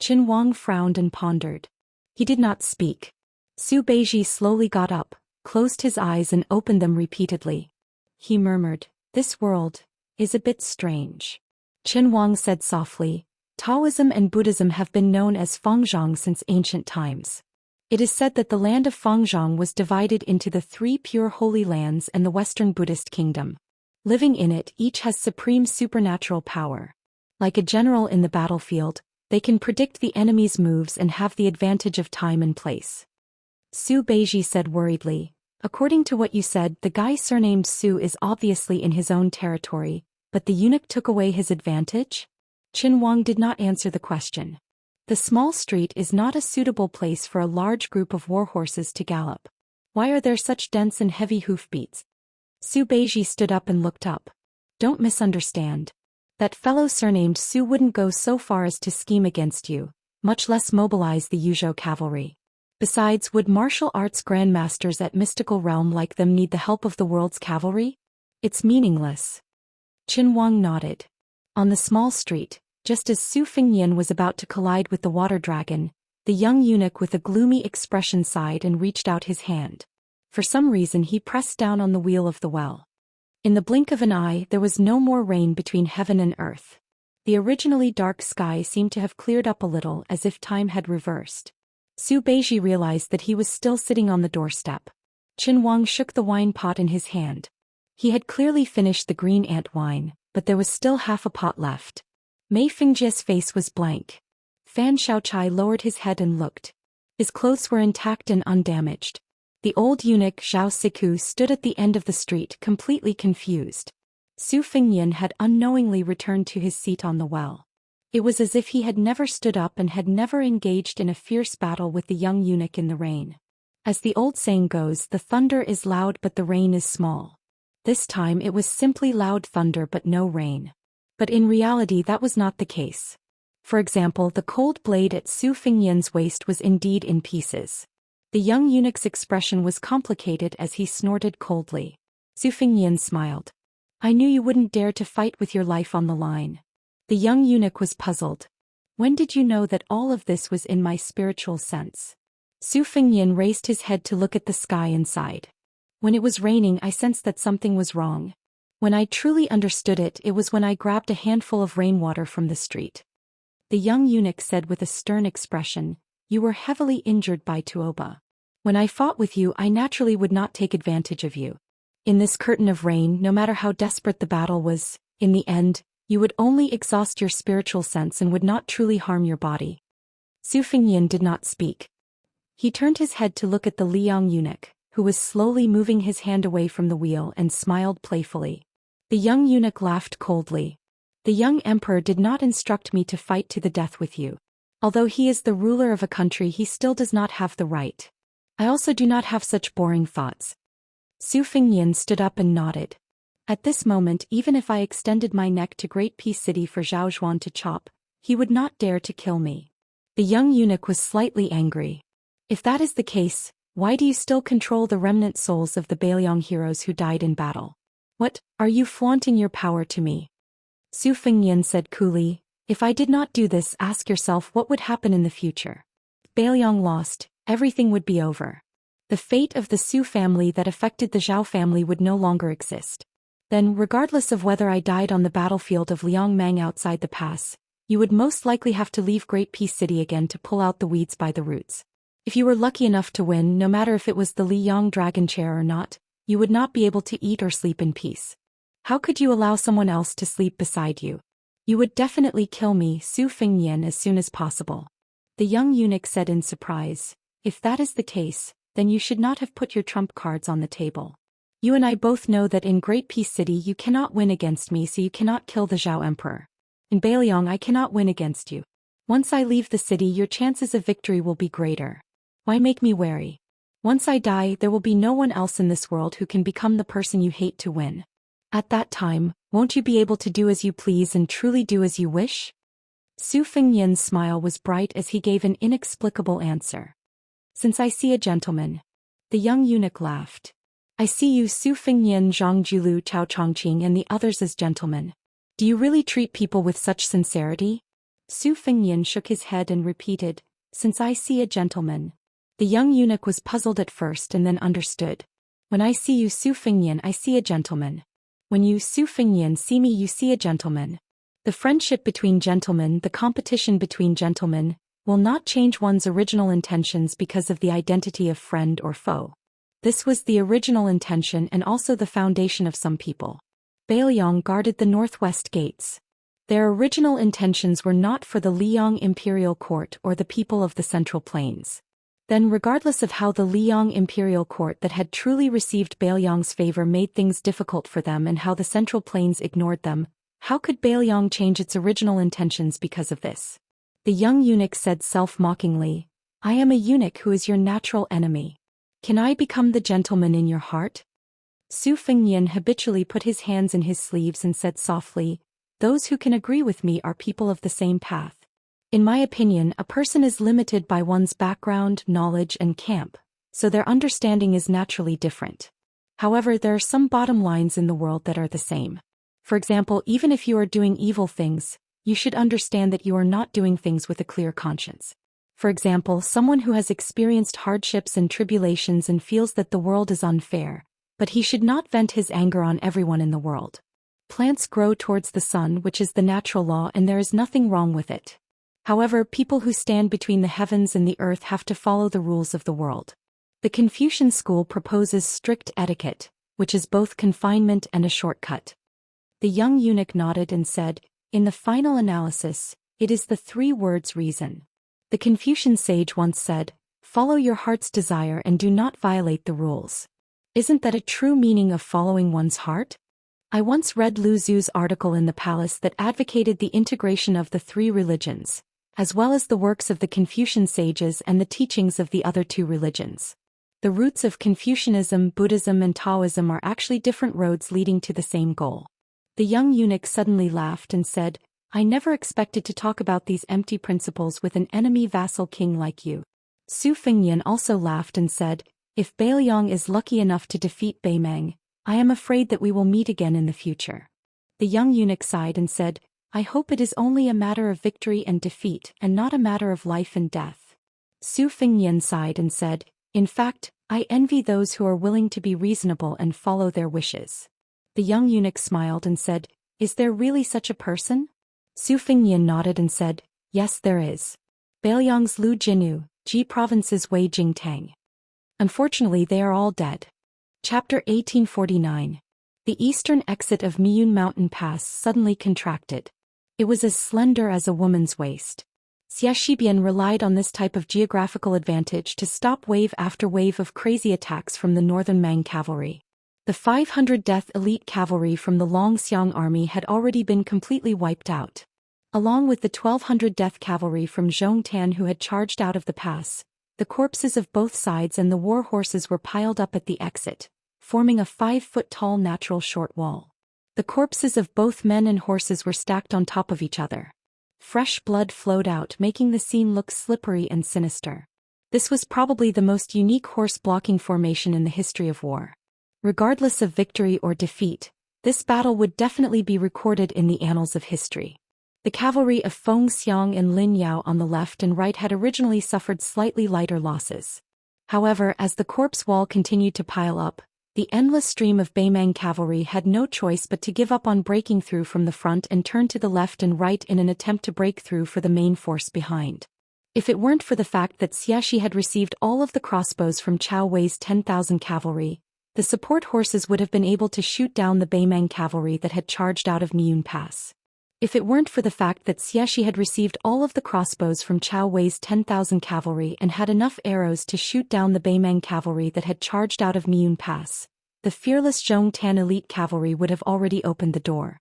Qin Wang frowned and pondered. He did not speak. Su Beiji slowly got up, closed his eyes and opened them repeatedly. He murmured, "This world is a bit strange." Qin Wang said softly, "Taoism and Buddhism have been known as Fangzhong since ancient times. It is said that the land of Fangzhong was divided into the 3 pure holy lands and the Western Buddhist kingdom. Living in it, each has supreme supernatural power. Like a general in the battlefield, they can predict the enemy's moves and have the advantage of time and place." Su Beiji said worriedly, "According to what you said, the guy surnamed Su is obviously in his own territory, but the eunuch took away his advantage?" Qin Wang did not answer the question. The small street is not a suitable place for a large group of warhorses to gallop. Why are there such dense and heavy hoofbeats? Su Beiji stood up and looked up. "Don't misunderstand. That fellow surnamed Su wouldn't go so far as to scheme against you, much less mobilize the Yuzhou cavalry. Besides, would martial arts grandmasters at mystical realm like them need the help of the world's cavalry? It's meaningless." Qin Wang nodded. On the small street, just as Su Fengnian was about to collide with the water dragon, the young eunuch with a gloomy expression sighed and reached out his hand. For some reason he pressed down on the wheel of the well. In the blink of an eye there was no more rain between heaven and earth. The originally dark sky seemed to have cleared up a little as if time had reversed. Su Beiji realized that he was still sitting on the doorstep. Qin Wang shook the wine pot in his hand. He had clearly finished the green ant wine, but there was still half a pot left. Mei Fingjie's face was blank. Fan Xiaochai lowered his head and looked. His clothes were intact and undamaged. The old eunuch Zhao Siku stood at the end of the street completely confused. Su Fengnian had unknowingly returned to his seat on the well. It was as if he had never stood up and had never engaged in a fierce battle with the young eunuch in the rain. As the old saying goes, the thunder is loud but the rain is small. This time it was simply loud thunder but no rain. But in reality that was not the case. For example, the cold blade at Su Fengnian's waist was indeed in pieces. The young eunuch's expression was complicated as he snorted coldly. Su Fengnian smiled. "I knew you wouldn't dare to fight with your life on the line." The young eunuch was puzzled. "When did you know that all of this was in my spiritual sense?" Su Fengnian raised his head to look at the sky and sighed. "When it was raining I sensed that something was wrong. When I truly understood it, it was when I grabbed a handful of rainwater from the street." The young eunuch said with a stern expression, "You were heavily injured by Tuoba. When I fought with you I naturally would not take advantage of you. In this curtain of rain, no matter how desperate the battle was, in the end, you would only exhaust your spiritual sense and would not truly harm your body." Su Fengnian did not speak. He turned his head to look at the Liang eunuch, who was slowly moving his hand away from the wheel, and smiled playfully. The young eunuch laughed coldly. "The young emperor did not instruct me to fight to the death with you. Although he is the ruler of a country, he still does not have the right. I also do not have such boring thoughts." Su Fengnian stood up and nodded. "At this moment, even if I extended my neck to Great Peace City for Zhao Zhuan to chop, he would not dare to kill me." The young eunuch was slightly angry. "If that is the case, why do you still control the remnant souls of the Bailiang heroes who died in battle? What, are you flaunting your power to me?" Su Fengnian said coolly, If I did not do this, ask yourself what would happen in the future. If Beiliang lost, everything would be over. The fate of the Su family that affected the Zhao family would no longer exist. Then, regardless of whether I died on the battlefield of Liangmang outside the pass, you would most likely have to leave Great Peace City again to pull out the weeds by the roots. If you were lucky enough to win, no matter if it was the Liyang dragon chair or not, you would not be able to eat or sleep in peace. How could you allow someone else to sleep beside you? You would definitely kill me, Su Fengnian, as soon as possible. The young eunuch said in surprise, if that is the case, then you should not have put your trump cards on the table. You and I both know that in Great Peace City you cannot win against me, so you cannot kill the Zhao Emperor. In Beiliang I cannot win against you. Once I leave the city, your chances of victory will be greater. Why make me wary? Once I die, there will be no one else in this world who can become the person you hate to win. At that time, won't you be able to do as you please and truly do as you wish? Su Fengnian's smile was bright as he gave an inexplicable answer. Since I see a gentleman. The young eunuch laughed. I see you, Su Fengnian, Zhang Julu, Chao Chongqing, and the others as gentlemen. Do you really treat people with such sincerity? Su Fengnian shook his head and repeated, since I see a gentleman. The young eunuch was puzzled at first and then understood. When I see you, Su Fengnian, I see a gentleman. When you, Su Fengnian, see me, you see a gentleman. The friendship between gentlemen, the competition between gentlemen, will not change one's original intentions because of the identity of friend or foe. This was the original intention and also the foundation of some people. Beiliang guarded the northwest gates. Their original intentions were not for the Liang imperial court or the people of the Central Plains. Then, regardless of how the Liang imperial court that had truly received Beiliang's favor made things difficult for them and how the Central Plains ignored them, how could Beiliang change its original intentions because of this? The young eunuch said self-mockingly, I am a eunuch who is your natural enemy. Can I become the gentleman in your heart? Su Fengnian habitually put his hands in his sleeves and said softly, those who can agree with me are people of the same path. In my opinion, a person is limited by one's background, knowledge, and camp, so their understanding is naturally different. However, there are some bottom lines in the world that are the same. For example, even if you are doing evil things, you should understand that you are not doing things with a clear conscience. For example, someone who has experienced hardships and tribulations and feels that the world is unfair, but he should not vent his anger on everyone in the world. Plants grow towards the sun, which is the natural law, and there is nothing wrong with it. However, people who stand between the heavens and the earth have to follow the rules of the world. The Confucian school proposes strict etiquette, which is both confinement and a shortcut. The young eunuch nodded and said, in the final analysis, it is the 3 words reason. The Confucian sage once said, follow your heart's desire and do not violate the rules. Isn't that a true meaning of following one's heart? I once read Lu Zu's article in the palace that advocated the integration of the 3 religions, as well as the works of the Confucian sages and the teachings of the other 2 religions. The roots of Confucianism, Buddhism, and Taoism are actually different roads leading to the same goal. The young eunuch suddenly laughed and said, I never expected to talk about these empty principles with an enemy vassal king like you. Su Fengnian also laughed and said, if Beiliang is lucky enough to defeat Beimeng, I am afraid that we will meet again in the future. The young eunuch sighed and said, I hope it is only a matter of victory and defeat and not a matter of life and death. Su Fengnian sighed and said, in fact, I envy those who are willing to be reasonable and follow their wishes. The young eunuch smiled and said, is there really such a person? Su Fengnian nodded and said, yes, there is. Beiliang's Lu Jinu, Ji Province's Wei Jingtang. Unfortunately, they are all dead. Chapter 1849. The eastern exit of Miyun Mountain Pass suddenly contracted. It was as slender as a woman's waist. Xia Shibian relied on this type of geographical advantage to stop wave after wave of crazy attacks from the northern Mang cavalry. The 500 Death Elite cavalry from the Longxiang army had already been completely wiped out. Along with the 1200 Death cavalry from Zhongtan who had charged out of the pass, the corpses of both sides and the war horses were piled up at the exit, forming a 5-foot-tall natural short wall. The corpses of both men and horses were stacked on top of each other. Fresh blood flowed out, making the scene look slippery and sinister. This was probably the most unique horse-blocking formation in the history of war. Regardless of victory or defeat, this battle would definitely be recorded in the annals of history. The cavalry of Feng Xiang and Lin Yao on the left and right had originally suffered slightly lighter losses. However, as the corpse wall continued to pile up, the endless stream of Beimang cavalry had no choice but to give up on breaking through from the front and turn to the left and right in an attempt to break through for the main force behind. If it weren't for the fact that Xiaxi had received all of the crossbows from Cao Wei's 10,000 cavalry, the support horses would have been able to shoot down the Beimang cavalry that had charged out of Miun Pass. If it weren't for the fact that Xiaxi had received all of the crossbows from Cao Wei's 10,000 cavalry and had enough arrows to shoot down the Beimang cavalry that had charged out of Miun Pass, the fearless Zhong Tan elite cavalry would have already opened the door.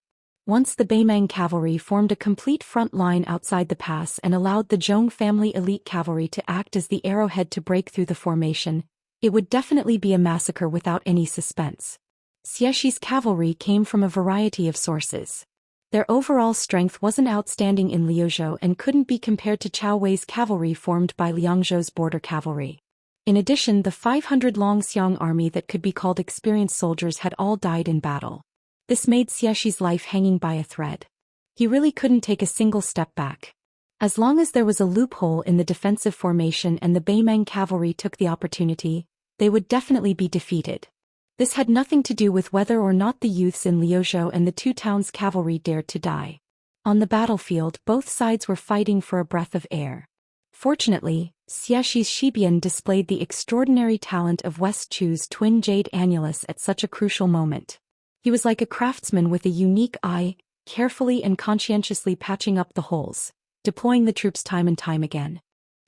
Once the Beimang cavalry formed a complete front line outside the pass and allowed the Zhong family elite cavalry to act as the arrowhead to break through the formation, it would definitely be a massacre without any suspense. Xiaxi's cavalry came from a variety of sources. Their overall strength wasn't outstanding in Liuzhou and couldn't be compared to Cao Wei's cavalry formed by Liangzhou's border cavalry. In addition, the 500 Longxiang army that could be called experienced soldiers had all died in battle. This made Xiaxi's life hanging by a thread. He really couldn't take a single step back. As long as there was a loophole in the defensive formation and the Beimang cavalry took the opportunity, they would definitely be defeated. This had nothing to do with whether or not the youths in Liuzhou and the two towns' cavalry dared to die. On the battlefield, both sides were fighting for a breath of air. Fortunately, Xiaxi's Shibian displayed the extraordinary talent of West Chu's twin jade annulus at such a crucial moment. He was like a craftsman with a unique eye, carefully and conscientiously patching up the holes, deploying the troops time and time again.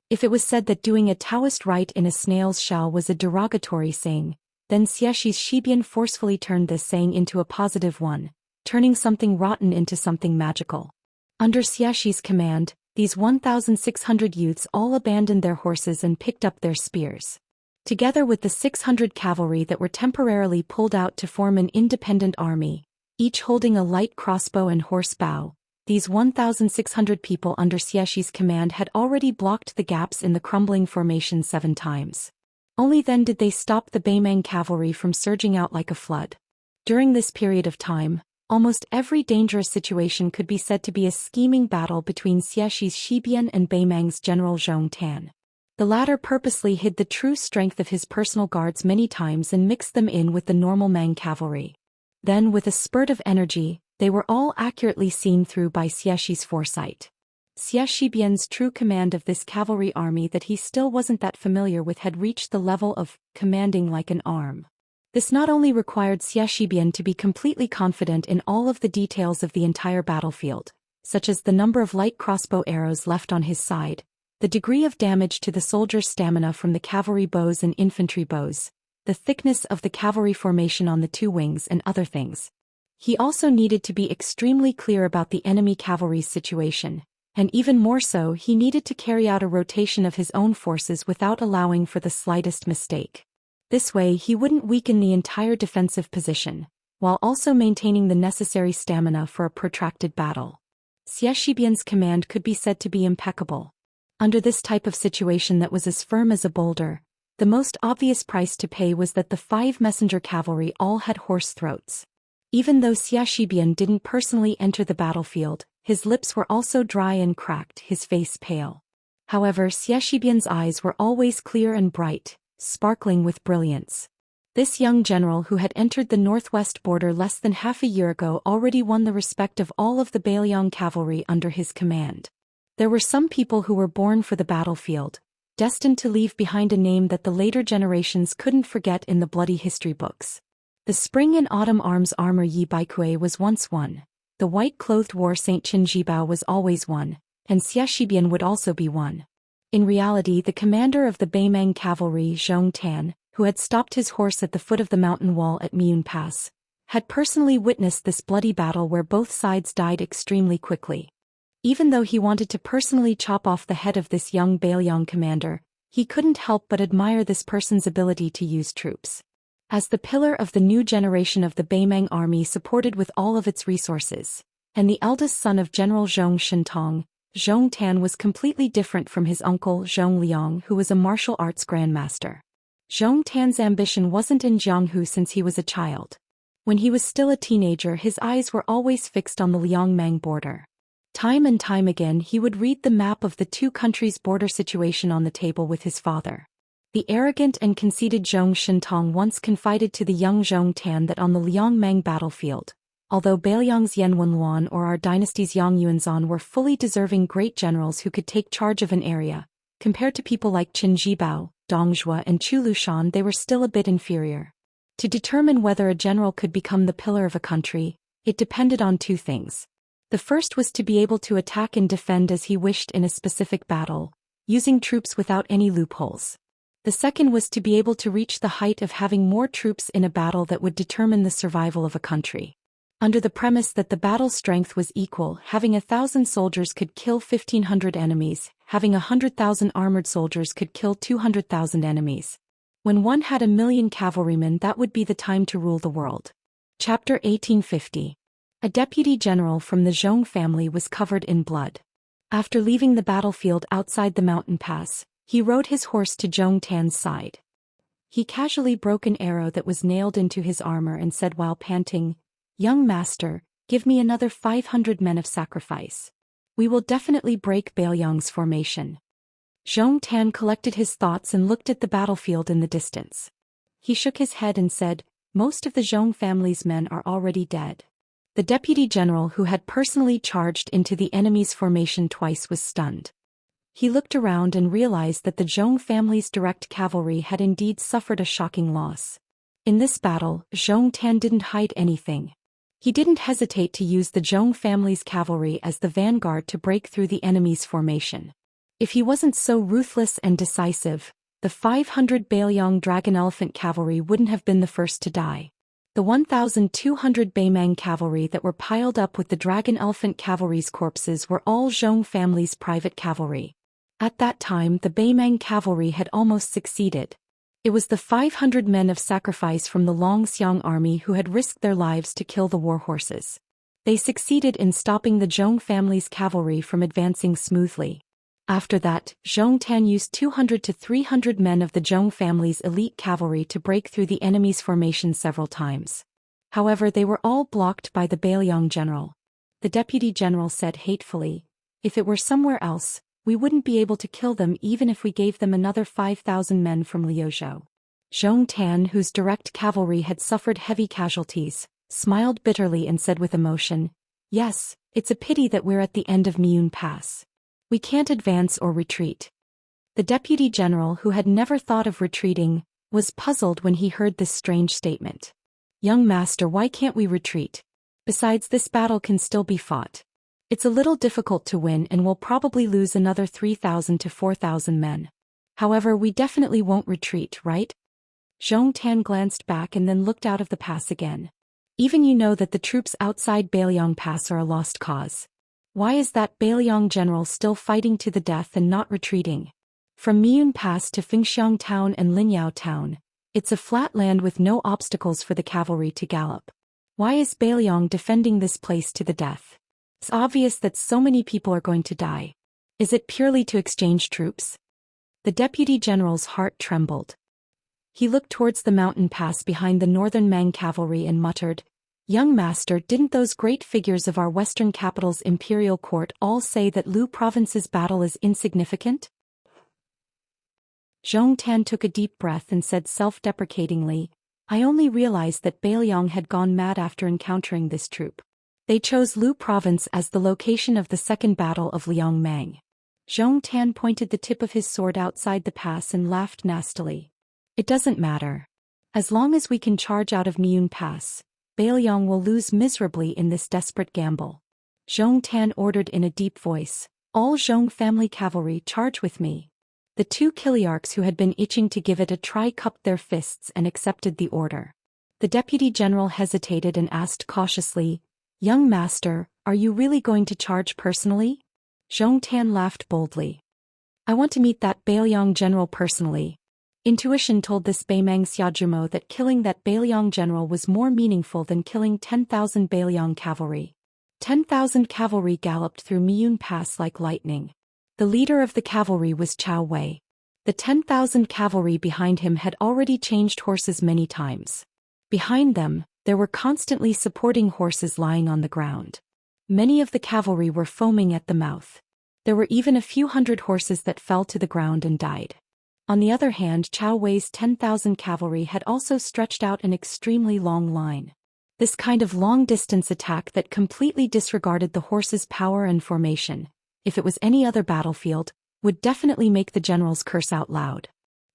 If it was said that doing a Daoist rite in a snail's shell was a derogatory saying, then Xiaxi's Shibian forcefully turned this saying into a positive one, turning something rotten into something magical. Under Xiaxi's command, these 1,600 youths all abandoned their horses and picked up their spears. Together with the 600 cavalry that were temporarily pulled out to form an independent army, each holding a light crossbow and horse bow, these 1,600 people under Xiaxi's command had already blocked the gaps in the crumbling formation 7 times. Only then did they stop the Beimang cavalry from surging out like a flood. During this period of time, almost every dangerous situation could be said to be a scheming battle between Xiaxi's Shibian and Beimang's General Zhong Tan. The latter purposely hid the true strength of his personal guards many times and mixed them in with the normal Mang cavalry. Then, with a spurt of energy, they were all accurately seen through by Xiaxi's foresight. Xia Shibian's true command of this cavalry army that he still wasn't that familiar with had reached the level of commanding like an arm. This not only required Xia Shibian to be completely confident in all of the details of the entire battlefield, such as the number of light crossbow arrows left on his side, the degree of damage to the soldier's stamina from the cavalry bows and infantry bows, the thickness of the cavalry formation on the 2 wings and other things. He also needed to be extremely clear about the enemy cavalry's situation, and even more so he needed to carry out a rotation of his own forces without allowing for the slightest mistake. This way he wouldn't weaken the entire defensive position, while also maintaining the necessary stamina for a protracted battle. Xia Shibian's command could be said to be impeccable. Under this type of situation that was as firm as a boulder, the most obvious price to pay was that the 5 messenger cavalry all had horse throats. Even though Xia Shibian didn't personally enter the battlefield, his lips were also dry and cracked, his face pale. However, Xia Shibian's eyes were always clear and bright, sparkling with brilliance. This young general who had entered the northwest border less than half a year ago already won the respect of all of the Bailiang cavalry under his command. There were some people who were born for the battlefield, destined to leave behind a name that the later generations couldn't forget in the bloody history books. The spring and autumn arms armor Yi Baikue was once one, the white-clothed war Saint Qin Jibao was always one, and Xia Shibian would also be one. In reality, the commander of the Beimang cavalry, Zhong Tan, who had stopped his horse at the foot of the mountain wall at Miun Pass, had personally witnessed this bloody battle where both sides died extremely quickly. Even though he wanted to personally chop off the head of this young Bailiang commander, he couldn't help but admire this person's ability to use troops. As the pillar of the new generation of the Beimang army supported with all of its resources, and the eldest son of General Zhong Shintong, Zhong Tan was completely different from his uncle Zhong Liang, who was a martial arts grandmaster. Zhong Tan's ambition wasn't in Jianghu since he was a child. When he was still a teenager, his eyes were always fixed on the Liangmang border. Time and time again he would read the map of the two countries' border situation on the table with his father. The arrogant and conceited Zhou Xian once confided to the young Zhou Tan that on the Liangmang battlefield, although Beiliang's Yan Wenluan or our dynasty's Yang Yuanzan were fully deserving great generals who could take charge of an area, compared to people like Qin Jibao, Dong Zhuo and Chu Lushan they were still a bit inferior. To determine whether a general could become the pillar of a country, it depended on two things. The first was to be able to attack and defend as he wished in a specific battle, using troops without any loopholes. The second was to be able to reach the height of having more troops in a battle that would determine the survival of a country. Under the premise that the battle strength was equal, having 1,000 soldiers could kill 1,500 enemies, having 100,000 armored soldiers could kill 200,000 enemies. When one had 1,000,000 cavalrymen, that would be the time to rule the world. Chapter 1850. A deputy general from the Zhou family was covered in blood. After leaving the battlefield outside the mountain pass, he rode his horse to Zhou Tan's side. He casually broke an arrow that was nailed into his armor and said while panting, "Young master, give me another 500 men of sacrifice. We will definitely break Beiliang's formation." Zhou Tan collected his thoughts and looked at the battlefield in the distance. He shook his head and said, "Most of the Zhou family's men are already dead." The deputy general who had personally charged into the enemy's formation twice was stunned. He looked around and realized that the Zhou family's direct cavalry had indeed suffered a shocking loss. In this battle, Zhou Tan didn't hide anything. He didn't hesitate to use the Zhou family's cavalry as the vanguard to break through the enemy's formation. If he wasn't so ruthless and decisive, the 500 Beiliang Dragon Elephant cavalry wouldn't have been the first to die. The 1,200 Beimang cavalry that were piled up with the Dragon Elephant cavalry's corpses were all Zhou family's private cavalry. At that time the Beimang cavalry had almost succeeded. It was the 500 men of sacrifice from the Longxiang army who had risked their lives to kill the war horses. They succeeded in stopping the Zhou family's cavalry from advancing smoothly. After that, Zhou Tan used 200 to 300 men of the Zhou family's elite cavalry to break through the enemy's formation several times. However, they were all blocked by the Beiliang general. The deputy general said hatefully, "If it were somewhere else, we wouldn't be able to kill them even if we gave them another 5,000 men from Liuzhou." Zhou Tan, whose direct cavalry had suffered heavy casualties, smiled bitterly and said with emotion, "Yes, it's a pity that we're at the end of Miyun Pass. We can't advance or retreat." The deputy general, who had never thought of retreating, was puzzled when he heard this strange statement. "Young master, why can't we retreat? Besides, this battle can still be fought. It's a little difficult to win and we'll probably lose another 3,000 to 4,000 men. However, we definitely won't retreat, right?" Zhou Tan glanced back and then looked out of the pass again. "Even you know that the troops outside Beiliang Pass are a lost cause. Why is that Beiliang general still fighting to the death and not retreating? From Miyun Pass to Fengxiang Town and Linyao Town, it's a flat land with no obstacles for the cavalry to gallop. Why is Beiliang defending this place to the death? It's obvious that so many people are going to die. Is it purely to exchange troops?" The deputy general's heart trembled. He looked towards the mountain pass behind the northern Mang cavalry and muttered, "Young master, didn't those great figures of our western capital's imperial court all say that Lu province's battle is insignificant?" Zhou Tan took a deep breath and said self-deprecatingly, "I only realized that Beiliang had gone mad after encountering this troop. They chose Lu province as the location of the second battle of Liangmang." Zhou Tan pointed the tip of his sword outside the pass and laughed nastily. "It doesn't matter. As long as we can charge out of Miyun Pass, Beiliang will lose miserably in this desperate gamble." Zhou Tan ordered in a deep voice, "All Zhou family cavalry charge with me." The two Kiliarchs who had been itching to give it a try cupped their fists and accepted the order. The deputy general hesitated and asked cautiously, "Young master, are you really going to charge personally?" Zhou Tan laughed boldly. "I want to meet that Beiliang general personally." Intuition told this Beimang Xiajumo that killing that Beiliang general was more meaningful than killing 10,000 Beiliang cavalry. 10,000 cavalry galloped through Miyun Pass like lightning. The leader of the cavalry was Cao Wei. The 10,000 cavalry behind him had already changed horses many times. Behind them, there were constantly supporting horses lying on the ground. Many of the cavalry were foaming at the mouth. There were even a few hundred horses that fell to the ground and died. On the other hand, Chao Wei's 10,000 cavalry had also stretched out an extremely long line. This kind of long-distance attack that completely disregarded the horses' power and formation, if it was any other battlefield, would definitely make the generals curse out loud.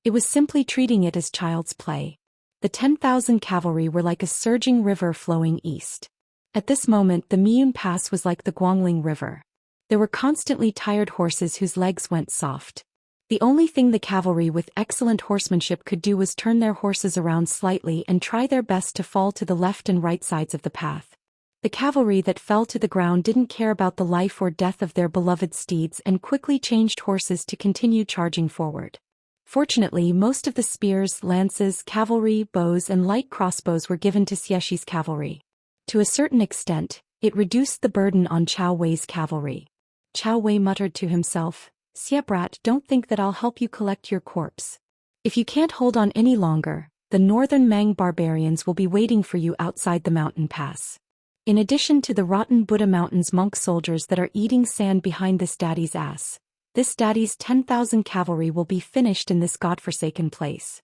It was simply treating it as child's play. The 10,000 cavalry were like a surging river flowing east. At this moment, the Miyun Pass was like the Guangling River. There were constantly tired horses whose legs went soft. The only thing the cavalry with excellent horsemanship could do was turn their horses around slightly and try their best to fall to the left and right sides of the path. The cavalry that fell to the ground didn't care about the life or death of their beloved steeds and quickly changed horses to continue charging forward. Fortunately, most of the spears, lances, cavalry, bows and light crossbows were given to Xiexi's cavalry. To a certain extent, it reduced the burden on Chao Wei's cavalry. Chao Wei muttered to himself, "Xie brat, don't think that I'll help you collect your corpse. If you can't hold on any longer, the northern Mang barbarians will be waiting for you outside the mountain pass. In addition to the rotten Buddha Mountains monk soldiers that are eating sand behind this daddy's ass, this daddy's 10,000 cavalry will be finished in this godforsaken place."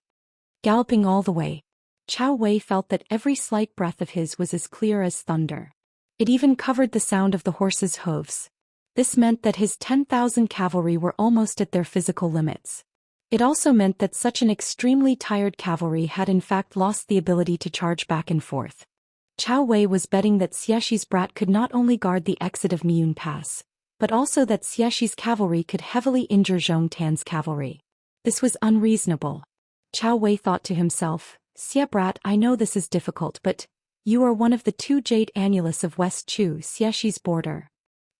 Galloping all the way, Chao Wei felt that every slight breath of his was as clear as thunder. It even covered the sound of the horses' hooves. This meant that his 10,000 cavalry were almost at their physical limits. It also meant that such an extremely tired cavalry had in fact lost the ability to charge back and forth. Chao Wei was betting that Xiexi's brat could not only guard the exit of Miyun Pass, but also that Xiexi's cavalry could heavily injure Zhong Tan's cavalry. This was unreasonable. Chao Wei thought to himself, "Xie brat, I know this is difficult, but you are one of the 2 jade annulus of West Chu, Xiexi's border."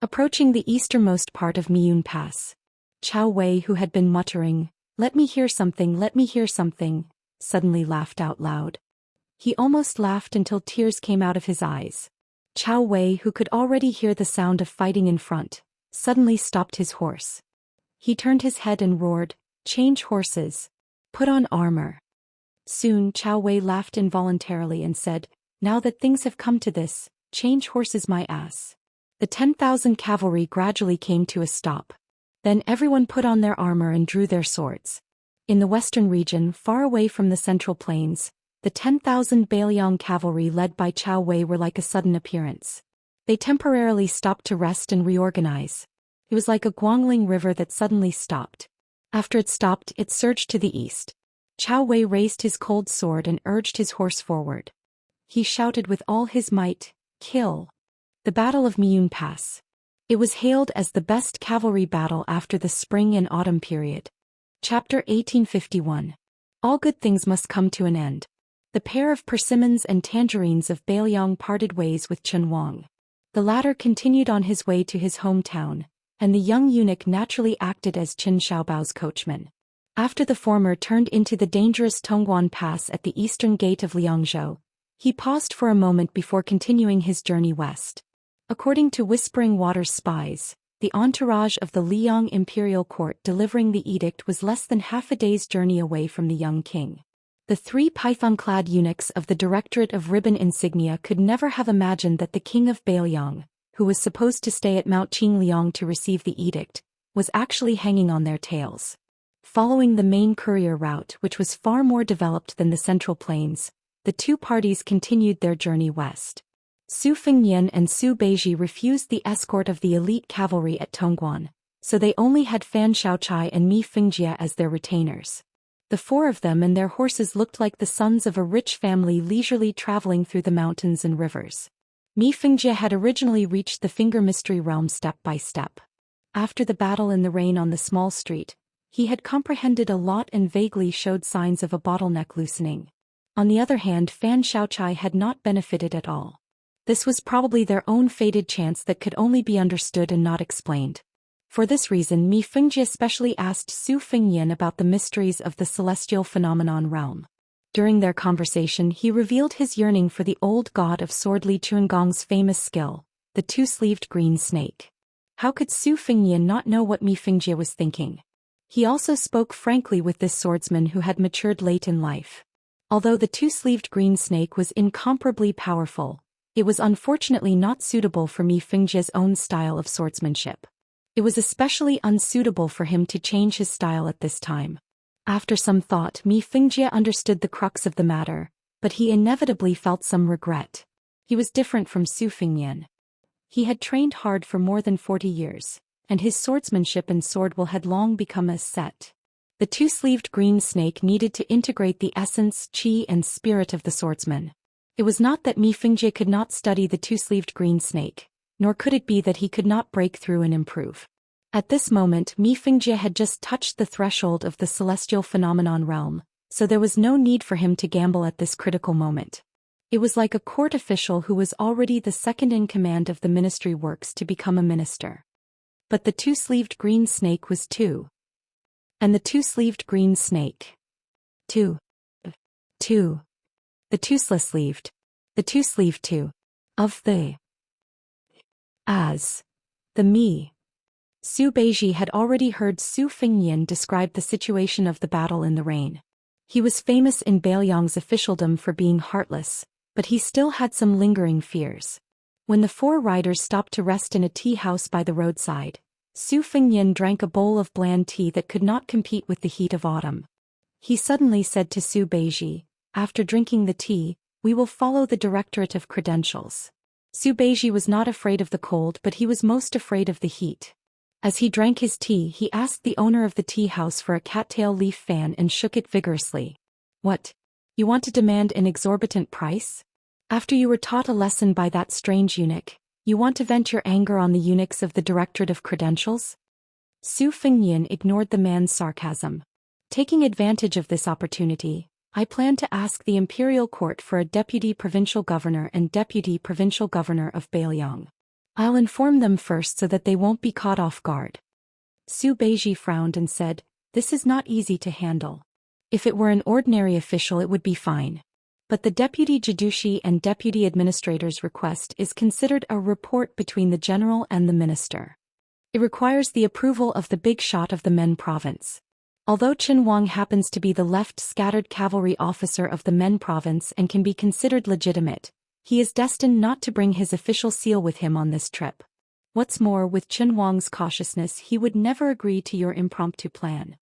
Approaching the easternmost part of Miyun Pass, Chao Wei, who had been muttering, let me hear something," suddenly laughed out loud. He almost laughed until tears came out of his eyes. Chao Wei, who could already hear the sound of fighting in front, suddenly stopped his horse. He turned his head and roared, "Change horses. Put on armor." Soon Chao Wei laughed involuntarily and said, "Now that things have come to this, change horses my ass." The 10,000 cavalry gradually came to a stop. Then everyone put on their armor and drew their swords. In the western region, far away from the central plains, the 10,000 Bailiang cavalry led by Chao Wei were like a sudden appearance. They temporarily stopped to rest and reorganize. It was like a Guangling river that suddenly stopped. After it stopped, it surged to the east. Chao Wei raised his cold sword and urged his horse forward. He shouted with all his might, "Kill!" The Battle of Miyun Pass. It was hailed as the best cavalry battle after the spring and autumn period. Chapter 1851. All good things must come to an end. The pair of persimmons and tangerines of Bailiang parted ways with Chen Wang. The latter continued on his way to his hometown, and the young eunuch naturally acted as Qin Xiaobao's coachman. After the former turned into the dangerous Tongguan Pass at the eastern gate of Liangzhou, he paused for a moment before continuing his journey west. According to Whispering Water's spies, the entourage of the Liang imperial court delivering the edict was less than half a day's journey away from the young king. The 3 python-clad eunuchs of the Directorate of Ribbon Insignia could never have imagined that the king of Bailiang, who was supposed to stay at Mount Qingliang to receive the edict, was actually hanging on their tails. Following the main courier route, which was far more developed than the Central Plains, the 2 parties continued their journey west. Su Fengnian and Su Beiji refused the escort of the elite cavalry at Tongguan, so they only had Fan Shaochai and Mi Fengjie as their retainers. The 4 of them and their horses looked like the sons of a rich family leisurely traveling through the mountains and rivers. Mi Fengjie had originally reached the Finger Mystery Realm step by step. After the battle in the rain on the small street, he had comprehended a lot and vaguely showed signs of a bottleneck loosening. On the other hand, Fan Shaochai had not benefited at all. This was probably their own fated chance that could only be understood and not explained. For this reason, Mi Fengjie especially asked Su Fengnian about the mysteries of the celestial phenomenon realm. During their conversation, he revealed his yearning for the old god of sword Li Chuangong's famous skill, the 2-sleeved green snake. How could Su Fengnian not know what Mi Fengjie was thinking? He also spoke frankly with this swordsman who had matured late in life. Although the 2-sleeved green snake was incomparably powerful, It was unfortunately not suitable for Mi Fengjia's own style of swordsmanship. It was especially unsuitable for him to change his style at this time. After some thought, Mi Fengjie understood the crux of the matter, but he inevitably felt some regret. He was different from Su Fengyan. He had trained hard for more than 40 years, and his swordsmanship and sword will had long become as set. The two-sleeved green snake needed to integrate the essence, qi and spirit of the swordsman. It was not that Mi Fengjie could not study the two-sleeved green snake, nor could it be that he could not break through and improve. At this moment Mi Fengjie had just touched the threshold of the celestial phenomenon realm, so there was no need for him to gamble at this critical moment. It was like a court official who was already the second in command of the ministry works to become a minister. But the two-sleeved green snake was two. And the two-sleeved green snake. Two. The two-sleeved. The two-sleeved two. Of the. As. The me. Su Beiji had already heard Su Fengyan describe the situation of the battle in the rain. He was famous in Bailiang's officialdom for being heartless, but he still had some lingering fears. When the four riders stopped to rest in a tea house by the roadside, Su Fengyan drank a bowl of bland tea that could not compete with the heat of autumn. He suddenly said to Su Beiji, "After drinking the tea, we will follow the Directorate of Credentials." Su Beiji was not afraid of the cold, but he was most afraid of the heat. As he drank his tea, he asked the owner of the tea house for a cattail leaf fan and shook it vigorously. "What? You want to demand an exorbitant price? After you were taught a lesson by that strange eunuch, you want to vent your anger on the eunuchs of the Directorate of Credentials?" Su Fengyan ignored the man's sarcasm. "Taking advantage of this opportunity, I plan to ask the Imperial Court for a Deputy Provincial Governor and Deputy Provincial Governor of Bailiang. I'll inform them first so that they won't be caught off guard." Su Beiji frowned and said, "This is not easy to handle. If it were an ordinary official it would be fine. But the Deputy Judushi and Deputy Administrator's request is considered a report between the general and the minister. It requires the approval of the big shot of the Men Province. Although Qin Wang happens to be the left scattered cavalry officer of the Men Province and can be considered legitimate, he is destined not to bring his official seal with him on this trip. What's more, with Qin Wang's cautiousness he would never agree to your impromptu plan."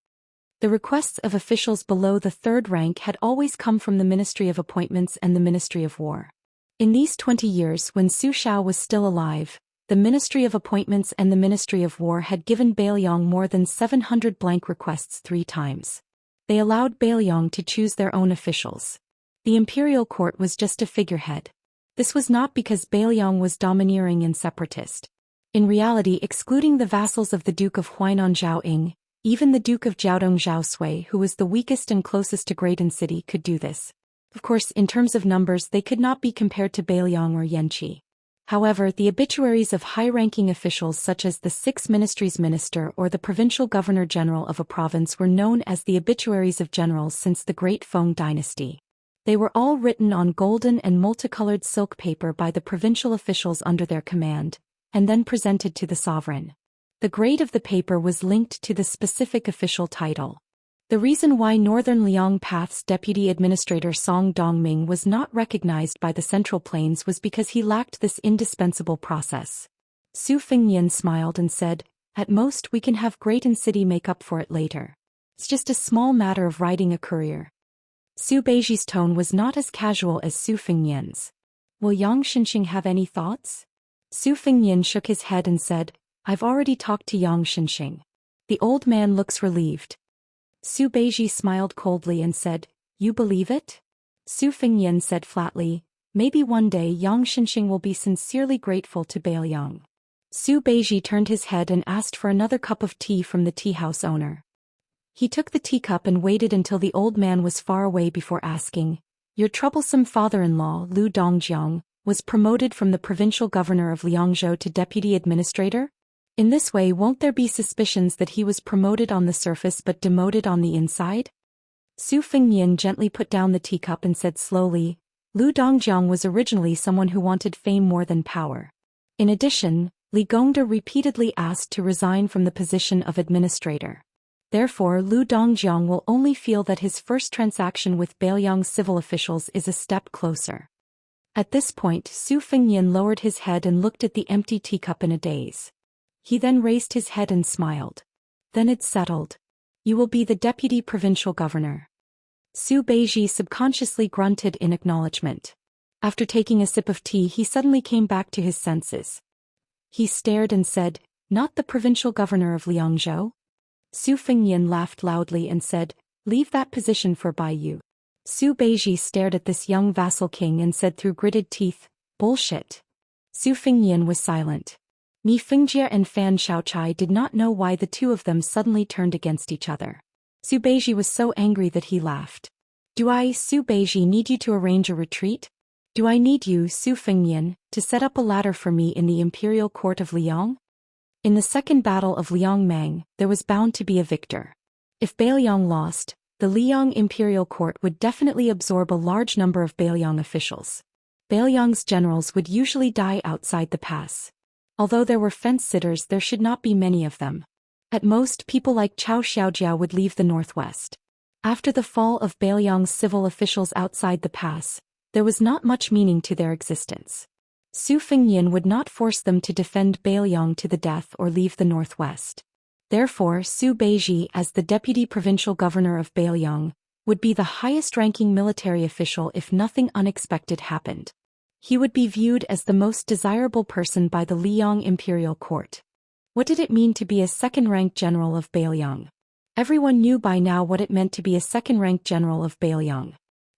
The requests of officials below the third rank had always come from the Ministry of Appointments and the Ministry of War. In these 20 years, when Su Xiao was still alive, the Ministry of Appointments and the Ministry of War had given Bailiang more than 700 blank requests 3 times. They allowed Bailiang to choose their own officials. The Imperial Court was just a figurehead. This was not because Bailiang was domineering and separatist. In reality, excluding the vassals of the Duke of Huainan Zhao Ying, even the Duke of Jiaodong Zhao Sui, who was the weakest and closest to Graydon City, could do this. Of course, in terms of numbers they could not be compared to Bailiang or Yanqi. However, the obituaries of high-ranking officials such as the 6 ministries minister or the provincial governor-general of a province were known as the obituaries of generals since the Great Feng dynasty. They were all written on golden and multicolored silk paper by the provincial officials under their command, and then presented to the sovereign. The grade of the paper was linked to the specific official title. The reason why Northern Liang Path's deputy administrator Song Dongming was not recognized by the Central Plains was because he lacked this indispensable process. Su Fengyan smiled and said, "At most we can have Graydon City make up for it later. It's just a small matter of writing a courier." Su Beiji's tone was not as casual as Su Fengyan's. "Will Yang Xinxing have any thoughts?" Su Fengyan shook his head and said, "I've already talked to Yang Xinxing. The old man looks relieved." Su Beiji smiled coldly and said, "You believe it?" Su Fengyan said flatly, "Maybe one day Yang Xinxing will be sincerely grateful to Bailiang." Su Beiji turned his head and asked for another cup of tea from the tea house owner. He took the teacup and waited until the old man was far away before asking, "Your troublesome father-in-law, Lu Dongjiang, was promoted from the provincial governor of Liangzhou to deputy administrator? In this way won't there be suspicions that he was promoted on the surface but demoted on the inside?" Su Fengyan gently put down the teacup and said slowly, "Lu Dongjiang was originally someone who wanted fame more than power. In addition, Li Gongda repeatedly asked to resign from the position of administrator. Therefore Lu Dongjiang will only feel that his first transaction with Bailiang's civil officials is a step closer. At this point, Su Fengnian lowered his head and looked at the empty teacup in a daze. He then raised his head and smiled. Then it's settled. You will be the deputy provincial governor. Su Beiji subconsciously grunted in acknowledgement. After taking a sip of tea, he suddenly came back to his senses. He stared and said, "Not the provincial governor of Liangzhou?" Su Fengnian laughed loudly and said, "Leave that position for Bai Yu." Su Beiji stared at this young vassal king and said through gritted teeth, "Bullshit." Su Fengnian was silent. Mi Fingjie and Fan Xiaochai did not know why the two of them suddenly turned against each other. Su Beiji was so angry that he laughed. "Do I, Su Beiji, need you to arrange a retreat? Do I need you, Su Fengnian, to set up a ladder for me in the imperial court of Liang?" In the second battle of Liangmang, there was bound to be a victor. If Beiliang lost, the Liang imperial court would definitely absorb a large number of Beiliang officials. Beiliang's generals would usually die outside the pass. Although there were fence-sitters, there should not be many of them. At most, people like Cao Xiaojiao would leave the northwest. After the fall of Beiliang's civil officials outside the pass, there was not much meaning to their existence. Su Fengnian would not force them to defend Beiliang to the death or leave the northwest. Therefore, Su Beiji, as the deputy provincial governor of Beiliang, would be the highest-ranking military official if nothing unexpected happened. He would be viewed as the most desirable person by the Liang imperial court. What did it mean to be a second-ranked general of Beiliang? Everyone knew by now what it meant to be a second-ranked general of Beiliang.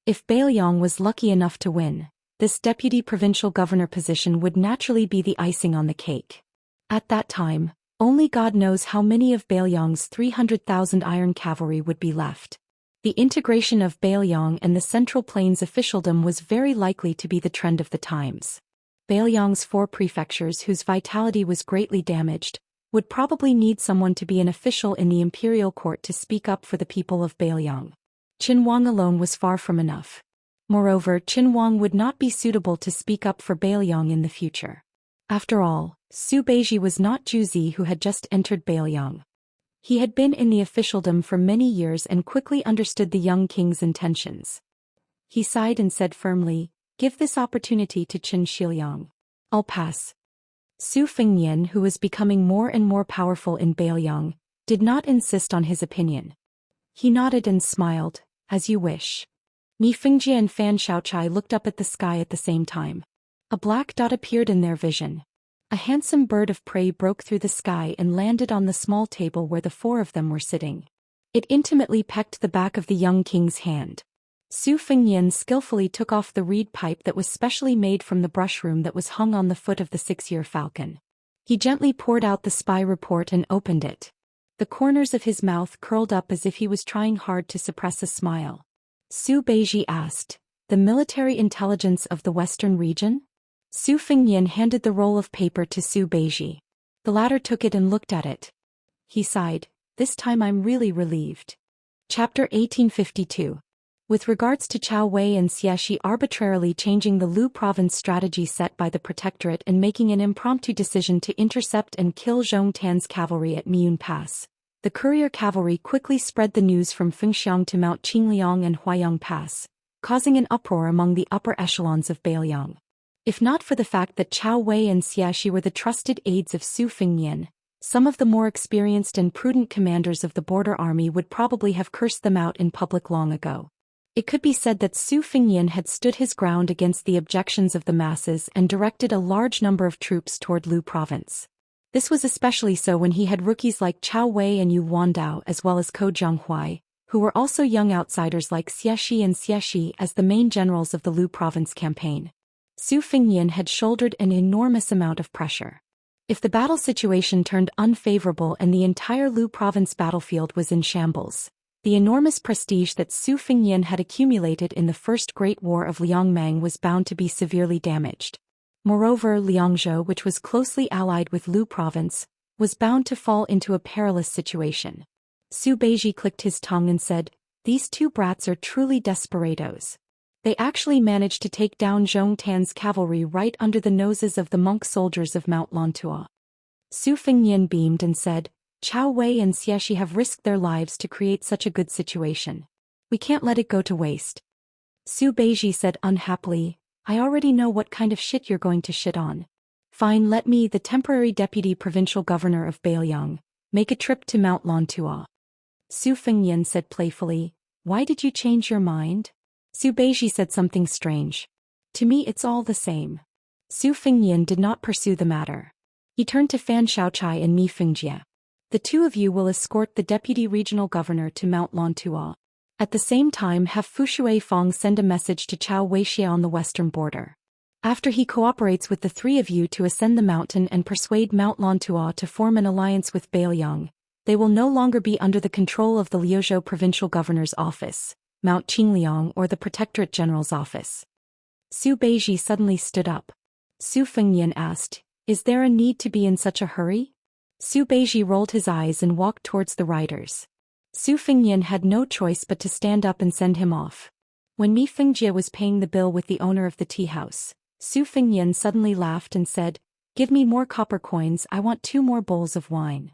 If Beiliang was lucky enough to win, this deputy provincial governor position would naturally be the icing on the cake. At that time, only God knows how many of Beiliang's 300,000 iron cavalry would be left. The integration of Beiliang and the Central Plains officialdom was very likely to be the trend of the times. Beiliang's 4 prefectures, whose vitality was greatly damaged, would probably need someone to be an official in the imperial court to speak up for the people of Beiliang. Qin Wang alone was far from enough. Moreover, Qin Wang would not be suitable to speak up for Beiliang in the future. After all, Su Beiji was not Juzi, who had just entered Beiliang. He had been in the officialdom for many years and quickly understood the young king's intentions. He sighed and said firmly, "Give this opportunity to Qin Shiliang. I'll pass." Su Fengnian, who was becoming more and more powerful in Beiliang, did not insist on his opinion. He nodded and smiled, "As you wish." Mi Fingjie and Fan Xiaochai looked up at the sky at the same time. A black dot appeared in their vision. A handsome bird of prey broke through the sky and landed on the small table where the 4 of them were sitting. It intimately pecked the back of the young king's hand. Su Fengnian skillfully took off the reed pipe that was specially made from the brushroom that was hung on the foot of the 6-year falcon. He gently poured out the spy report and opened it. The corners of his mouth curled up as if he was trying hard to suppress a smile. Su Beiji asked, "The military intelligence of the western region?" Su Fengnian handed the roll of paper to Su Beiji. The latter took it and looked at it. He sighed, "This time I'm really relieved." Chapter 1852. With regards to Cao Wei and Xiaxia arbitrarily changing the Lu province strategy set by the Protectorate and making an impromptu decision to intercept and kill Zhong Tan's cavalry at Miyun Pass, the courier cavalry quickly spread the news from Fengxiang to Mount Qingliang and Huayang Pass, causing an uproar among the upper echelons of Beiliang. If not for the fact that Cao Wei and Xiaxia were the trusted aides of Su Fengnian, some of the more experienced and prudent commanders of the border army would probably have cursed them out in public long ago. It could be said that Su Fengnian had stood his ground against the objections of the masses and directed a large number of troops toward Lu province. This was especially so when he had rookies like Cao Wei and Yu Wandao as well as Ko Jianghuai, who were also young outsiders like Xiaxi and Xiaxi as the main generals of the Lu province campaign. Su Fengnian had shouldered an enormous amount of pressure. If the battle situation turned unfavorable and the entire Lu province battlefield was in shambles, the enormous prestige that Su Fengnian had accumulated in the First Great War of Liangmang was bound to be severely damaged. Moreover, Liangzhou, which was closely allied with Lu province, was bound to fall into a perilous situation. Su Beiji clicked his tongue and said, "These 2 brats are truly desperados. They actually managed to take down Zhong Tan's cavalry right under the noses of the monk soldiers of Mount Lantua." Su Fengnian beamed and said, "Cao Wei and Xiaxi have risked their lives to create such a good situation. We can't let it go to waste." Su Beiji said unhappily, I already know what kind of shit you're going to shit on. Fine, let me, the temporary deputy provincial governor of Beiliang, make a trip to Mount Lantua. Su Fengyan said playfully, why did you change your mind? Su Beiji said something strange. To me it's all the same. Su Fengyan did not pursue the matter. He turned to Fan Xiaochai and Mi Fengjie. The two of you will escort the deputy regional governor to Mount Lantua. At the same time, have Fu Shuifeng send a message to Chao Weixia on the western border. After he cooperates with the three of you to ascend the mountain and persuade Mount Lantua to form an alliance with Beiliang, they will no longer be under the control of the Liuzhou provincial governor's office, Mount Qingliang, or the Protectorate General's office. Su Beiji suddenly stood up. Su Fengyan asked, is there a need to be in such a hurry? Su Beiji rolled his eyes and walked towards the riders. Su Fengyan had no choice but to stand up and send him off. When Mi Fengjie was paying the bill with the owner of the tea house, Su Fengyan suddenly laughed and said, give me more copper coins, I want 2 more bowls of wine.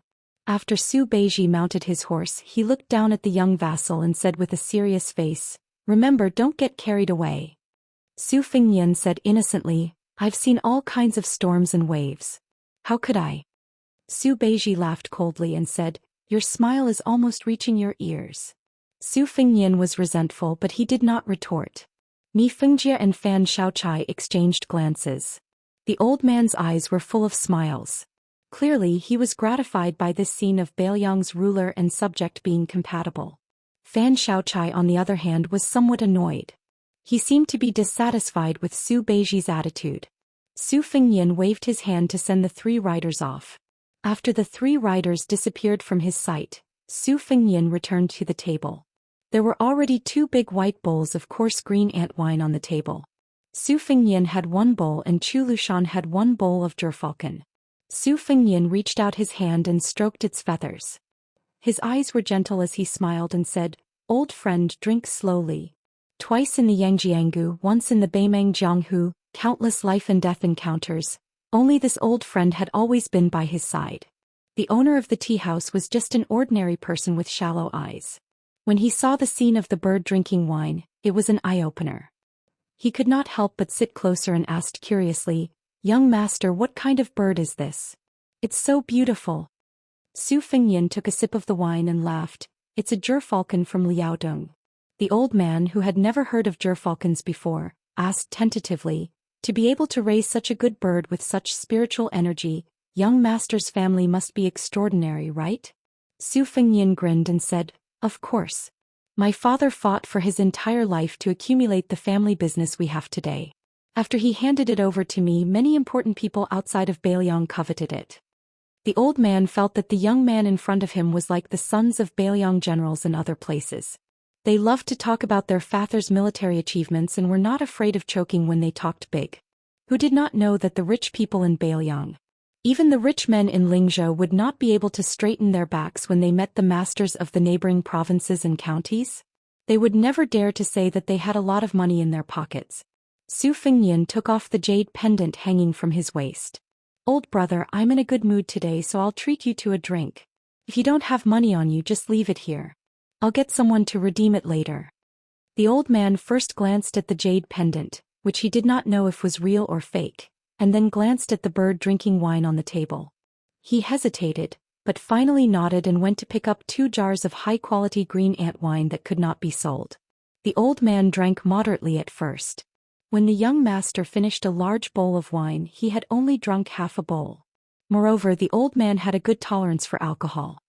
After Su Beiji mounted his horse, he looked down at the young vassal and said with a serious face, remember, don't get carried away. Su Fengyan said innocently, I've seen all kinds of storms and waves. How could I? Su Beiji laughed coldly and said, your smile is almost reaching your ears. Su Fengyan was resentful, but he did not retort. Mi Fengjie and Fan Xiaochai exchanged glances. The old man's eyes were full of smiles. Clearly he was gratified by this scene of Beiliang's ruler and subject being compatible. Fan Xiaochai, on the other hand, was somewhat annoyed. He seemed to be dissatisfied with Su Beiji's attitude. Su Fengyan waved his hand to send the 3 riders off. After the 3 riders disappeared from his sight, Su Fengyan returned to the table. There were already 2 big white bowls of coarse green ant wine on the table. Su Fengyan had 1 bowl and Chu Lushan had 1 bowl of Gerfalcon. Su Fengyan reached out his hand and stroked its feathers. His eyes were gentle as he smiled and said, old friend, drink slowly. Twice in the Yangjiangu, once in the Beimang Jianghu, countless life and death encounters, only this old friend had always been by his side. The owner of the tea house was just an ordinary person with shallow eyes. When he saw the scene of the bird drinking wine, it was an eye-opener. He could not help but sit closer and asked curiously, young master, what kind of bird is this? It's so beautiful. Su Fengyan took a sip of the wine and laughed, it's a gerfalcon from Liaodong. The old man, who had never heard of gerfalcons before, asked tentatively, to be able to raise such a good bird with such spiritual energy, young master's family must be extraordinary, right? Su Fengyan grinned and said, of course. My father fought for his entire life to accumulate the family business we have today. After he handed it over to me, many important people outside of Beiliang coveted it. The old man felt that the young man in front of him was like the sons of Beiliang generals in other places. They loved to talk about their father's military achievements and were not afraid of choking when they talked big. Who did not know that the rich people in Beiliang, even the rich men in Lingzhou, would not be able to straighten their backs when they met the masters of the neighboring provinces and counties? They would never dare to say that they had a lot of money in their pockets. Su Fengyan took off the jade pendant hanging from his waist. Old brother, I'm in a good mood today, so I'll treat you to a drink. If you don't have money on you, just leave it here. I'll get someone to redeem it later. The old man first glanced at the jade pendant, which he did not know if was real or fake, and then glanced at the bird drinking wine on the table. He hesitated, but finally nodded and went to pick up 2 jars of high-quality green ant wine that could not be sold. The old man drank moderately at first. When the young master finished a large bowl of wine, he had only drunk half a bowl. Moreover, the old man had a good tolerance for alcohol.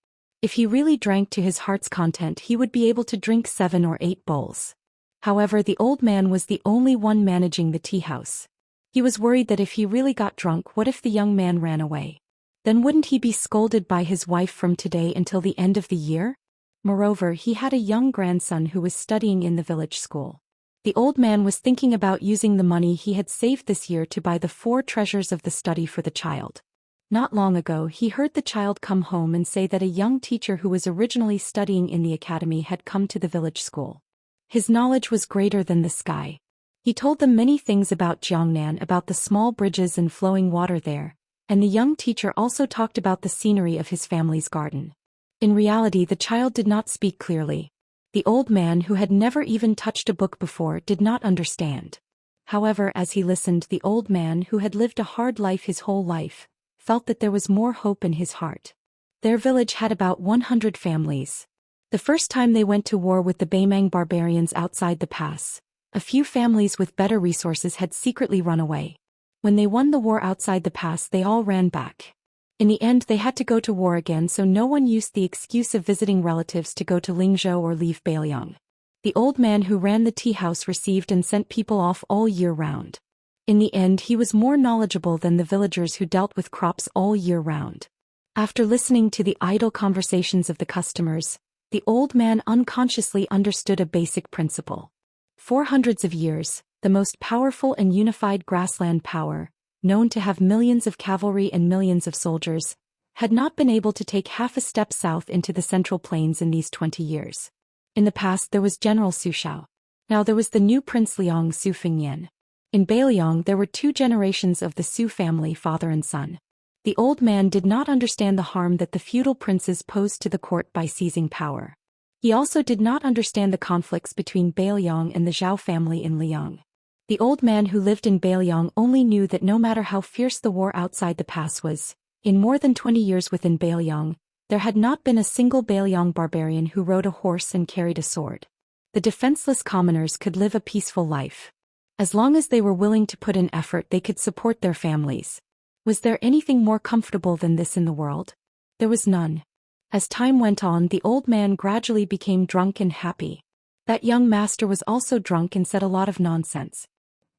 If he really drank to his heart's content, he would be able to drink 7 or 8 bowls. However, the old man was the only one managing the tea house. He was worried that if he really got drunk, what if the young man ran away? Then wouldn't he be scolded by his wife from today until the end of the year? Moreover, he had a young grandson who was studying in the village school. The old man was thinking about using the money he had saved this year to buy the 4 treasures of the study for the child. Not long ago, he heard the child come home and say that a young teacher who was originally studying in the academy had come to the village school. His knowledge was greater than the sky. He told them many things about Jiangnan, about the small bridges and flowing water there, and the young teacher also talked about the scenery of his family's garden. In reality, the child did not speak clearly. The old man, who had never even touched a book before, did not understand. However, as he listened, the old man, who had lived a hard life his whole life, felt that there was more hope in his heart. Their village had about 100 families. The first time they went to war with the Baimang barbarians outside the pass, a few families with better resources had secretly run away. When they won the war outside the pass, they all ran back. In the end, they had to go to war again, so no one used the excuse of visiting relatives to go to Lingzhou or leave Bailiang. The old man who ran the tea house received and sent people off all year round. In the end, he was more knowledgeable than the villagers who dealt with crops all year round. After listening to the idle conversations of the customers, the old man unconsciously understood a basic principle. For hundreds of years, the most powerful and unified grassland power, known to have millions of cavalry and millions of soldiers, had not been able to take half a step south into the Central Plains in these 20 years. In the past there was General Su Xiao. Now there was the new Prince Liang Su Fingyan. In Bailiang there were 2 generations of the Su family, father and son. The old man did not understand the harm that the feudal princes posed to the court by seizing power. He also did not understand the conflicts between Bailiang and the Zhao family in Liang. The old man who lived in Bailiang only knew that no matter how fierce the war outside the pass was, in more than 20 years within Bailiang, there had not been a single Bailiang barbarian who rode a horse and carried a sword. The defenseless commoners could live a peaceful life. As long as they were willing to put in effort, they could support their families. Was there anything more comfortable than this in the world? There was none. As time went on, the old man gradually became drunk and happy. That young master was also drunk and said a lot of nonsense.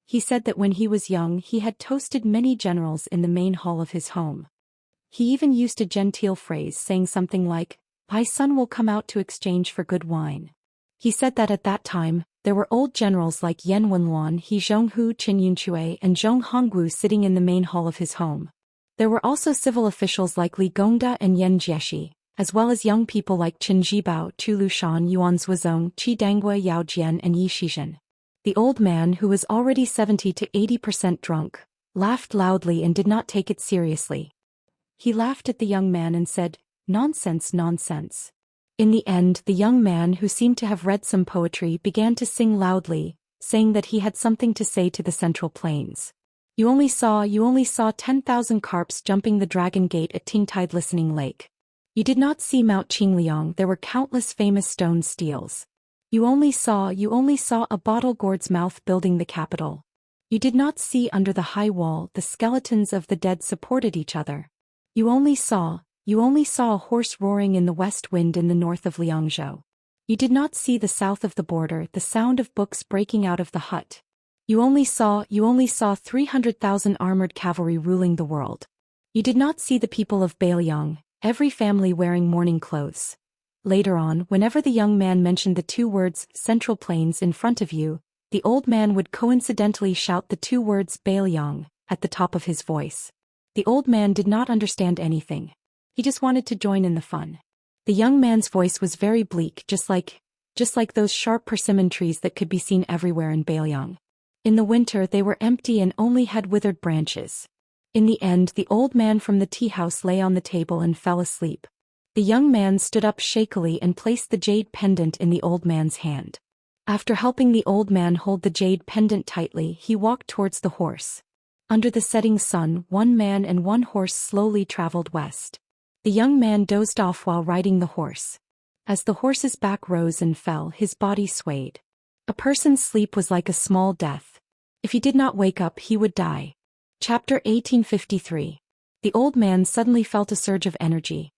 He said that when he was young he had toasted many generals in the main hall of his home. He even used a genteel phrase saying something like, "My son will come out to exchange for good wine." He said that at that time, there were old generals like Yan Wenluan, He Zhonghu, Qin Yunchui, and Zhong Hongwu sitting in the main hall of his home. There were also civil officials like Li Gongda and Yan Jieshi, as well as young people like Qin Zhibao, Chu Lushan, Yuan Zuozong, Qi Dangua, Yao Jian, and Yi Shizhen. The old man, who was already 70 to 80% drunk, laughed loudly and did not take it seriously. He laughed at the young man and said, "Nonsense, nonsense." In the end, the young man, who seemed to have read some poetry, began to sing loudly, saying that he had something to say to the Central Plains. You only saw 10,000 carps jumping the Dragon Gate at Tingtide Listening Lake. You did not see Mount Qingliang, there were countless famous stone steels. You only saw a bottle gourd's mouth building the capital. You did not see under the high wall the skeletons of the dead supported each other. You only saw a horse roaring in the west wind in the north of Liangzhou. You did not see the south of the border, the sound of books breaking out of the hut. You only saw 300,000 armored cavalry ruling the world. You did not see the people of Bailiang, every family wearing mourning clothes. Later on, whenever the young man mentioned the 2 words, Central Plains, in front of you, the old man would coincidentally shout the 2 words, Bailiang, at the top of his voice. The old man did not understand anything. He just wanted to join in the fun. The young man's voice was very bleak, just like those sharp persimmon trees that could be seen everywhere in Bailiang. In the winter they were empty and only had withered branches. In the end, the old man from the tea house lay on the table and fell asleep. The young man stood up shakily and placed the jade pendant in the old man's hand. After helping the old man hold the jade pendant tightly, he walked towards the horse. Under the setting sun, 1 man and 1 horse slowly traveled west. The young man dozed off while riding the horse. As the horse's back rose and fell, his body swayed. A person's sleep was like a small death. If he did not wake up, he would die. Chapter 1853. The old man suddenly felt a surge of energy.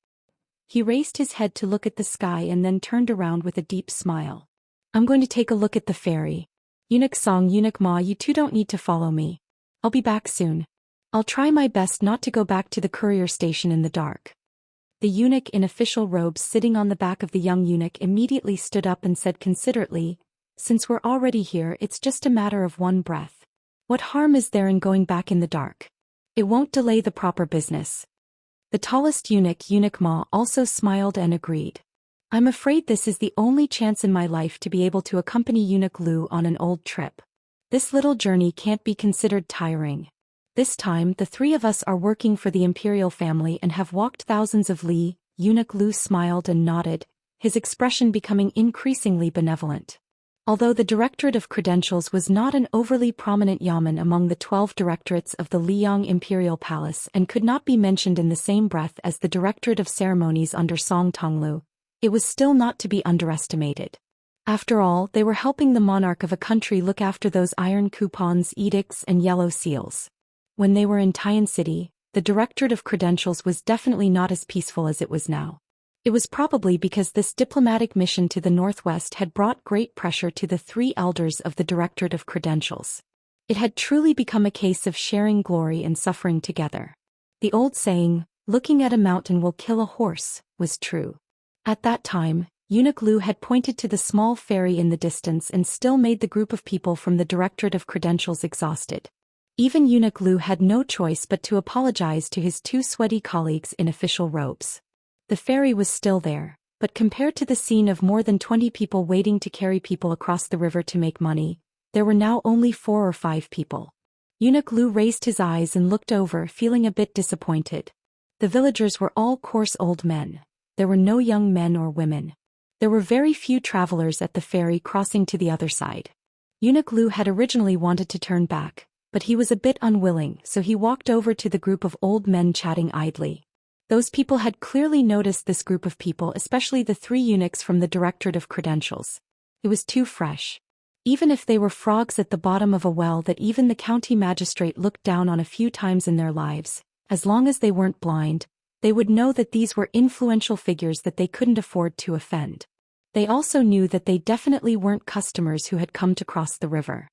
He raised his head to look at the sky and then turned around with a deep smile. "I'm going to take a look at the fairy. Eunuch Song, Eunuch Ma, you 2 don't need to follow me. I'll be back soon. I'll try my best not to go back to the courier station in the dark." The eunuch in official robes sitting on the back of the young eunuch immediately stood up and said considerately, "Since we're already here, it's just a matter of 1 breath. What harm is there in going back in the dark? It won't delay the proper business." The tallest eunuch, Eunuch Ma, also smiled and agreed. "I'm afraid this is the only chance in my life to be able to accompany Eunuch Lu on an old trip. This little journey can't be considered tiring. This time, the 3 of us are working for the imperial family and have walked thousands of li." Eunuch Lu smiled and nodded, his expression becoming increasingly benevolent. Although the Directorate of Credentials was not an overly prominent yamen among the 12 directorates of the Liang Imperial Palace and could not be mentioned in the same breath as the Directorate of Ceremonies under Song Tonglu, it was still not to be underestimated. After all, they were helping the monarch of a country look after those iron coupons, edicts, and yellow seals. When they were in Tian City, the Directorate of Credentials was definitely not as peaceful as it was now. It was probably because this diplomatic mission to the northwest had brought great pressure to the 3 elders of the Directorate of Credentials. It had truly become a case of sharing glory and suffering together. The old saying, "Looking at a mountain will kill a horse," was true. At that time, Eunuch Lu had pointed to the small ferry in the distance and still made the group of people from the Directorate of Credentials exhausted. Even Eunuch Lu had no choice but to apologize to his 2 sweaty colleagues in official robes. The ferry was still there, but compared to the scene of more than 20 people waiting to carry people across the river to make money, there were now only 4 or 5 people. Eunuch Lu raised his eyes and looked over, feeling a bit disappointed. The villagers were all coarse old men. There were no young men or women. There were very few travelers at the ferry crossing to the other side. Eunuch Lu had originally wanted to turn back, but he was a bit unwilling, so he walked over to the group of old men chatting idly. Those people had clearly noticed this group of people, especially the 3 eunuchs from the Directorate of Credentials. It was too fresh. Even if they were frogs at the bottom of a well that even the county magistrate looked down on a few times in their lives, as long as they weren't blind, they would know that these were influential figures that they couldn't afford to offend. They also knew that they definitely weren't customers who had come to cross the river.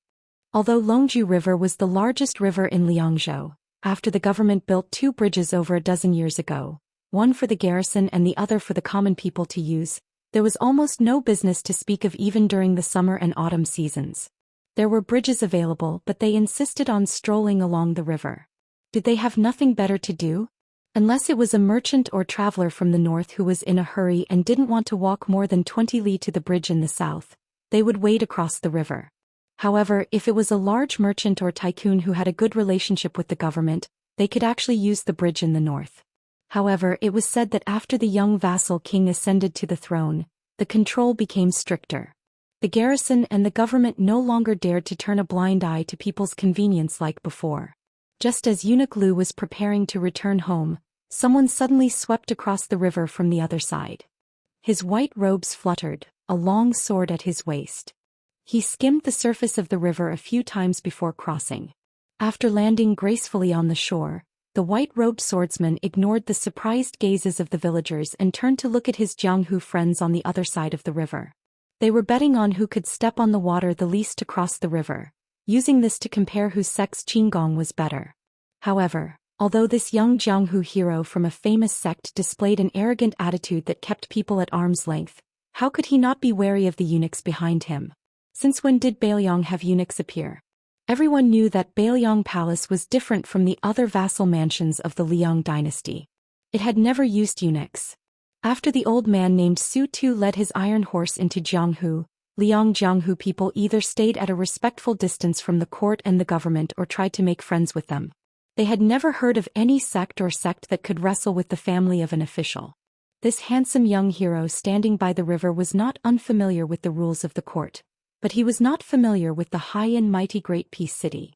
Although Longju River was the largest river in Liangzhou, after the government built 2 bridges over a dozen years ago, one for the garrison and the other for the common people to use, there was almost no business to speak of even during the summer and autumn seasons. There were bridges available, but they insisted on strolling along the river. Did they have nothing better to do? Unless it was a merchant or traveler from the north who was in a hurry and didn't want to walk more than 20 li to the bridge in the south, they would wade across the river. However, if it was a large merchant or tycoon who had a good relationship with the government, they could actually use the bridge in the north. However, it was said that after the young vassal king ascended to the throne, the control became stricter. The garrison and the government no longer dared to turn a blind eye to people's convenience like before. Just as Eunuch Lu was preparing to return home, someone suddenly swept across the river from the other side. His white robes fluttered, a long sword at his waist. He skimmed the surface of the river a few times before crossing. After landing gracefully on the shore, the white-robed swordsman ignored the surprised gazes of the villagers and turned to look at his Jianghu friends on the other side of the river. They were betting on who could step on the water the least to cross the river, using this to compare whose sex Qinggong was better. However, although this young Jianghu hero from a famous sect displayed an arrogant attitude that kept people at arm's length, how could he not be wary of the eunuchs behind him? Since when did Bailiang have eunuchs appear? Everyone knew that Bailiang Palace was different from the other vassal mansions of the Liang dynasty. It had never used eunuchs. After the old man named Su Tu led his iron horse into Jianghu, Liang Jianghu people either stayed at a respectful distance from the court and the government or tried to make friends with them. They had never heard of any sect that could wrestle with the family of an official. This handsome young hero standing by the river was not unfamiliar with the rules of the court. But he was not familiar with the high and mighty Great Peace City.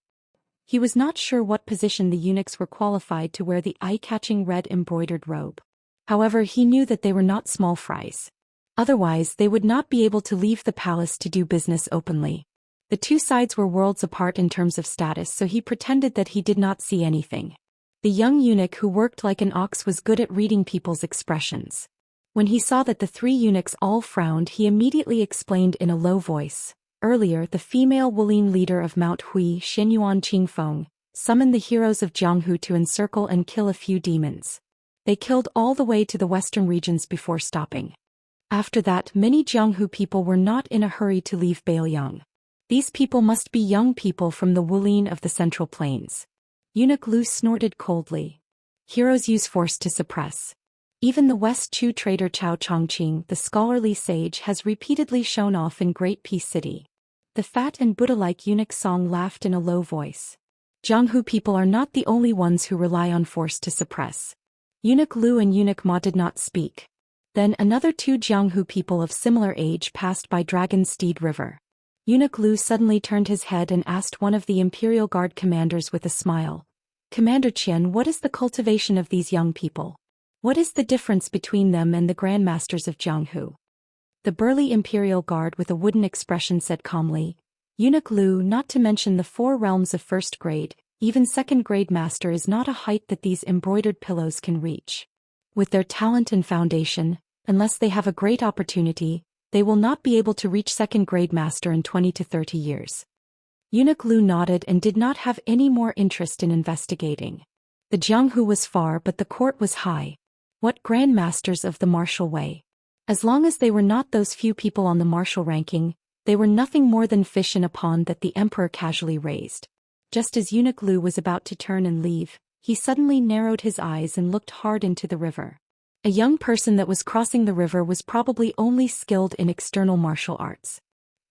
He was not sure what position the eunuchs were qualified to wear the eye-catching red embroidered robe. However, he knew that they were not small fries. Otherwise, they would not be able to leave the palace to do business openly. The 2 sides were worlds apart in terms of status, so he pretended that he did not see anything. The young eunuch who worked like an ox was good at reading people's expressions. When he saw that the 3 eunuchs all frowned, he immediately explained in a low voice. Earlier, the female Wulin leader of Mount Hui, Xinyuan Qingfeng, summoned the heroes of Jianghu to encircle and kill a few demons. They killed all the way to the western regions before stopping. After that, many Jianghu people were not in a hurry to leave Bailiang. These people must be young people from the Wulin of the Central Plains. Eunuch Lu snorted coldly. Heroes use force to suppress. Even the West Chu trader Chao Chongqing, the scholarly sage, has repeatedly shown off in Great Peace City. The fat and Buddha-like eunuch Song laughed in a low voice. Jianghu people are not the only ones who rely on force to suppress. Eunuch Lu and Eunuch Ma did not speak. Then another 2 Jianghu people of similar age passed by Dragon Steed River. Eunuch Lu suddenly turned his head and asked one of the Imperial Guard commanders with a smile. Commander Qian, what is the cultivation of these young people? What is the difference between them and the Grandmasters of Jianghu? The burly Imperial Guard with a wooden expression said calmly, Eunuch Lu, not to mention the 4 realms of first grade, even second grade master is not a height that these embroidered pillows can reach. With their talent and foundation, unless they have a great opportunity, they will not be able to reach second grade master in 20 to 30 years. Eunuch Lu nodded and did not have any more interest in investigating. The Jianghu was far but the court was high. What grand masters of the martial way? As long as they were not those few people on the martial ranking, they were nothing more than fish in a pond that the emperor casually raised. Just as Eunuch Lu was about to turn and leave, he suddenly narrowed his eyes and looked hard into the river. A young person that was crossing the river was probably only skilled in external martial arts.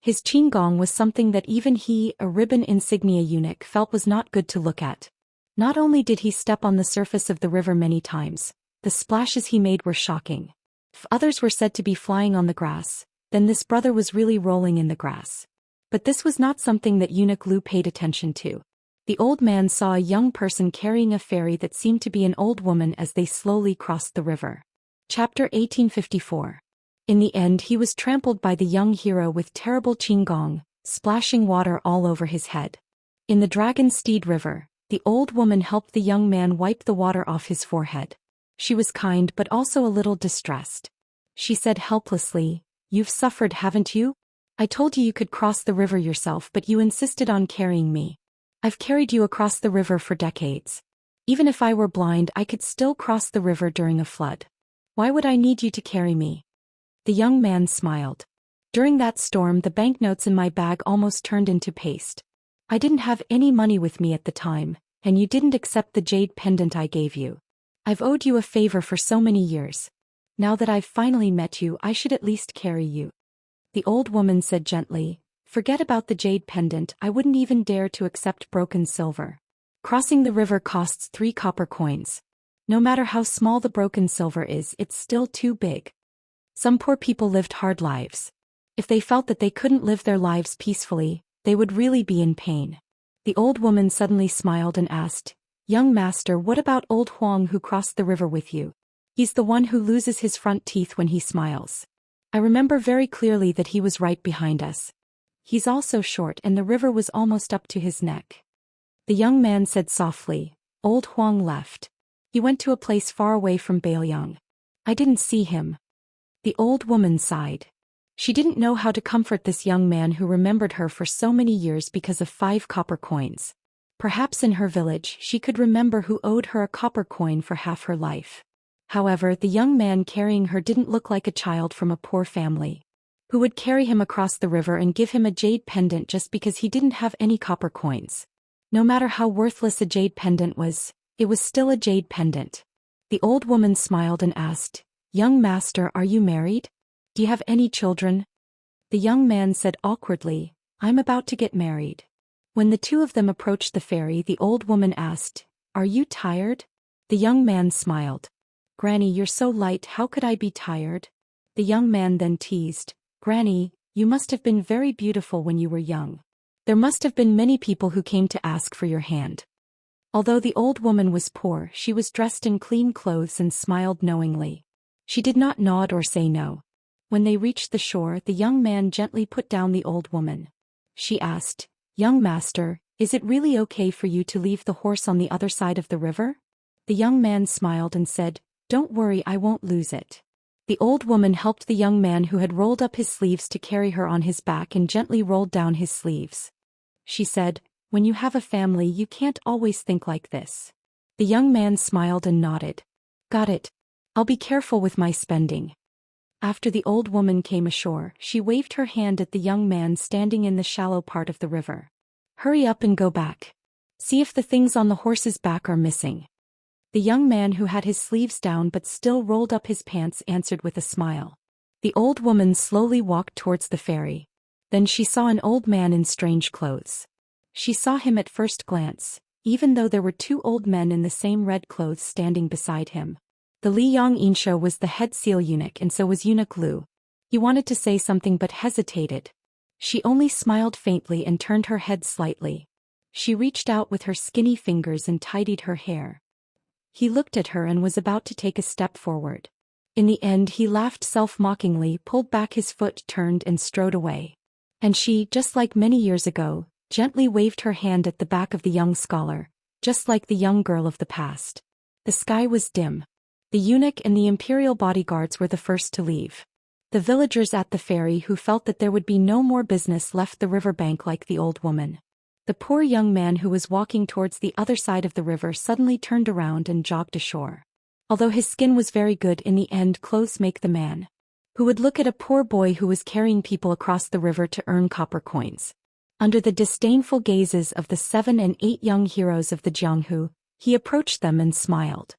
His qinggong was something that even he, a ribbon insignia eunuch, felt was not good to look at. Not only did he step on the surface of the river many times, the splashes he made were shocking. If others were said to be flying on the grass, then this brother was really rolling in the grass. But this was not something that Eunuch Lu paid attention to. The old man saw a young person carrying a fairy that seemed to be an old woman as they slowly crossed the river. Chapter 1854. In the end he was trampled by the young hero with terrible qinggong, splashing water all over his head. In the Dragon Steed River, the old woman helped the young man wipe the water off his forehead. She was kind but also a little distressed. She said helplessly, You've suffered, haven't you? I told you you could cross the river yourself, but you insisted on carrying me. I've carried you across the river for decades. Even if I were blind, I could still cross the river during a flood. Why would I need you to carry me? The young man smiled. During that storm, the banknotes in my bag almost turned into paste. I didn't have any money with me at the time, and you didn't accept the jade pendant I gave you. I've owed you a favor for so many years. Now that I've finally met you, I should at least carry you. The old woman said gently, Forget about the jade pendant, I wouldn't even dare to accept broken silver. Crossing the river costs 3 copper coins. No matter how small the broken silver is, it's still too big. Some poor people lived hard lives. If they felt that they couldn't live their lives peacefully, they would really be in pain. The old woman suddenly smiled and asked, Young master, what about old Huang who crossed the river with you? He's the one who loses his front teeth when he smiles. I remember very clearly that he was right behind us. He's also short and the river was almost up to his neck. The young man said softly, Old Huang left. He went to a place far away from Baoyang. I didn't see him. The old woman sighed. She didn't know how to comfort this young man who remembered her for so many years because of 5 copper coins. Perhaps in her village she could remember who owed her a copper coin for half her life. However, the young man carrying her didn't look like a child from a poor family. Who would carry him across the river and give him a jade pendant just because he didn't have any copper coins? No matter how worthless a jade pendant was, it was still a jade pendant. The old woman smiled and asked, Young master, are you married? Do you have any children? The young man said awkwardly, I'm about to get married. When the two of them approached the ferry, the old woman asked, Are you tired? The young man smiled. Granny, you're so light, how could I be tired? The young man then teased, Granny, you must have been very beautiful when you were young. There must have been many people who came to ask for your hand. Although the old woman was poor, she was dressed in clean clothes and smiled knowingly. She did not nod or say no. When they reached the shore, the young man gently put down the old woman. She asked, Young master, is it really okay for you to leave the horse on the other side of the river? The young man smiled and said, Don't worry, I won't lose it. The old woman helped the young man who had rolled up his sleeves to carry her on his back and gently rolled down his sleeves. She said, When you have a family, you can't always think like this. The young man smiled and nodded. Got it. I'll be careful with my spending. After the old woman came ashore, she waved her hand at the young man standing in the shallow part of the river. Hurry up and go back. See if the things on the horse's back are missing. The young man who had his sleeves down but still rolled up his pants answered with a smile. The old woman slowly walked towards the ferry. Then she saw an old man in strange clothes. She saw him at first glance, even though there were 2 old men in the same red clothes standing beside him. The Liyang Insha was the head seal eunuch and so was Eunuch Lu. He wanted to say something but hesitated. She only smiled faintly and turned her head slightly. She reached out with her skinny fingers and tidied her hair. He looked at her and was about to take a step forward. In the end he laughed self-mockingly, pulled back his foot, turned and strode away. And she, just like many years ago, gently waved her hand at the back of the young scholar, just like the young girl of the past. The sky was dim. The eunuch and the imperial bodyguards were the first to leave. The villagers at the ferry who felt that there would be no more business left the riverbank like the old woman. The poor young man who was walking towards the other side of the river suddenly turned around and jogged ashore. Although his skin was very good, in the end clothes make the man. Who would look at a poor boy who was carrying people across the river to earn copper coins? Under the disdainful gazes of the 7 and 8 young heroes of the Jianghu, he approached them and smiled.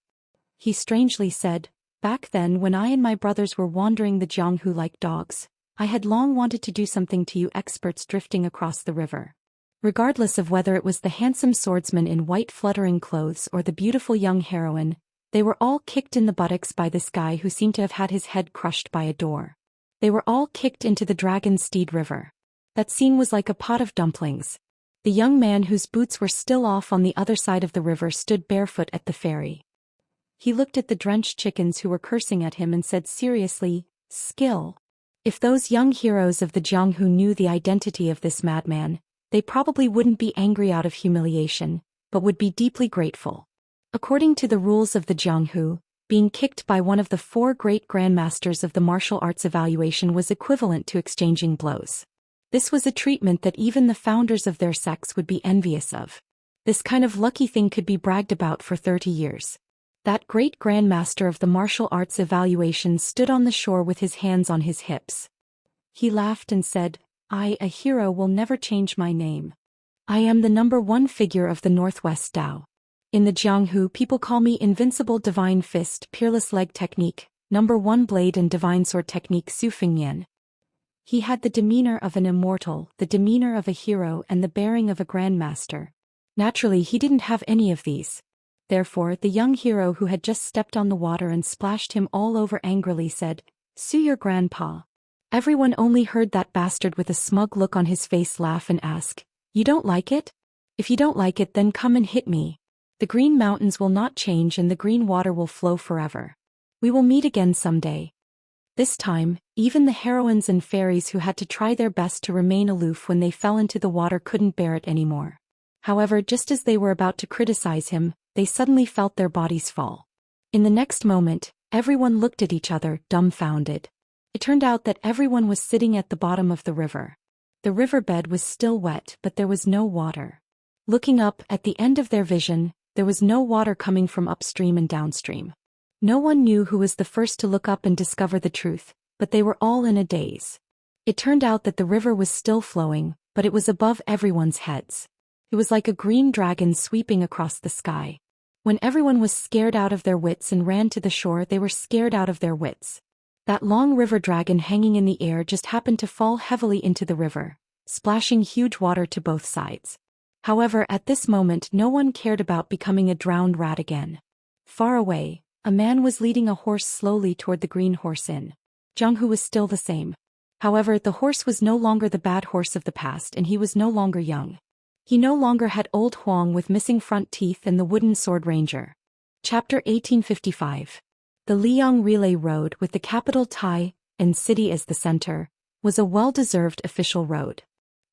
He strangely said, "Back then when I and my brothers were wandering the Jianghu like dogs, I had long wanted to do something to you experts drifting across the river." Regardless of whether it was the handsome swordsman in white fluttering clothes or the beautiful young heroine, they were all kicked in the buttocks by this guy who seemed to have had his head crushed by a door. They were all kicked into the Dragon Steed River. That scene was like a pot of dumplings. The young man whose boots were still off on the other side of the river stood barefoot at the ferry. He looked at the drenched chickens who were cursing at him and said seriously, "Skill." If those young heroes of the Jianghu knew the identity of this madman, they probably wouldn't be angry out of humiliation, but would be deeply grateful. According to the rules of the Jianghu, being kicked by one of the 4 great grandmasters of the martial arts evaluation was equivalent to exchanging blows. This was a treatment that even the founders of their sects would be envious of. This kind of lucky thing could be bragged about for 30 years. That great grandmaster of the martial arts evaluation stood on the shore with his hands on his hips. He laughed and said, "I, a hero, will never change my name. I am the #1 figure of the Northwest Tao. In the Jianghu, people call me Invincible Divine Fist, Peerless Leg Technique, #1 Blade and Divine Sword Technique Su Fingyan." He had the demeanor of an immortal, the demeanor of a hero, and the bearing of a grandmaster. Naturally, he didn't have any of these. Therefore, the young hero who had just stepped on the water and splashed him all over angrily said, "Sue your grandpa." Everyone only heard that bastard with a smug look on his face laugh and ask, "You don't like it? If you don't like it, then come and hit me. The green mountains will not change and the green water will flow forever. We will meet again someday." This time, even the heroines and fairies who had to try their best to remain aloof when they fell into the water couldn't bear it anymore. However, just as they were about to criticize him, they suddenly felt their bodies fall. In the next moment, everyone looked at each other, dumbfounded. It turned out that everyone was sitting at the bottom of the river. The riverbed was still wet, but there was no water. Looking up, at the end of their vision, there was no water coming from upstream and downstream. No one knew who was the first to look up and discover the truth, but they were all in a daze. It turned out that the river was still flowing, but it was above everyone's heads. It was like a green dragon sweeping across the sky. When everyone was scared out of their wits and ran to the shore, they were scared out of their wits. That long river dragon hanging in the air just happened to fall heavily into the river, splashing huge water to both sides. However, at this moment no one cared about becoming a drowned rat again. Far away, a man was leading a horse slowly toward the Green Horse Inn. Jianghu was still the same. However, the horse was no longer the bad horse of the past and he was no longer young. He no longer had old Huang with missing front teeth and the wooden sword ranger. Chapter 1855. The Liang Relay Road, with the capital Tai and city as the center, was a well-deserved official road.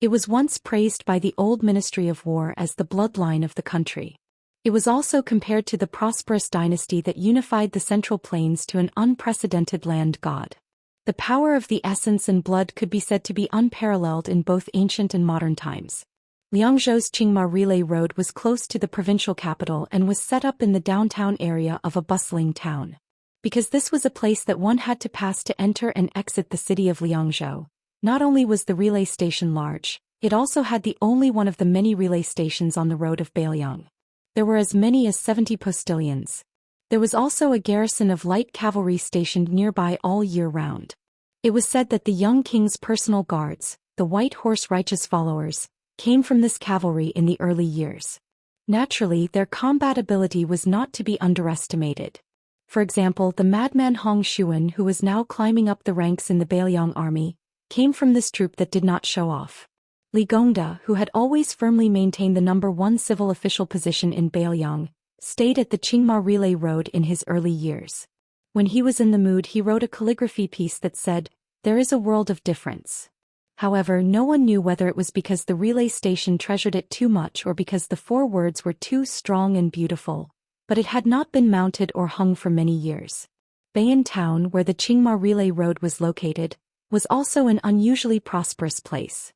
It was once praised by the old Ministry of War as the bloodline of the country. It was also compared to the prosperous dynasty that unified the Central Plains to an unprecedented land god. The power of the essence and blood could be said to be unparalleled in both ancient and modern times. Liangzhou's Qingma Relay Road was close to the provincial capital and was set up in the downtown area of a bustling town. Because this was a place that one had to pass to enter and exit the city of Liangzhou, not only was the relay station large, it also had the only one of the many relay stations on the road of Beiliang. There were as many as 70 postilions. There was also a garrison of light cavalry stationed nearby all year round. It was said that the young king's personal guards, the White Horse righteous followers, came from this cavalry in the early years. Naturally, their combat ability was not to be underestimated. For example, the madman Hong Xuan, who was now climbing up the ranks in the Beiliang army, came from this troupe that did not show off. Li Gongda, who had always firmly maintained the #1 civil official position in Beiliang, stayed at the Qingma Relay Road in his early years. When he was in the mood, he wrote a calligraphy piece that said, "There is a world of difference." However, no one knew whether it was because the relay station treasured it too much or because the 4 words were too strong and beautiful, but it had not been mounted or hung for many years. Bayan Town, where the Qingma Relay Road was located, was also an unusually prosperous place.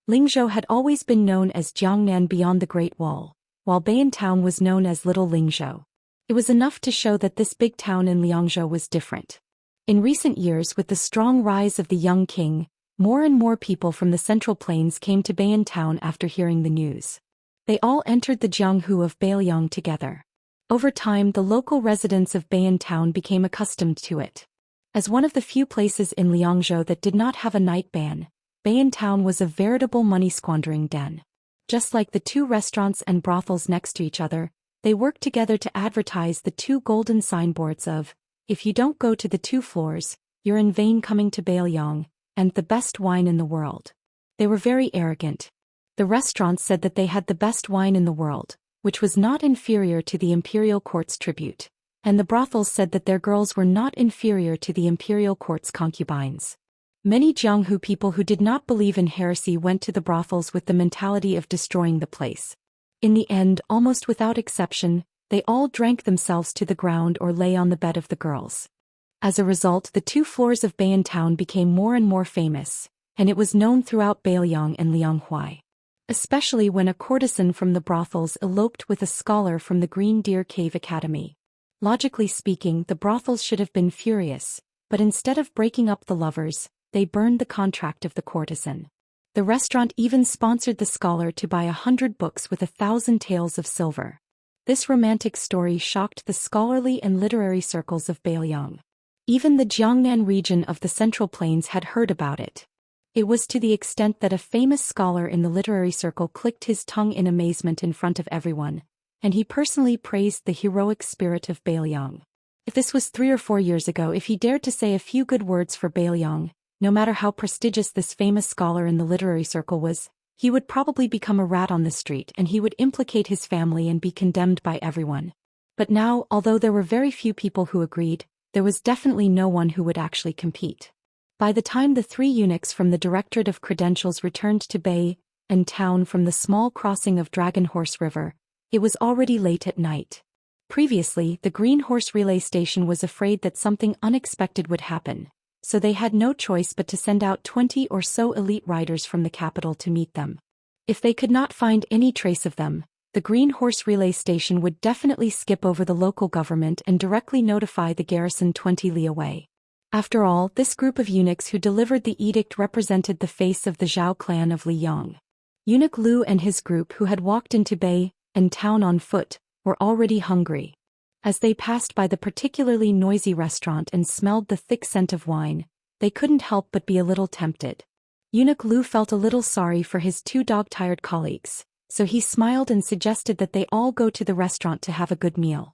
Lingzhou had always been known as Jiangnan beyond the Great Wall, while Bayan Town was known as Little Lingzhou. It was enough to show that this big town in Liangzhou was different. In recent years, with the strong rise of the young king, more and more people from the Central Plains came to Bayan Town after hearing the news. They all entered the Jianghu of Beiliang together. Over time, the local residents of Bayan Town became accustomed to it. As one of the few places in Liangzhou that did not have a night ban, Bayan Town was a veritable money-squandering den. Just like the 2 restaurants and brothels next to each other, they worked together to advertise the 2 golden signboards of, "If you don't go to the 2 floors, you're in vain coming to Beiliang," and "the best wine in the world." They were very arrogant. The restaurants said that they had the best wine in the world, which was not inferior to the imperial court's tribute, and the brothels said that their girls were not inferior to the imperial court's concubines. Many Jianghu people who did not believe in heresy went to the brothels with the mentality of destroying the place. In the end, almost without exception, they all drank themselves to the ground or lay on the bed of the girls. As a result, the 2 floors of Bayan Town became more and more famous, and it was known throughout Beiliang and Lianghuai. Especially when a courtesan from the brothels eloped with a scholar from the Green Deer Cave Academy. Logically speaking, the brothels should have been furious, but instead of breaking up the lovers, they burned the contract of the courtesan. The restaurant even sponsored the scholar to buy 100 books with 1,000 taels of silver. This romantic story shocked the scholarly and literary circles of Beiliang. Even the Jiangnan region of the Central Plains had heard about it. It was to the extent that a famous scholar in the literary circle clicked his tongue in amazement in front of everyone, and he personally praised the heroic spirit of Beiliang. If this was 3 or 4 years ago, if he dared to say a few good words for Beiliang, no matter how prestigious this famous scholar in the literary circle was, he would probably become a rat on the street and he would implicate his family and be condemned by everyone. But now, although there were very few people who agreed, there was definitely no one who would actually compete. By the time the 3 eunuchs from the Directorate of Credentials returned to Bayan Town from the small crossing of Dragon Horse River, it was already late at night. Previously, the Green Horse Relay Station was afraid that something unexpected would happen, so they had no choice but to send out 20 or so elite riders from the capital to meet them. If they could not find any trace of them, the Green Horse Relay Station would definitely skip over the local government and directly notify the garrison 20 li away. After all, this group of eunuchs who delivered the edict represented the face of the Zhao clan of Liyang. Eunuch Lu and his group, who had walked into Bayan Town on foot, were already hungry. As they passed by the particularly noisy restaurant and smelled the thick scent of wine, they couldn't help but be a little tempted. Eunuch Lu felt a little sorry for his 2 dog-tired colleagues, so he smiled and suggested that they all go to the restaurant to have a good meal.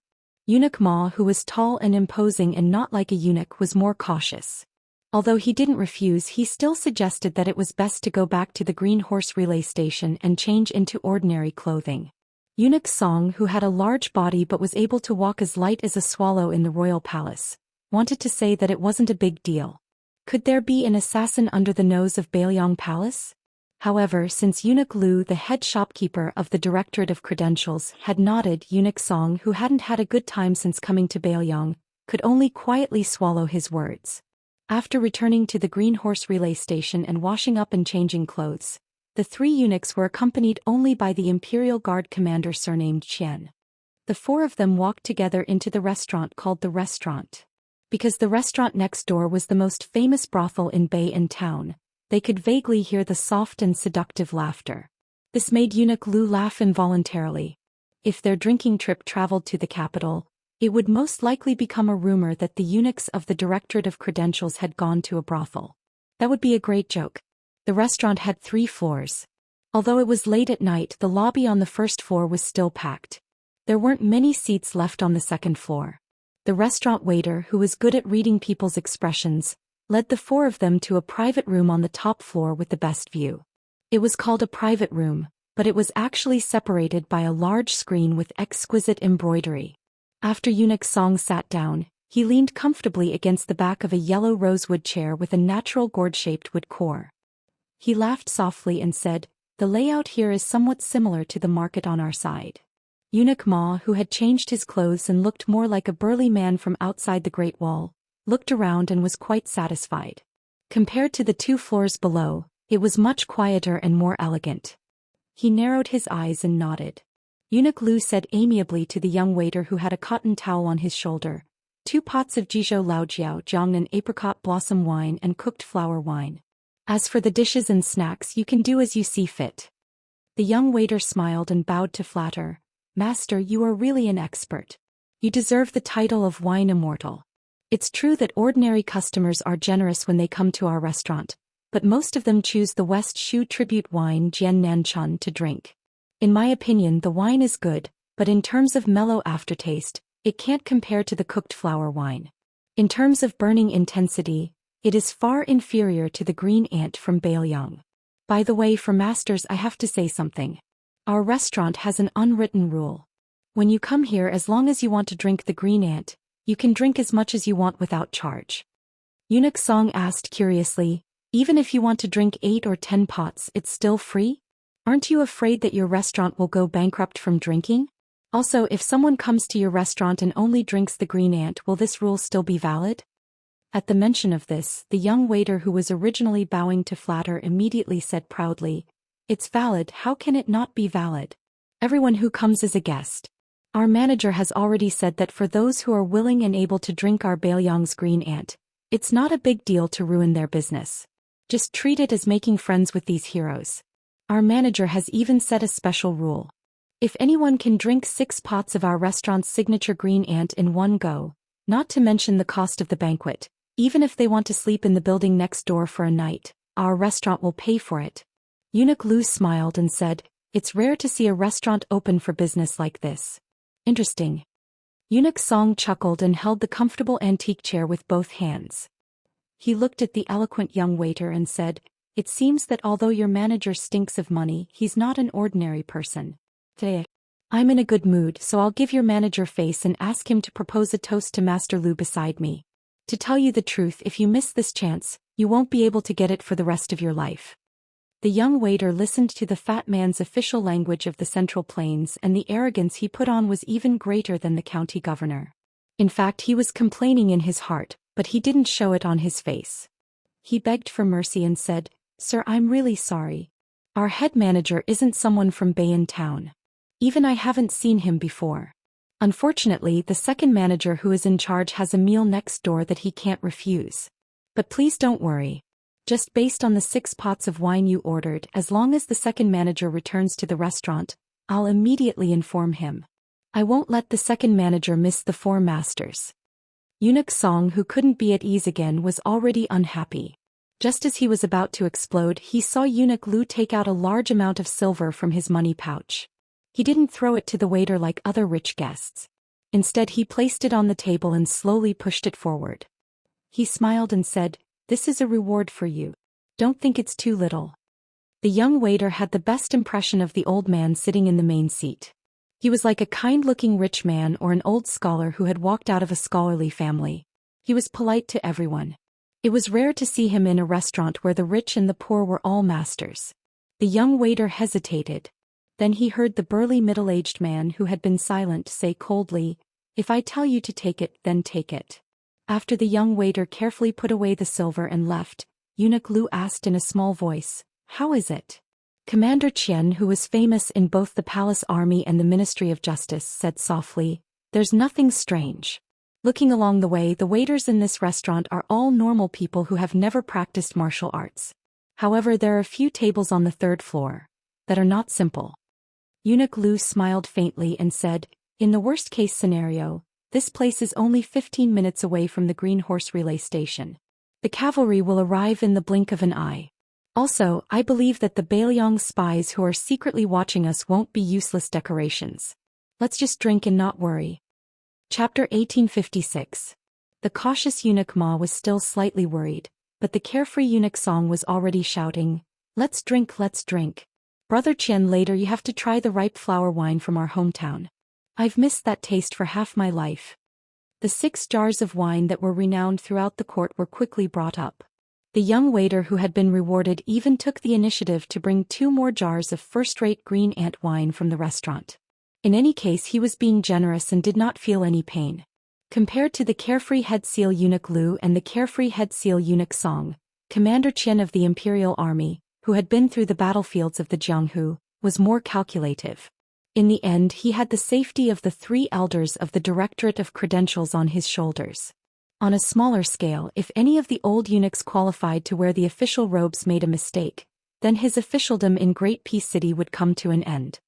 Eunuch Ma, who was tall and imposing and not like a eunuch, was more cautious. Although he didn't refuse, he still suggested that it was best to go back to the Green Horse Relay Station and change into ordinary clothing. Eunuch Song, who had a large body but was able to walk as light as a swallow in the royal palace, wanted to say that it wasn't a big deal. Could there be an assassin under the nose of Beiliang Palace? However, since Eunuch Lu, the head shopkeeper of the Directorate of Credentials, had nodded, Eunuch Song, who hadn't had a good time since coming to Beiliang, could only quietly swallow his words. After returning to the Green Horse Relay Station and washing up and changing clothes, the 3 eunuchs were accompanied only by the Imperial Guard commander surnamed Qian. The 4 of them walked together into the restaurant called the Restaurant. Because the restaurant next door was the most famous brothel in Bayan Town, they could vaguely hear the soft and seductive laughter. This made Eunuch Lu laugh involuntarily. If their drinking trip traveled to the capital, it would most likely become a rumor that the eunuchs of the Directorate of Credentials had gone to a brothel. That would be a great joke. The restaurant had 3 floors. Although it was late at night, the lobby on the first floor was still packed. There weren't many seats left on the second floor. The restaurant waiter, who was good at reading people's expressions, led the four of them to a private room on the top floor with the best view. It was called a private room, but it was actually separated by a large screen with exquisite embroidery. After Eunuch Song sat down, he leaned comfortably against the back of a yellow rosewood chair with a natural gourd-shaped wood core. He laughed softly and said, "The layout here is somewhat similar to the market on our side." Eunuch Ma, who had changed his clothes and looked more like a burly man from outside the Great Wall, looked around and was quite satisfied. Compared to the 2 floors below, it was much quieter and more elegant. He narrowed his eyes and nodded. Eunuch Lu said amiably to the young waiter who had a cotton towel on his shoulder, 2 pots of Jizhou Laojiao Jiangnan apricot blossom wine and cooked flower wine. As for the dishes and snacks, you can do as you see fit. The young waiter smiled and bowed to flatter. "Master, you are really an expert. You deserve the title of wine immortal. It's true that ordinary customers are generous when they come to our restaurant, but most of them choose the West Shu tribute wine Jian Nanchun to drink. In my opinion, the wine is good, but in terms of mellow aftertaste, it can't compare to the cooked flower wine. In terms of burning intensity, it is far inferior to the green ant from Bailiang. By the way, for masters, I have to say something. Our restaurant has an unwritten rule. When you come here, as long as you want to drink the green ant, you can drink as much as you want without charge." Eunuch Song asked curiously, "Even if you want to drink 8 or 10 pots, it's still free? Aren't you afraid that your restaurant will go bankrupt from drinking? Also, if someone comes to your restaurant and only drinks the green ant, will this rule still be valid?" At the mention of this, the young waiter who was originally bowing to flatter immediately said proudly, "It's valid. How can it not be valid? Everyone who comes is a guest. Our manager has already said that for those who are willing and able to drink our Bailiang's green ant, it's not a big deal to ruin their business. Just treat it as making friends with these heroes. Our manager has even set a special rule. If anyone can drink 6 pots of our restaurant's signature green ant in one go, not to mention the cost of the banquet, even if they want to sleep in the building next door for a night, our restaurant will pay for it." Eunuch Lu smiled and said, "It's rare to see a restaurant open for business like this. Interesting." Eunuch Song chuckled and held the comfortable antique chair with both hands. He looked at the eloquent young waiter and said, "It seems that although your manager stinks of money, he's not an ordinary person. Today, I'm in a good mood, so I'll give your manager face and ask him to propose a toast to Master Lu beside me. To tell you the truth, if you miss this chance, you won't be able to get it for the rest of your life." The young waiter listened to the fat man's official language of the Central Plains, and the arrogance he put on was even greater than the county governor. In fact, he was complaining in his heart, but he didn't show it on his face. He begged for mercy and said, "Sir, I'm really sorry. Our head manager isn't someone from Bayan town. Even I haven't seen him before. Unfortunately, the second manager who is in charge has a meal next door that he can't refuse. But please don't worry. Just based on the 6 pots of wine you ordered, as long as the second manager returns to the restaurant, I'll immediately inform him. I won't let the second manager miss the 4 masters." Eunuch Song, who couldn't be at ease again, was already unhappy. Just as he was about to explode, he saw Eunuch Lu take out a large amount of silver from his money pouch. He didn't throw it to the waiter like other rich guests. Instead, he placed it on the table and slowly pushed it forward. He smiled and said, "This is a reward for you. Don't think it's too little." The young waiter had the best impression of the old man sitting in the main seat. He was like a kind-looking rich man or an old scholar who had walked out of a scholarly family. He was polite to everyone. It was rare to see him in a restaurant where the rich and the poor were all masters. The young waiter hesitated. Then he heard the burly middle-aged man who had been silent say coldly, "If I tell you to take it, then take it." After the young waiter carefully put away the silver and left, Eunuch Lu asked in a small voice, "How is it?" Commander Qian, who was famous in both the palace army and the Ministry of Justice, said softly, "There's nothing strange." Looking along the way, the waiters in this restaurant are all normal people who have never practiced martial arts. However, there are a few tables on the 3rd floor that are not simple. Eunuch Lu smiled faintly and said, "In the worst-case scenario, this place is only 15 minutes away from the Green Horse Relay Station. The cavalry will arrive in the blink of an eye. Also, I believe that the Bailiang spies who are secretly watching us won't be useless decorations. Let's just drink and not worry." Chapter 1856. The cautious Eunuch Ma was still slightly worried, but the carefree eunuch Song was already shouting, "Let's drink, let's drink. Brother Qian, later you have to try the ripe flower wine from our hometown. I've missed that taste for half my life." The 6 jars of wine that were renowned throughout the court were quickly brought up. The young waiter who had been rewarded even took the initiative to bring 2 more jars of first-rate green ant wine from the restaurant. In any case, he was being generous and did not feel any pain. Compared to the carefree head seal eunuch Lu and the carefree head seal eunuch Song, Commander Qian of the Imperial Army, who had been through the battlefields of the Jianghu, was more calculative. In the end, he had the safety of the 3 elders of the Directorate of Credentials on his shoulders. On a smaller scale, if any of the old eunuchs qualified to wear the official robes made a mistake, then his officialdom in Great Peace City would come to an end.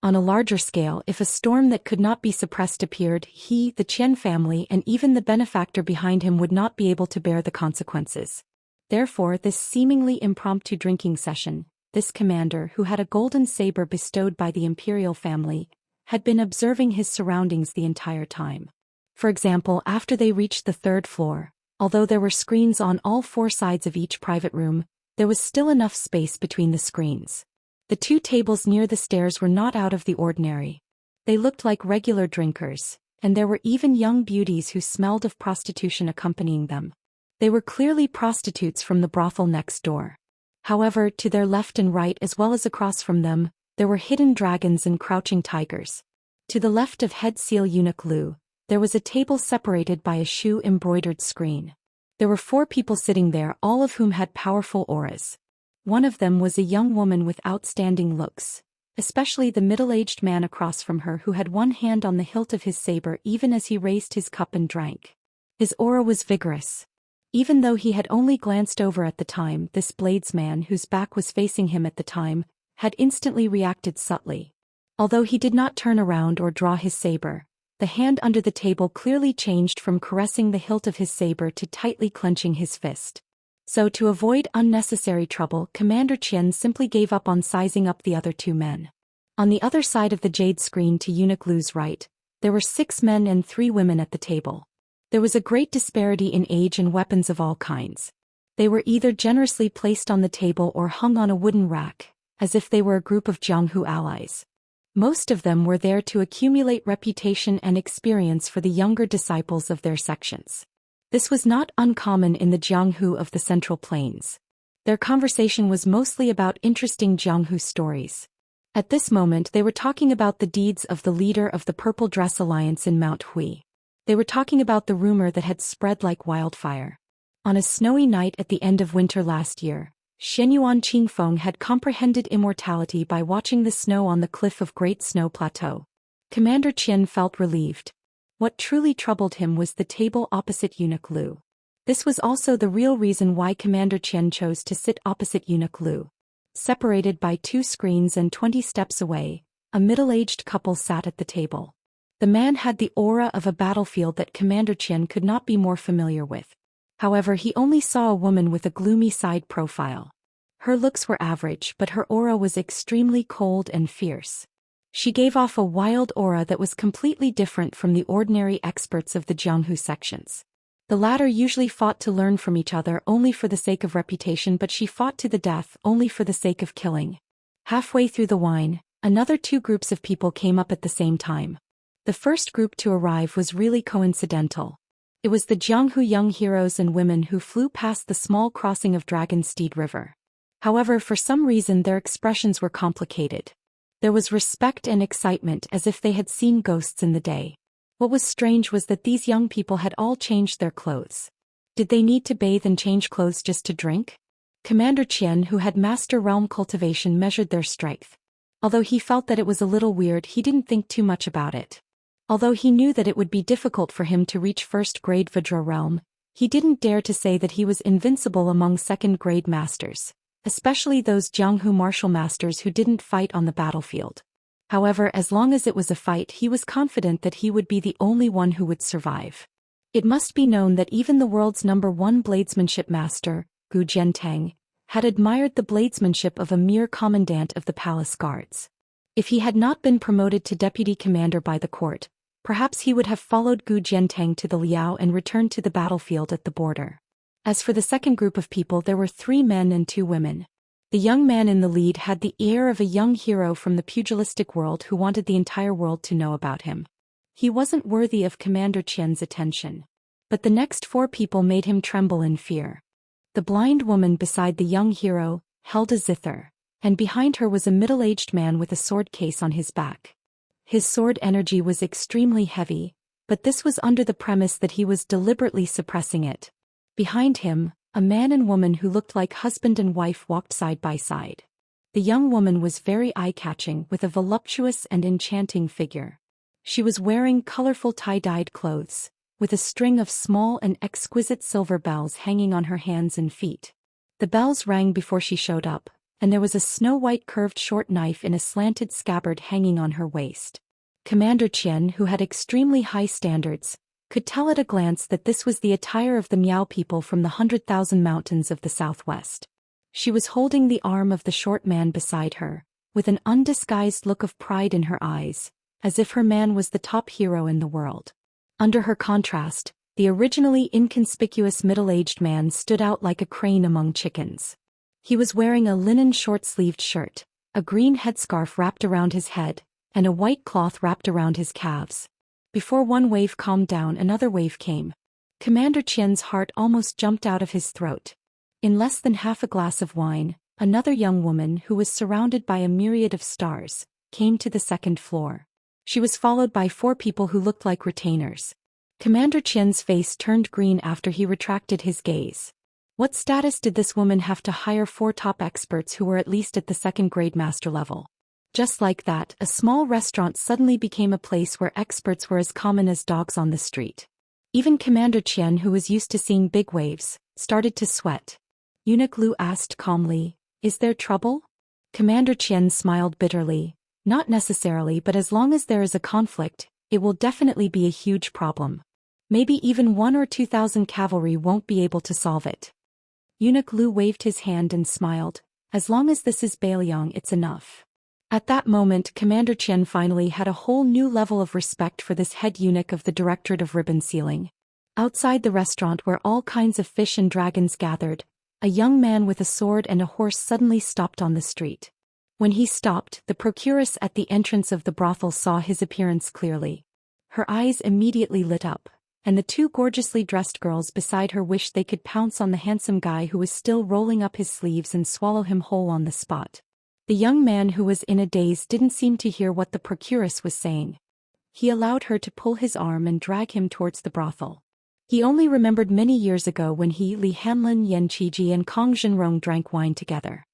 On a larger scale, if a storm that could not be suppressed appeared, he, the Qian family, and even the benefactor behind him would not be able to bear the consequences. Therefore, this seemingly impromptu drinking session, this commander who had a golden saber bestowed by the imperial family, had been observing his surroundings the entire time. For example, after they reached the 3rd floor, although there were screens on all 4 sides of each private room, there was still enough space between the screens. The 2 tables near the stairs were not out of the ordinary. They looked like regular drinkers, and there were even young beauties who smelled of prostitution accompanying them. They were clearly prostitutes from the brothel next door. However, to their left and right as well as across from them, there were hidden dragons and crouching tigers. To the left of head seal eunuch Lu, there was a table separated by a shoe-embroidered screen. There were 4 people sitting there, all of whom had powerful auras. One of them was a young woman with outstanding looks, especially the middle-aged man across from her who had one hand on the hilt of his saber even as he raised his cup and drank. His aura was vigorous. Even though he had only glanced over at the time, this bladesman whose back was facing him at the time, had instantly reacted subtly. Although he did not turn around or draw his saber, the hand under the table clearly changed from caressing the hilt of his saber to tightly clenching his fist. So to avoid unnecessary trouble, Commander Qian simply gave up on sizing up the other 2 men. On the other side of the jade screen to eunuch Lu's right, there were 6 men and 3 women at the table. There was a great disparity in age and weapons of all kinds. They were either generously placed on the table or hung on a wooden rack, as if they were a group of Jianghu allies. Most of them were there to accumulate reputation and experience for the younger disciples of their sections. This was not uncommon in the Jianghu of the Central Plains. Their conversation was mostly about interesting Jianghu stories. At this moment they were talking about the deeds of the leader of the Purple Dress Alliance in Mount Hui. They were talking about the rumor that had spread like wildfire. On a snowy night at the end of winter last year, Shenyuan Qingfeng had comprehended immortality by watching the snow on the cliff of Great Snow Plateau. Commander Qian felt relieved. What truly troubled him was the table opposite eunuch Lu. This was also the real reason why Commander Qian chose to sit opposite eunuch Lu. Separated by 2 screens and 20 steps away, a middle-aged couple sat at the table. The man had the aura of a battlefield that Commander Qian could not be more familiar with. However, he only saw a woman with a gloomy side profile. Her looks were average, but her aura was extremely cold and fierce. She gave off a wild aura that was completely different from the ordinary experts of the Jianghu sections. The latter usually fought to learn from each other only for the sake of reputation, but she fought to the death only for the sake of killing. Halfway through the wine, another 2 groups of people came up at the same time. The first group to arrive was really coincidental. It was the Jianghu young heroes and women who flew past the small crossing of Dragonsteed River. However, for some reason their expressions were complicated. There was respect and excitement as if they had seen ghosts in the day. What was strange was that these young people had all changed their clothes. Did they need to bathe and change clothes just to drink? Commander Qian, who had master realm cultivation, measured their strength. Although he felt that it was a little weird, he didn't think too much about it. Although he knew that it would be difficult for him to reach first-grade Vajra realm, he didn't dare to say that he was invincible among second-grade masters, especially those Jianghu martial masters who didn't fight on the battlefield. However, as long as it was a fight, he was confident that he would be the only one who would survive. It must be known that even the world's #1 bladesmanship master, Gu Jiantang, had admired the bladesmanship of a mere commandant of the palace guards. If he had not been promoted to deputy commander by the court, perhaps he would have followed Gu Jiantang to the Liao and returned to the battlefield at the border. As for the second group of people, there were 3 men and 2 women. The young man in the lead had the air of a young hero from the pugilistic world who wanted the entire world to know about him. He wasn't worthy of Commander Qian's attention. But the next 4 people made him tremble in fear. The blind woman beside the young hero held a zither, and behind her was a middle-aged man with a sword case on his back. His sword energy was extremely heavy, but this was under the premise that he was deliberately suppressing it. Behind him, a man and woman who looked like husband and wife walked side by side. The young woman was very eye-catching with a voluptuous and enchanting figure. She was wearing colorful tie-dyed clothes, with a string of small and exquisite silver bells hanging on her hands and feet. The bells rang before she showed up, and there was a snow-white curved short knife in a slanted scabbard hanging on her waist. Commander Qian, who had extremely high standards, could tell at a glance that this was the attire of the Miao people from the 100,000 mountains of the southwest. She was holding the arm of the short man beside her, with an undisguised look of pride in her eyes, as if her man was the top hero in the world. Under her contrast, the originally inconspicuous middle-aged man stood out like a crane among chickens. He was wearing a linen short-sleeved shirt, a green headscarf wrapped around his head, and a white cloth wrapped around his calves. Before one wave calmed down, another wave came. Commander Qian's heart almost jumped out of his throat. In less than half a glass of wine, another young woman who was surrounded by a myriad of stars came to the second floor. She was followed by 4 people who looked like retainers. Commander Qian's face turned green after he retracted his gaze. What status did this woman have to hire 4 top experts who were at least at the 2nd grade master level? Just like that, a small restaurant suddenly became a place where experts were as common as dogs on the street. Even Commander Qian, who was used to seeing big waves, started to sweat. Eunuch Lu asked calmly, "Is there trouble?" Commander Qian smiled bitterly. "Not necessarily, but as long as there is a conflict, it will definitely be a huge problem. Maybe even 1 or 2,000 cavalry won't be able to solve it." Eunuch Lu waved his hand and smiled. "As long as this is Bailiang, it's enough." At that moment, Commander Qian finally had a whole new level of respect for this head eunuch of the Directorate of Ribbon Sealing. Outside the restaurant where all kinds of fish and dragons gathered, a young man with a sword and a horse suddenly stopped on the street. When he stopped, the procuress at the entrance of the brothel saw his appearance clearly. Her eyes immediately lit up, and the 2 gorgeously dressed girls beside her wished they could pounce on the handsome guy who was still rolling up his sleeves and swallow him whole on the spot. The young man, who was in a daze, didn't seem to hear what the procuress was saying. He allowed her to pull his arm and drag him towards the brothel. He only remembered many years ago when he, Li Hanlin, Yan Qiji and Kong Zhenrong drank wine together.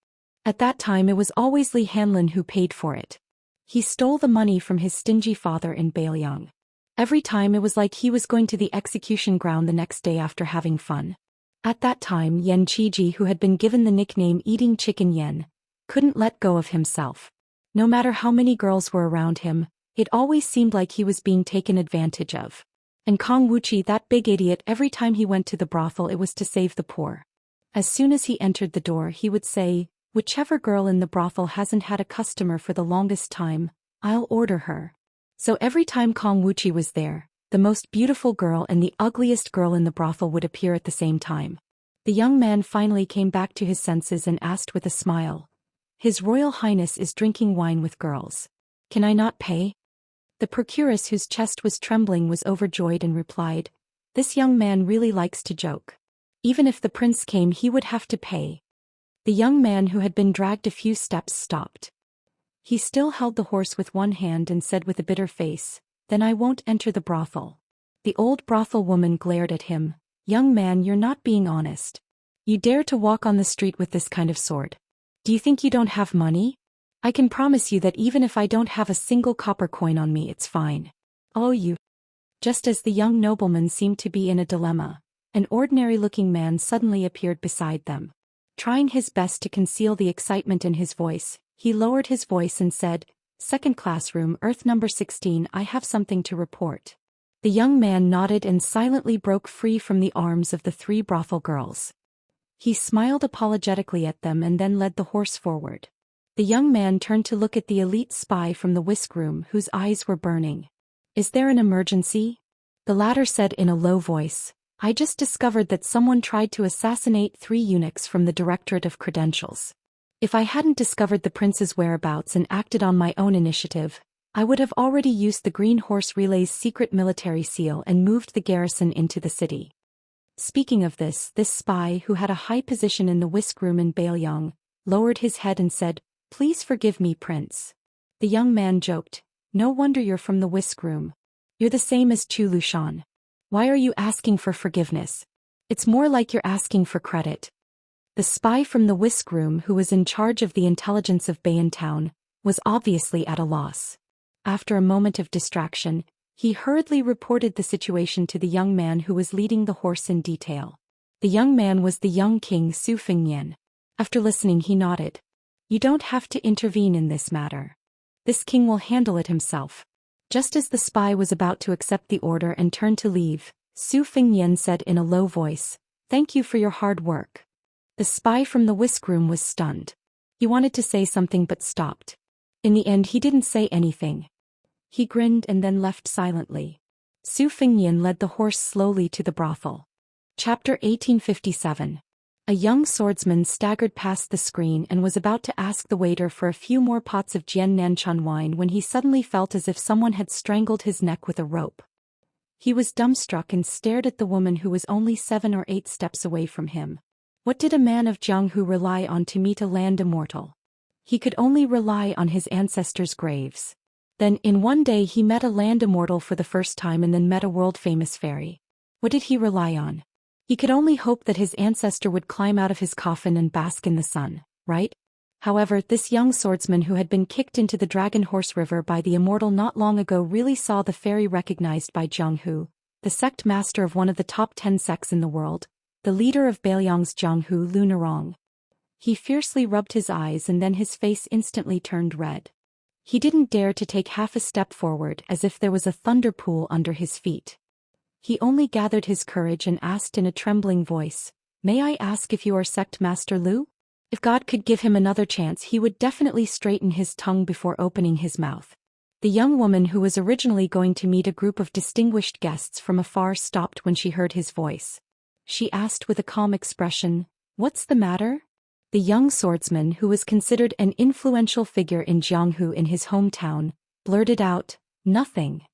At that time it was always Li Hanlin who paid for it. He stole the money from his stingy father in Bailiang. Every time it was like he was going to the execution ground the next day after having fun. At that time Yan Qiji, who had been given the nickname Eating Chicken Yen, couldn't let go of himself. No matter how many girls were around him, it always seemed like he was being taken advantage of. And Kong Wuxia, that big idiot, every time he went to the brothel it was to save the poor. As soon as he entered the door he would say, "Whichever girl in the brothel hasn't had a customer for the longest time, I'll order her." So every time Kong Wuxia was there, the most beautiful girl and the ugliest girl in the brothel would appear at the same time. The young man finally came back to his senses and asked with a smile, "His Royal Highness is drinking wine with girls. Can I not pay?" The procuress, whose chest was trembling, was overjoyed and replied, "This young man really likes to joke. Even if the prince came he would have to pay." The young man, who had been dragged a few steps, stopped. He still held the horse with one hand and said with a bitter face, "Then I won't enter the brothel." The old brothel woman glared at him. "Young man, you're not being honest. You dare to walk on the street with this kind of sword. Do you think you don't have money? I can promise you that even if I don't have a single copper coin on me, it's fine." "Oh, you." Just as the young nobleman seemed to be in a dilemma, an ordinary-looking man suddenly appeared beside them. Trying his best to conceal the excitement in his voice, he lowered his voice and said, "Second classroom, Earth number 16, I have something to report." The young man nodded and silently broke free from the arms of the 3 brothel girls. He smiled apologetically at them and then led the horse forward. The young man turned to look at the elite spy from the whisk room, whose eyes were burning. "Is there an emergency?" The latter said in a low voice, I just discovered that someone tried to assassinate 3 eunuchs from the Directorate of Credentials. If I hadn't discovered the prince's whereabouts and acted on my own initiative, I would have already used the Green Horse Relay's secret military seal and moved the garrison into the city. Speaking of this spy who had a high position in the whisk room in Baelyang, lowered his head and said, "Please forgive me, Prince." The young man joked, "No wonder you're from the whisk room. You're the same as Zhou Xian. Why are you asking for forgiveness? It's more like you're asking for credit." The spy from the whisk room who was in charge of the intelligence of Bayan Town was obviously at a loss. After a moment of distraction, he hurriedly reported the situation to the young man who was leading the horse in detail. The young man was the young king Su Fengnian. After listening, he nodded. "You don't have to intervene in this matter. This king will handle it himself." Just as the spy was about to accept the order and turn to leave, Su Fengnian said in a low voice, "Thank you for your hard work." The spy from the whisk room was stunned. He wanted to say something but stopped. In the end, he didn't say anything. He grinned and then left silently. Su Fengnian led the horse slowly to the brothel. Chapter 1857. A young swordsman staggered past the screen and was about to ask the waiter for a few more pots of Jian Nanchan wine when he suddenly felt as if someone had strangled his neck with a rope. He was dumbstruck and stared at the woman who was only 7 or 8 steps away from him. What did a man of Jianghu rely on to meet a land immortal? He could only rely on his ancestors' graves. Then, in one day, he met a land immortal for the first time and then met a world-famous fairy. What did he rely on? He could only hope that his ancestor would climb out of his coffin and bask in the sun, right? However, this young swordsman who had been kicked into the Dragon Horse River by the Immortal not long ago really saw the fairy recognized by Jianghu, the sect master of one of the top 10 sects in the world, the leader of Baelyang's Jianghu Lunarong. He fiercely rubbed his eyes and then his face instantly turned red. He didn't dare to take half a step forward as if there was a thunder pool under his feet. He only gathered his courage and asked in a trembling voice, "May I ask if you are Sect Master Lu?" If God could give him another chance, he would definitely straighten his tongue before opening his mouth. The young woman who was originally going to meet a group of distinguished guests from afar stopped when she heard his voice. She asked with a calm expression, "What's the matter?" The young swordsman, who was considered an influential figure in Jianghu in his hometown, blurted out, "Nothing."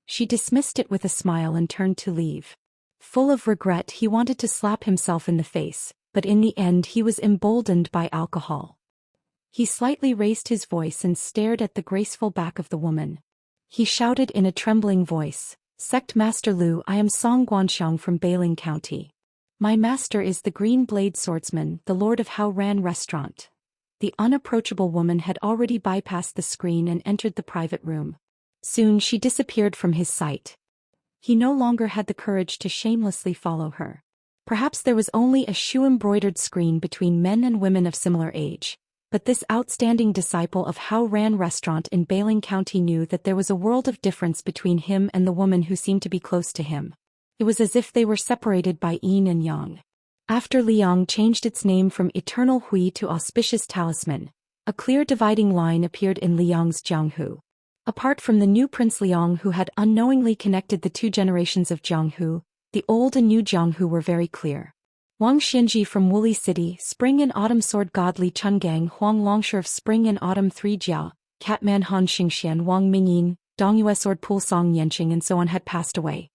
She dismissed it with a smile and turned to leave. Full of regret, he wanted to slap himself in the face, but in the end he was emboldened by alcohol. He slightly raised his voice and stared at the graceful back of the woman. He shouted in a trembling voice, "Sect Master Lu, I am Song Guanxiang from Bailing County. My master is the Green Blade Swordsman, the Lord of Hao Ran Restaurant." The unapproachable woman had already bypassed the screen and entered the private room. Soon she disappeared from his sight. He no longer had the courage to shamelessly follow her. Perhaps there was only a shoe-embroidered screen between men and women of similar age, but this outstanding disciple of Hao Ran Restaurant in Bailing County knew that there was a world of difference between him and the woman who seemed to be close to him. It was as if they were separated by yin and yang. After Liang changed its name from Eternal Hui to Auspicious Talisman, a clear dividing line appeared in Liang's Jianghu. Apart from the new Prince Liang who had unknowingly connected the 2 generations of Jianghu, the old and new Jianghu were very clear. Wang Xianji from Woolly City, Spring and Autumn Sword God Li Chungang, Huang Longsher of Spring and Autumn 3 Jia, Catman Han Xingxian, Wang Mingyin, Dongyue Sword Pool Song Yanqing and so on had passed away.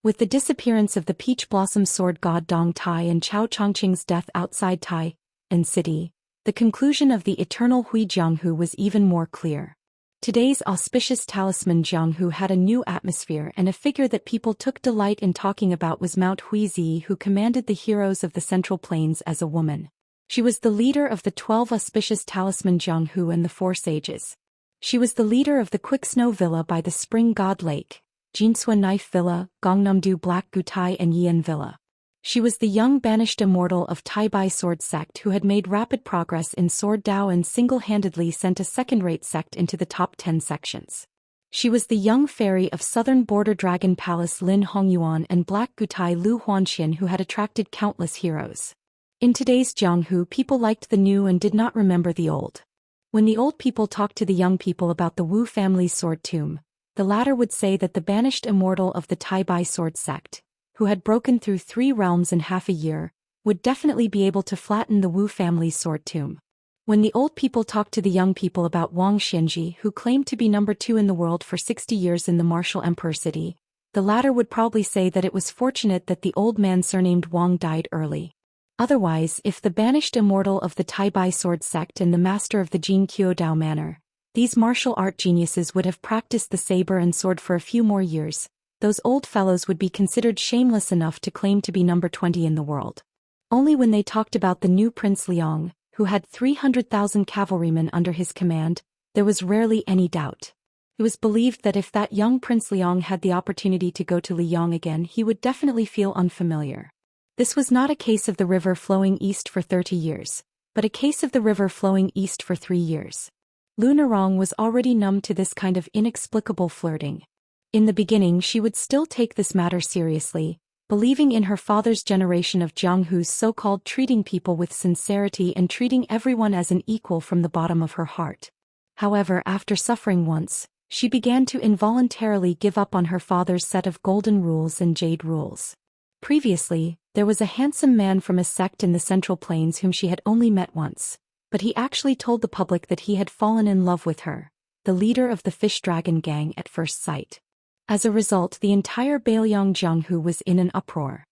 With the disappearance of the Peach Blossom Sword God Dong Tai and Chao Chongqing's death outside Tai and City, the conclusion of the Eternal Hui Jianghu was even more clear. Today's auspicious talisman Jianghu had a new atmosphere, and a figure that people took delight in talking about was Mount Huizi, who commanded the heroes of the Central Plains as a woman. She was the leader of the 12 auspicious talisman Jianghu and the 4 sages. She was the leader of the Quick Snow Villa by the Spring God Lake, Jinsua Knife Villa, Gongnamdu Black Gutai and Yian Villa. She was the young banished immortal of Taibai Sword Sect who had made rapid progress in Sword Dao and single-handedly sent a second-rate sect into the top 10 sections. She was the young fairy of Southern Border Dragon Palace Lin Hongyuan and Black Gutai Lu Huanxian who had attracted countless heroes. In today's Jianghu, people liked the new and did not remember the old. When the old people talked to the young people about the Wu family's sword tomb, the latter would say that the banished immortal of the Taibai Sword Sect, who had broken through 3 realms in half a year, would definitely be able to flatten the Wu family's sword tomb. When the old people talked to the young people about Wang Xianji, who claimed to be number 2 in the world for 60 years in the martial emperor city, the latter would probably say that it was fortunate that the old man surnamed Wang died early. Otherwise, if the banished immortal of the Taibai sword sect and the master of the Jin Qiudao manor, these martial art geniuses would have practiced the saber and sword for a few more years, those old fellows would be considered shameless enough to claim to be number 20 in the world. Only when they talked about the new Prince Liang, who had 300,000 cavalrymen under his command, there was rarely any doubt. It was believed that if that young Prince Liang had the opportunity to go to Liang again, he would definitely feel unfamiliar. This was not a case of the river flowing east for 30 years, but a case of the river flowing east for 3 years. Lu Nerong was already numb to this kind of inexplicable flirting. In the beginning she would still take this matter seriously, believing in her father's generation of Jianghu's so-called treating people with sincerity and treating everyone as an equal from the bottom of her heart. However, after suffering once, she began to involuntarily give up on her father's set of golden rules and jade rules. Previously, there was a handsome man from a sect in the Central Plains whom she had only met once, but he actually told the public that he had fallen in love with her, the leader of the Fish Dragon gang, at first sight. As a result, the entire Bailiang Jianghu was in an uproar.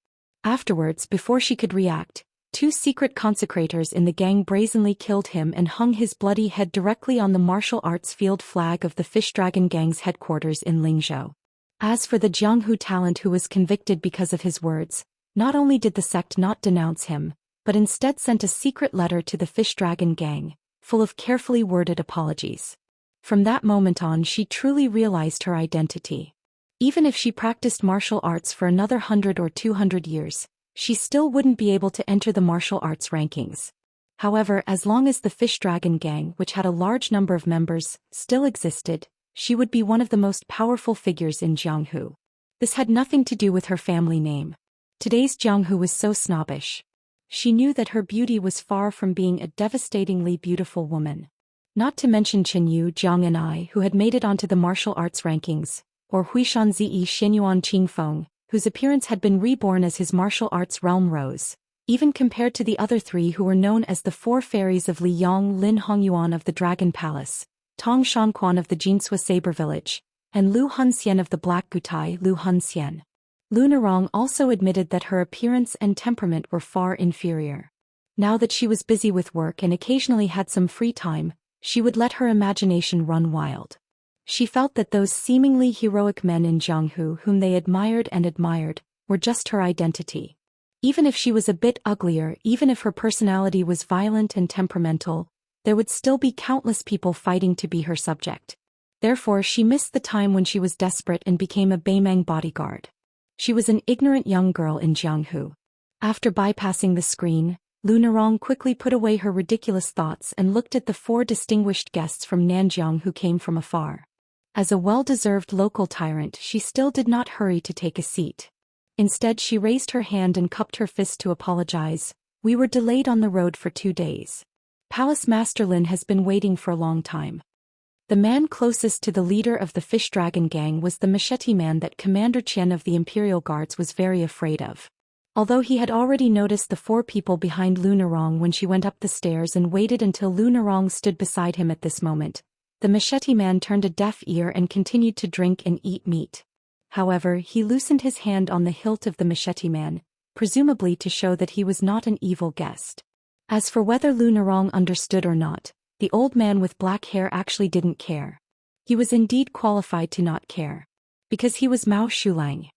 Afterwards, before she could react, 2 secret consecrators in the gang brazenly killed him and hung his bloody head directly on the martial arts field flag of the Fish Dragon gang's headquarters in Lingzhou. As for the Jianghu talent who was convicted because of his words, not only did the sect not denounce him, but instead sent a secret letter to the Fish Dragon gang, full of carefully worded apologies. From that moment on, she truly realized her identity. Even if she practiced martial arts for another 100 or 200 years, she still wouldn't be able to enter the martial arts rankings. However, as long as the Fish Dragon gang, which had a large number of members, still existed, she would be one of the most powerful figures in Jianghu. This had nothing to do with her family name. Today's Jianghu was so snobbish. She knew that her beauty was far from being a devastatingly beautiful woman. Not to mention Chen Yu, Jiang and I, who had made it onto the martial arts rankings, or Huishan Zi Xinyuan Qingfeng, whose appearance had been reborn as his martial arts realm rose, even compared to the other 3 who were known as the 4 fairies of Liyang Lin Hongyuan of the Dragon Palace, Tong Shanquan of the Jinsua Saber Village, and Lu Hunxian of the Black Gutai Lu Hunxian. Lu Nerong also admitted that her appearance and temperament were far inferior. Now that she was busy with work and occasionally had some free time, she would let her imagination run wild. She felt that those seemingly heroic men in Jianghu whom they admired were just her identity. Even if she was a bit uglier, even if her personality was violent and temperamental, there would still be countless people fighting to be her subject. Therefore, she missed the time when she was desperate and became a Beimang bodyguard. She was an ignorant young girl in Jianghu. After bypassing the screen, Lu Nerong quickly put away her ridiculous thoughts and looked at the 4 distinguished guests from Nanjiang who came from afar. As a well-deserved local tyrant, she still did not hurry to take a seat. Instead, she raised her hand and cupped her fist to apologize. "We were delayed on the road for 2 days. Palace Master Lin has been waiting for a long time." The man closest to the leader of the Fish Dragon gang was the machete man that Commander Qian of the Imperial Guards was very afraid of. Although he had already noticed the 4 people behind Lu Nerong when she went up the stairs and waited until Lu Nerong stood beside him at this moment, the machete man turned a deaf ear and continued to drink and eat meat. However, he loosened his hand on the hilt of the machete man, presumably to show that he was not an evil guest. As for whether Lu Nerong understood or not, the old man with black hair actually didn't care. He was indeed qualified to not care. Because he was Mao Shulang.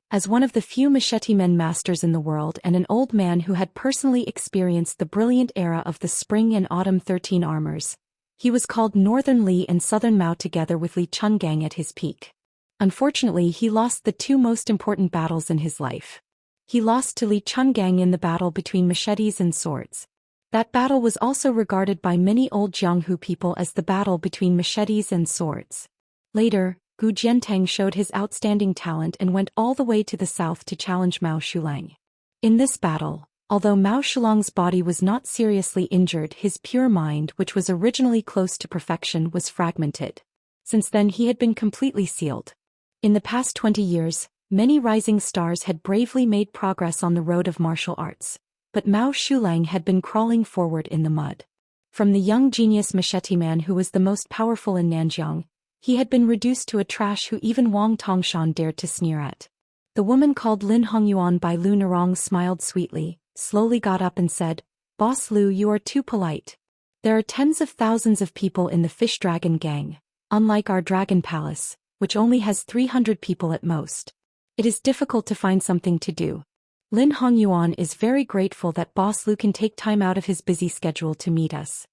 As one of the few machete men masters in the world and an old man who had personally experienced the brilliant era of the Spring and Autumn 13 armors, he was called Northern Li and Southern Mao together with Li Chungang at his peak. Unfortunately, he lost the 2 most important battles in his life. He lost to Li Chungang in the battle between machetes and swords. That battle was also regarded by many old Jianghu people as the battle between machetes and swords. Later, Gu Jianteng showed his outstanding talent and went all the way to the south to challenge Mao Shulang. In this battle, although Mao Shulang's body was not seriously injured, his pure mind, which was originally close to perfection, was fragmented. Since then he had been completely sealed. In the past 20 years, Many rising stars had bravely made progress on the road of martial arts, but Mao Shulang had been crawling forward in the mud. From the young genius machete man who was the most powerful in Nanjiang, he had been reduced to a trash who even Wang Tongshan dared to sneer at. The woman called Lin Hongyuan by Lu Narong smiled sweetly, slowly got up and said, "Boss Lu, you are too polite. There are tens of thousands of people in the Fish Dragon Gang, unlike our Dragon Palace, which only has 300 people at most. It is difficult to find something to do. Lin Hongyuan is very grateful that Boss Lu can take time out of his busy schedule to meet us."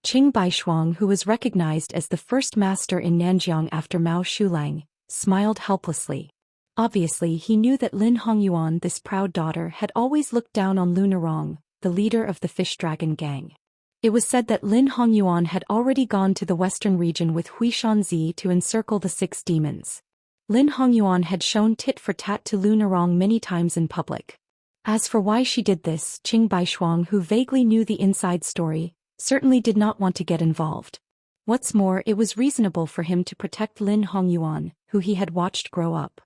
Qing Baishuang, who was recognized as the first master in Nanjiang after Mao Shulang, smiled helplessly. Obviously he knew that Lin Hongyuan, this proud daughter, had always looked down on Lu Narong, the leader of the Fish Dragon Gang. It was said that Lin Hongyuan had already gone to the western region with Hui Shanzi to encircle the 6 demons. Lin Hongyuan had shown tit for tat to Lu Narong many times in public. As for why she did this, Qing Baishuang, who vaguely knew the inside story, certainly did not want to get involved. What's more, it was reasonable for him to protect Lin Hongyuan, who he had watched grow up.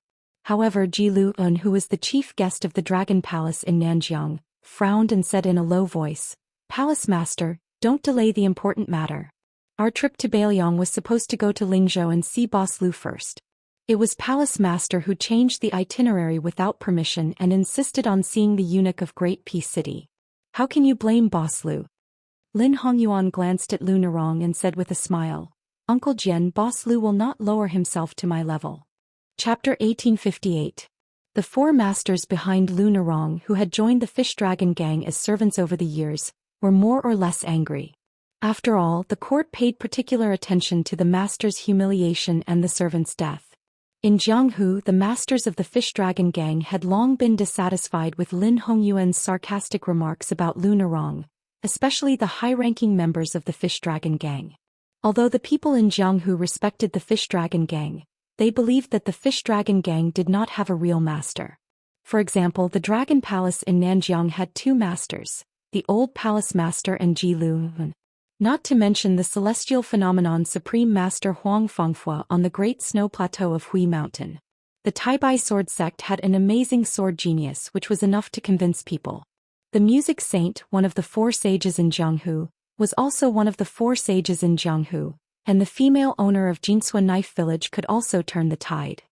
However, Ji Lu-un, who was the chief guest of the Dragon Palace in Nanjiang, frowned and said in a low voice, "Palace Master, don't delay the important matter. Our trip to Bailiang was supposed to go to Lingzhou and see Boss Lu first. It was Palace Master who changed the itinerary without permission and insisted on seeing the eunuch of Great Peace City. How can you blame Boss Lu?" Lin Hongyuan glanced at Lu Narong and said with a smile, "Uncle Jian, Boss Lu will not lower himself to my level." Chapter 1858. The 4 masters behind Lu Narong, who had joined the Fish Dragon Gang as servants over the years, were more or less angry. After all, the court paid particular attention to the master's humiliation and the servant's death. In Jianghu, the masters of the Fish Dragon Gang had long been dissatisfied with Lin Hongyuan's sarcastic remarks about Lu Narong, especially the high-ranking members of the Fish Dragon Gang. Although the people in Jianghu respected the Fish Dragon Gang, they believed that the Fish Dragon Gang did not have a real master. For example, the Dragon Palace in Nanjiang had 2 masters, the Old Palace Master and Ji Lu-un. Not to mention the celestial phenomenon Supreme Master Huang Fengfua on the Great Snow Plateau of Hui Mountain. The Taibai sword sect had an amazing sword genius which was enough to convince people. The music saint, one of the 4 sages in Jianghu, was also one of the 4 sages in Jianghu, and the female owner of Jinsua Knife Village could also turn the tide.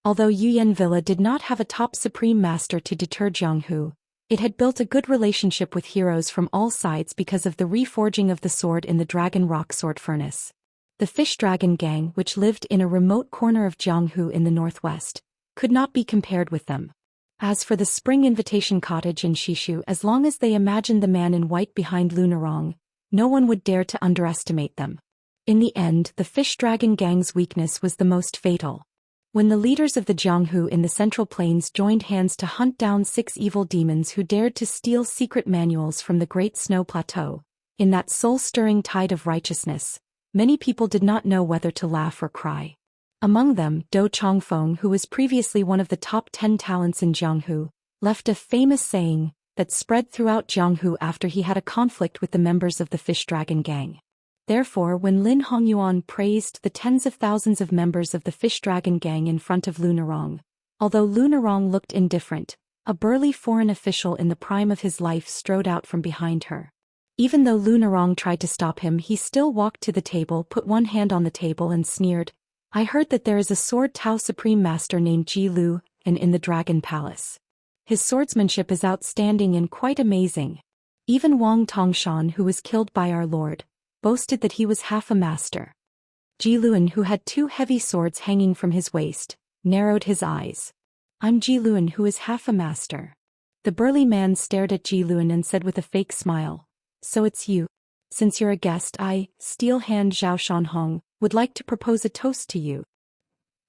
Although Yuyan Villa did not have a top supreme master to deter Jianghu, it had built a good relationship with heroes from all sides because of the reforging of the sword in the Dragon Rock Sword Furnace. The Fish Dragon Gang, which lived in a remote corner of Jianghu in the northwest, could not be compared with them. As for the Spring Invitation Cottage in Shishu, as long as they imagined the man in white behind Lu Narong, no one would dare to underestimate them. In the end, the Fish Dragon Gang's weakness was the most fatal. When the leaders of the Jianghu in the Central Plains joined hands to hunt down 6 evil demons who dared to steal secret manuals from the Great Snow Plateau, in that soul-stirring tide of righteousness, many people did not know whether to laugh or cry. Among them, Dou Chongfeng, who was previously one of the top 10 talents in Jianghu, left a famous saying that spread throughout Jianghu after he had a conflict with the members of the Fish Dragon Gang. Therefore, when Lin Hongyuan praised the tens of thousands of members of the Fish Dragon Gang in front of Lu Narong, although Lu Narong looked indifferent, a burly foreign official in the prime of his life strode out from behind her. Even though Lu Narong tried to stop him, he still walked to the table, put one hand on the table and sneered, "I heard that there is a sword Tao Supreme Master named Ji Lu, and in the Dragon Palace. His swordsmanship is outstanding and quite amazing. Even Wang Tongshan, who was killed by our lord, boasted that he was half a master." Ji Luan, who had 2 heavy swords hanging from his waist, narrowed his eyes. "I'm Ji Luan, who is half a master." The burly man stared at Ji Luan and said with a fake smile, "So it's you. Since you're a guest, I, Steel Hand Zhao Shanhong, would like to propose a toast to you."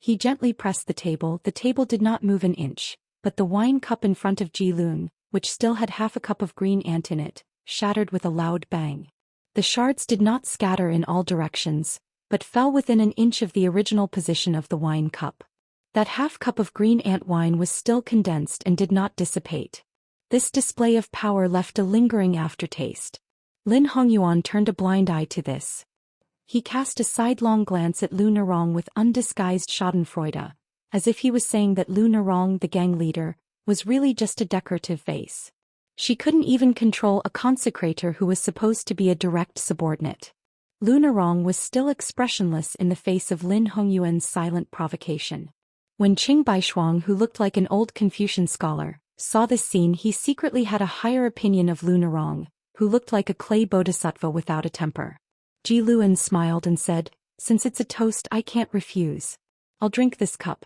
He gently pressed the table did not move an inch, but the wine cup in front of Ji Luan, which still had half a cup of green ant in it, shattered with a loud bang. The shards did not scatter in all directions, but fell within an inch of the original position of the wine cup. That half cup of green ant wine was still condensed and did not dissipate. This display of power left a lingering aftertaste. Lin Hongyuan turned a blind eye to this. He cast a sidelong glance at Lu Narong with undisguised schadenfreude, as if he was saying that Lu Narong, the gang leader, was really just a decorative vase. She couldn't even control a consecrator who was supposed to be a direct subordinate. Lu Narong was still expressionless in the face of Lin Hongyuan's silent provocation. When Qing Baishuang, who looked like an old Confucian scholar, saw this scene, he secretly had a higher opinion of Lu Narong, who looked like a clay bodhisattva without a temper. Ji Luan smiled and said, "Since it's a toast I can't refuse. I'll drink this cup."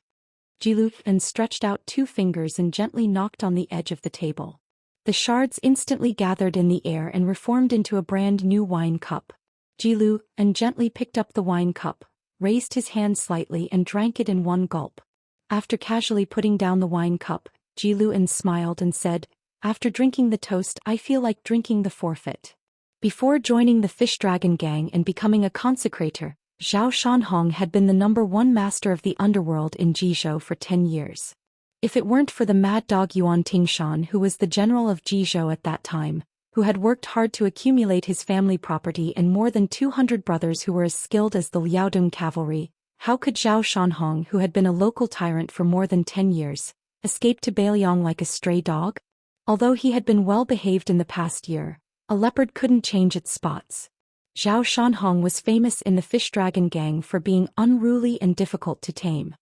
Ji Luan stretched out 2 fingers and gently knocked on the edge of the table. The shards instantly gathered in the air and reformed into a brand new wine cup. Ji Luan gently picked up the wine cup, raised his hand slightly and drank it in one gulp. After casually putting down the wine cup, Ji Luan smiled and said, "After drinking the toast I feel like drinking the forfeit." Before joining the Fish Dragon Gang and becoming a consecrator, Zhou Xian had been the #1 master of the underworld in Jizhou for 10 years. If it weren't for the mad dog Yuan Tingshan, who was the general of Jizhou at that time, who had worked hard to accumulate his family property and more than 200 brothers who were as skilled as the Liaodong cavalry, how could Zhou Xian, who had been a local tyrant for more than 10 years, escape to Beiliang like a stray dog? Although he had been well behaved in the past year, a leopard couldn't change its spots. Zhou Xian was famous in the Fish Dragon Gang for being unruly and difficult to tame.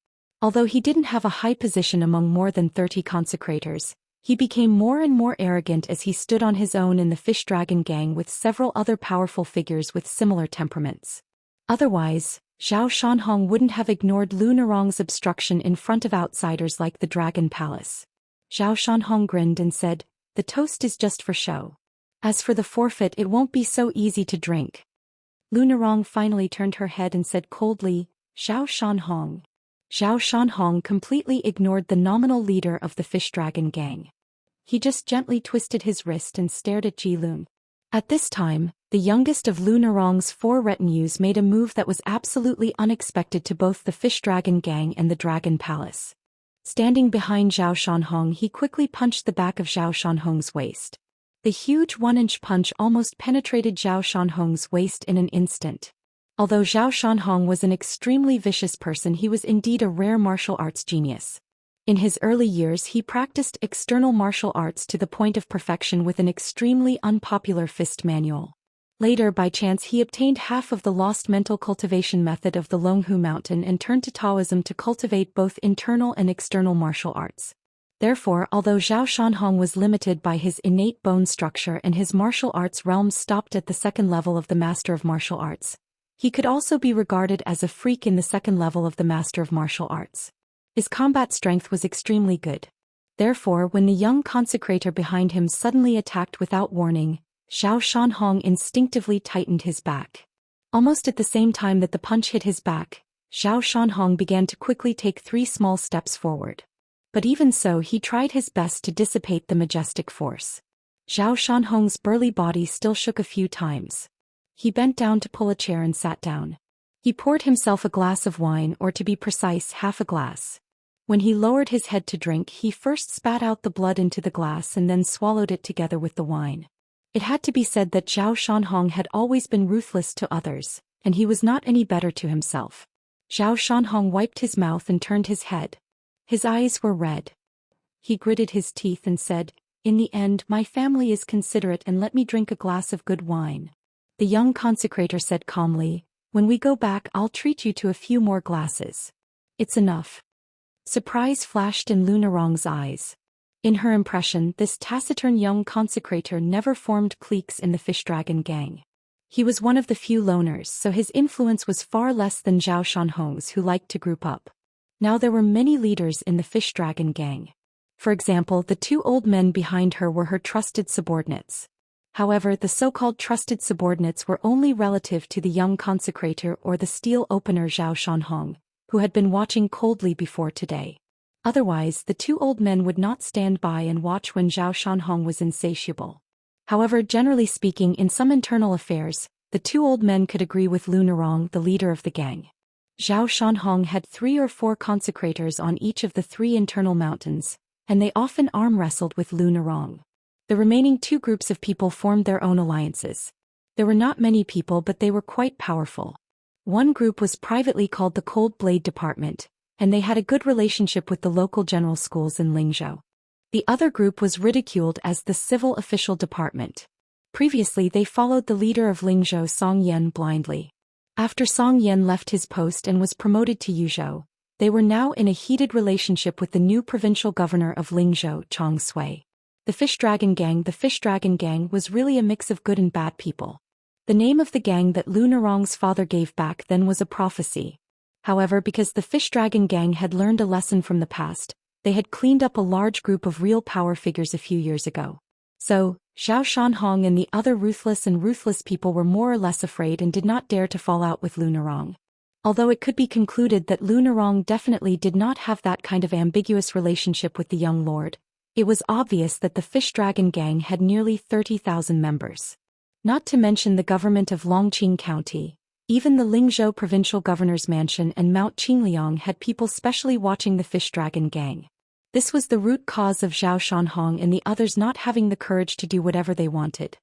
Although he didn't have a high position among more than 30 consecrators, he became more and more arrogant as he stood on his own in the Fish Dragon Gang with several other powerful figures with similar temperaments. Otherwise, Zhou Xian wouldn't have ignored Lu Narong's obstruction in front of outsiders like the Dragon Palace. Zhou Xian grinned and said, "The toast is just for show. As for the forfeit, it won't be so easy to drink." Lu Narong finally turned her head and said coldly, "Zhou Xian." Zhou Xian completely ignored the nominal leader of the Fish Dragon Gang. He just gently twisted his wrist and stared at Ji Luan. At this time, the youngest of Lu Narong's 4 retinues made a move that was absolutely unexpected to both the Fish Dragon Gang and the Dragon Palace. Standing behind Zhou Xian, he quickly punched the back of Zhou Xian's waist. The huge 1-inch punch almost penetrated Zhou Xian's waist in an instant. Although Zhou Xian was an extremely vicious person, he was indeed a rare martial arts genius. In his early years he practiced external martial arts to the point of perfection with an extremely unpopular fist manual. Later, by chance, he obtained half of the lost mental cultivation method of the Longhu Mountain and turned to Taoism to cultivate both internal and external martial arts. Therefore, although Zhou Xian was limited by his innate bone structure and his martial arts realm stopped at the 2nd level of the Master of Martial Arts, he could also be regarded as a freak in the 2nd level of the Master of Martial Arts. His combat strength was extremely good. Therefore, when the young consecrator behind him suddenly attacked without warning, Zhou Xian instinctively tightened his back. Almost at the same time that the punch hit his back, Zhou Xian began to quickly take 3 small steps forward. But even so, he tried his best to dissipate the majestic force. Zhou Xian's burly body still shook a few times. He bent down to pull a chair and sat down. He poured himself a glass of wine, or to be precise, half a glass. When he lowered his head to drink, he first spat out the blood into the glass and then swallowed it together with the wine. It had to be said that Zhou Xian had always been ruthless to others, and he was not any better to himself. Zhou Xian wiped his mouth and turned his head. His eyes were red. He gritted his teeth and said, "In the end, my family is considerate and let me drink a glass of good wine." The young consecrator said calmly, "When we go back, I'll treat you to a few more glasses. It's enough." Surprise flashed in Lu Narong's eyes. In her impression, this taciturn young consecrator never formed cliques in the Fish Dragon Gang. He was one of the few loners, so his influence was far less than Zhou Xian's, who liked to group up. Now there were many leaders in the Fish Dragon Gang. For example, the 2 old men behind her were her trusted subordinates. However, the so-called trusted subordinates were only relative to the young consecrator or the steel opener Zhou Xian, who had been watching coldly before today. Otherwise, the 2 old men would not stand by and watch when Zhou Xian was insatiable. However, generally speaking, in some internal affairs, the 2 old men could agree with Lu Narong, the leader of the gang. Zhou Xian had 3 or 4 consecrators on each of the 3 internal mountains, and they often arm wrestled with Lu Narong. The remaining 2 groups of people formed their own alliances. There were not many people, but they were quite powerful. One group was privately called the Cold Blade Department, and they had a good relationship with the local general schools in Lingzhou. The other group was ridiculed as the civil official department. Previously they followed the leader of Lingzhou Song Yan blindly. After Song Yan left his post and was promoted to Yuzhou, they were now in a heated relationship with the new provincial governor of Lingzhou, Chong Sui. The Fish Dragon Gang was really a mix of good and bad people. The name of the gang that Lu Nerong's father gave back then was a prophecy. However, because the Fish Dragon Gang had learned a lesson from the past, they had cleaned up a large group of real power figures a few years ago. So, Zhou Xian and the other ruthless people were more or less afraid and did not dare to fall out with Lu Nerong. Although it could be concluded that Lu Nerong definitely did not have that kind of ambiguous relationship with the young lord, it was obvious that the Fish Dragon Gang had nearly 30,000 members. Not to mention the government of Longqing County, even the Lingzhou provincial governor's mansion and Mount Qingliang had people specially watching the Fish Dragon Gang. This was the root cause of Zhou Xian and the others not having the courage to do whatever they wanted.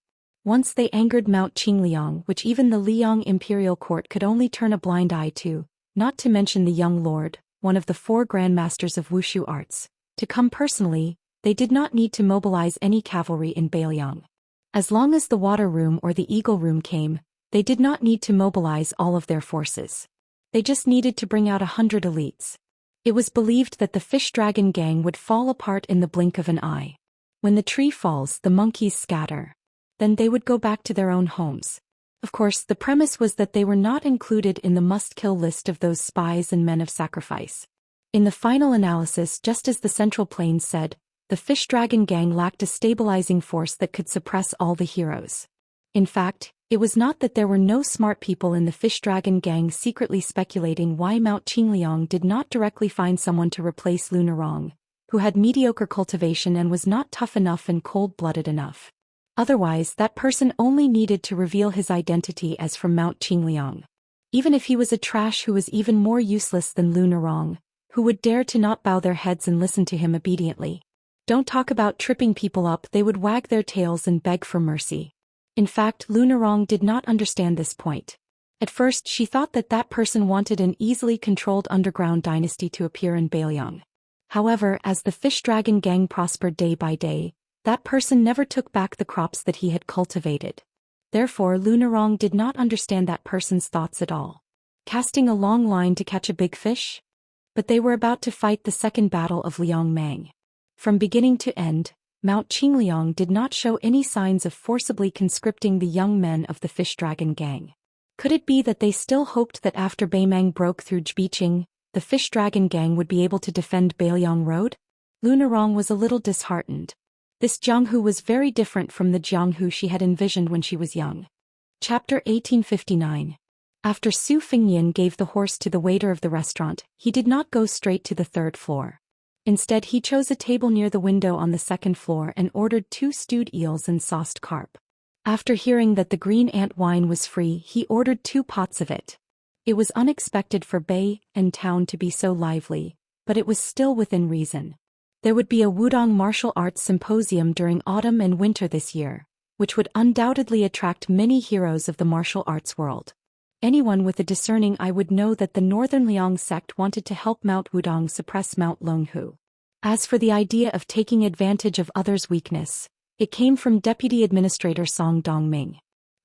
Once they angered Mount Qingliang, which even the Liang imperial court could only turn a blind eye to, not to mention the young lord, one of the 4 grandmasters of wushu arts, to come personally, they did not need to mobilize any cavalry in Beiliang. As long as the Water Room or the Eagle Room came, they did not need to mobilize all of their forces. They just needed to bring out 100 elites. It was believed that the Fish Dragon Gang would fall apart in the blink of an eye. When the tree falls, the monkeys scatter. Then they would go back to their own homes. Of course, the premise was that they were not included in the must-kill list of those spies and men of sacrifice. In the final analysis, just as the Central Plains said, the Fish Dragon Gang lacked a stabilizing force that could suppress all the heroes. In fact, it was not that there were no smart people in the Fish Dragon Gang secretly speculating why Mount Qingliang did not directly find someone to replace Lu Nerong, who had mediocre cultivation and was not tough enough and cold-blooded enough. Otherwise, that person only needed to reveal his identity as from Mount Qingliang. Even if he was a trash who was even more useless than Lu Nerong, who would dare to not bow their heads and listen to him obediently. Don't talk about tripping people up, they would wag their tails and beg for mercy. In fact, Lu Nerong did not understand this point. At first she thought that that person wanted an easily controlled underground dynasty to appear in Beiliang. However, as the Fish Dragon Gang prospered day by day, that person never took back the crops that he had cultivated. Therefore Lu Nerong did not understand that person's thoughts at all. Casting a long line to catch a big fish? But they were about to fight the second battle of Liangmang. From beginning to end, Mount Qingliang did not show any signs of forcibly conscripting the young men of the Fish Dragon Gang. Could it be that they still hoped that after Beimang broke through Zbiqing, the Fish Dragon Gang would be able to defend Beiliang Road? Lu Nerong was a little disheartened. This Jianghu was very different from the Jianghu she had envisioned when she was young. Chapter 1859. After Su Fingyan gave the horse to the waiter of the restaurant, he did not go straight to the 3rd floor. Instead he chose a table near the window on the 2nd floor and ordered 2 stewed eels and sauced carp. After hearing that the green ant wine was free, he ordered 2 pots of it. It was unexpected for Bei and town to be so lively, but it was still within reason. There would be a Wudong martial arts symposium during autumn and winter this year, which would undoubtedly attract many heroes of the martial arts world. Anyone with a discerning eye would know that the Northern Liang sect wanted to help Mount Wudong suppress Mount Longhu. As for the idea of taking advantage of others' weakness, it came from Deputy Administrator Song Dongming.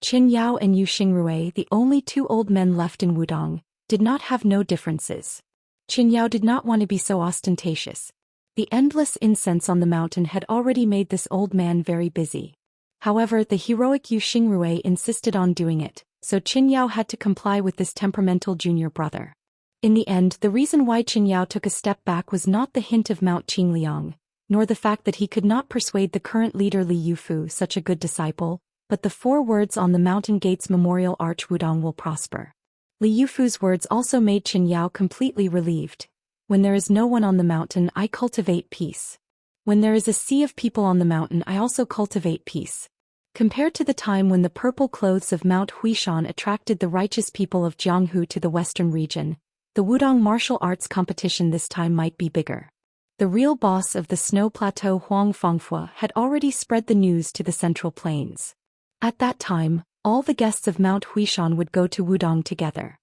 Qin Yao and Yu Xingrui, the only 2 old men left in Wudong, did not have no differences. Qin Yao did not want to be so ostentatious. The endless incense on the mountain had already made this old man very busy. However, the heroic Yu Xingrui insisted on doing it, so Qin Yao had to comply with this temperamental junior brother. In the end, the reason why Qin Yao took a step back was not the hint of Mount Qingliang, nor the fact that he could not persuade the current leader Li Yufu, such a good disciple, but the 4 words on the mountain gate's memorial arch: Wudong will prosper. Li Yufu's words also made Qin Yao completely relieved. When there is no one on the mountain, I cultivate peace. When there is a sea of people on the mountain, I also cultivate peace. Compared to the time when the purple clothes of Mount Huishan attracted the righteous people of Jianghu to the western region, the Wudong martial arts competition this time might be bigger. The real boss of the snow plateau, Huang Fengfua, had already spread the news to the Central Plains. At that time, all the guests of Mount Huishan would go to Wudong together.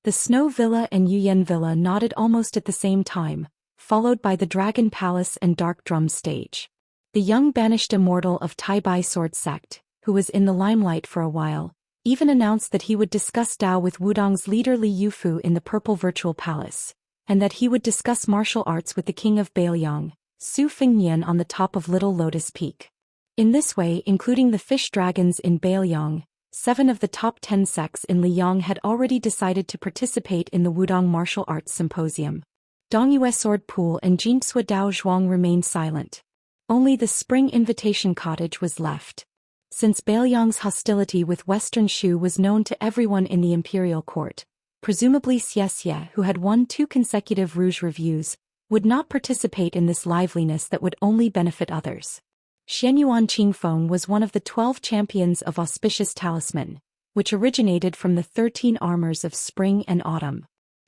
The Snow Villa and Yuyan Villa nodded almost at the same time, followed by the Dragon Palace and Dark Drum stage. The young banished immortal of Tai Bai Sword Sect, who was in the limelight for a while, even announced that he would discuss Dao with Wudong's leader Li Yufu in the Purple Virtual Palace, and that he would discuss martial arts with the king of Bailiang, Su Fengnian on the top of Little Lotus Peak. In this way, including the fish dragons in Bailiang, 7 of the top 10 sects in Liyang had already decided to participate in the Wudong Martial Arts Symposium. Dongyue Sword Pool and Jinsua Dao Zhuang remained silent. Only the Spring Invitation Cottage was left. Since Bailiang's hostility with Western Shu was known to everyone in the imperial court, presumably Xianxia, who had won 2 consecutive Rouge reviews, would not participate in this liveliness that would only benefit others. Xianyuan Qingfeng was one of the 12 champions of Auspicious Talisman, which originated from the 13 armors of Spring and Autumn.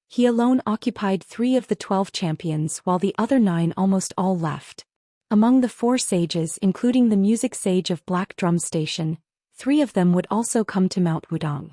He alone occupied 3 of the 12 champions while the other 9 almost all left. Among the 4 sages, including the music sage of Black Drum Station, 3 of them would also come to Mount Wudong.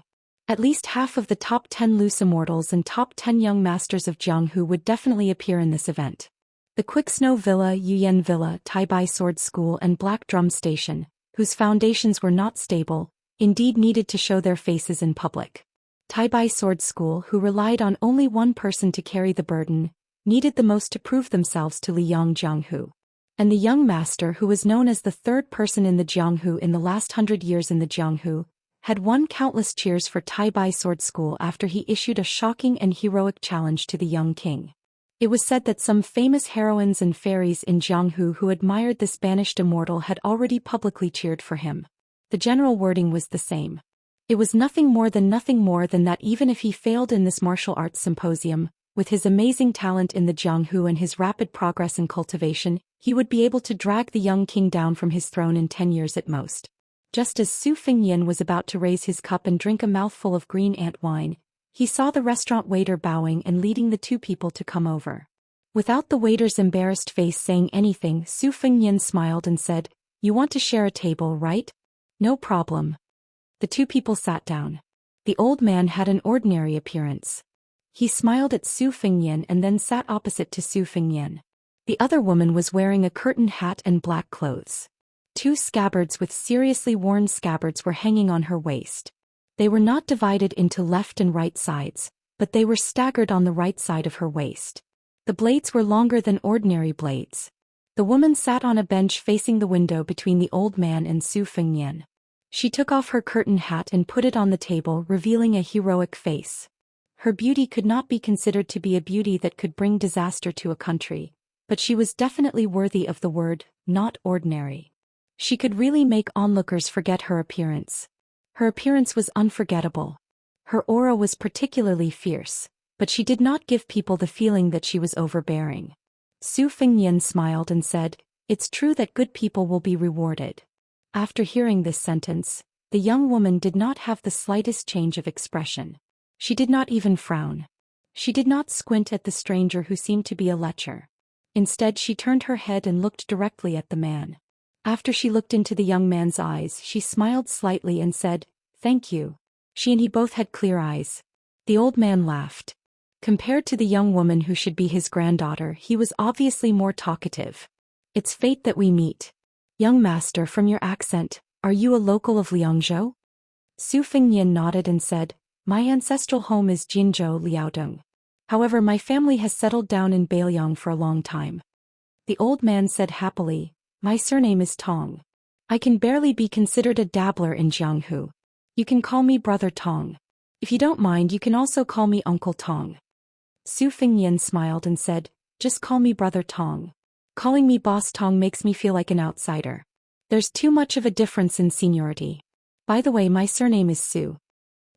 At least half of the top 10 loose immortals and top 10 young masters of Jianghu would definitely appear in this event. The Quick Snow Villa, Yuyan Villa, Tai Bai Sword School and Black Drum Station, whose foundations were not stable, indeed needed to show their faces in public. Tai Bai Sword School, who relied on only one person to carry the burden, needed the most to prove themselves to Liyang Jianghu. And the young master, who was known as the 3rd person in the Jianghu in the last 100 years in the Jianghu, had won countless cheers for Tai Bai Sword School after he issued a shocking and heroic challenge to the young king. It was said that some famous heroines and fairies in Jianghu who admired this banished immortal had already publicly cheered for him. The general wording was the same. It was nothing more than that even if he failed in this martial arts symposium, with his amazing talent in the Jianghu and his rapid progress in cultivation, he would be able to drag the young king down from his throne in 10 years at most. Just as Su Fengnian was about to raise his cup and drink a mouthful of green ant wine, he saw the restaurant waiter bowing and leading the 2 people to come over. Without the waiter's embarrassed face saying anything, Su Fengnian smiled and said, "You want to share a table, right? No problem." The 2 people sat down. The old man had an ordinary appearance. He smiled at Su Fengnian and then sat opposite to Su Fengnian. The other woman was wearing a curtain hat and black clothes. 2 scabbards with seriously worn scabbards were hanging on her waist. They were not divided into left and right sides, but they were staggered on the right side of her waist. The blades were longer than ordinary blades. The woman sat on a bench facing the window between the old man and Su Fengnian. She took off her curtain hat and put it on the table, revealing a heroic face. Her beauty could not be considered to be a beauty that could bring disaster to a country, but she was definitely worthy of the word, not ordinary. She could really make onlookers forget her appearance. Her appearance was unforgettable. Her aura was particularly fierce, but she did not give people the feeling that she was overbearing. Su Fengnian smiled and said, "It's true that good people will be rewarded." After hearing this sentence, the young woman did not have the slightest change of expression. She did not even frown. She did not squint at the stranger who seemed to be a lecher. Instead, she turned her head and looked directly at the man. After she looked into the young man's eyes, she smiled slightly and said, "Thank you." She and he both had clear eyes. The old man laughed. Compared to the young woman who should be his granddaughter, he was obviously more talkative. "It's fate that we meet. Young master, from your accent, are you a local of Liangzhou?" Su Fengnian nodded and said, "My ancestral home is Jinzhou, Liaodong. However, my family has settled down in Bailiang for a long time." The old man said happily, "My surname is Tong. I can barely be considered a dabbler in Jianghu. You can call me Brother Tong. If you don't mind, you can also call me Uncle Tong." Su Fengnian smiled and said, "Just call me Brother Tong. Calling me Boss Tong makes me feel like an outsider. There's too much of a difference in seniority. By the way, my surname is Su."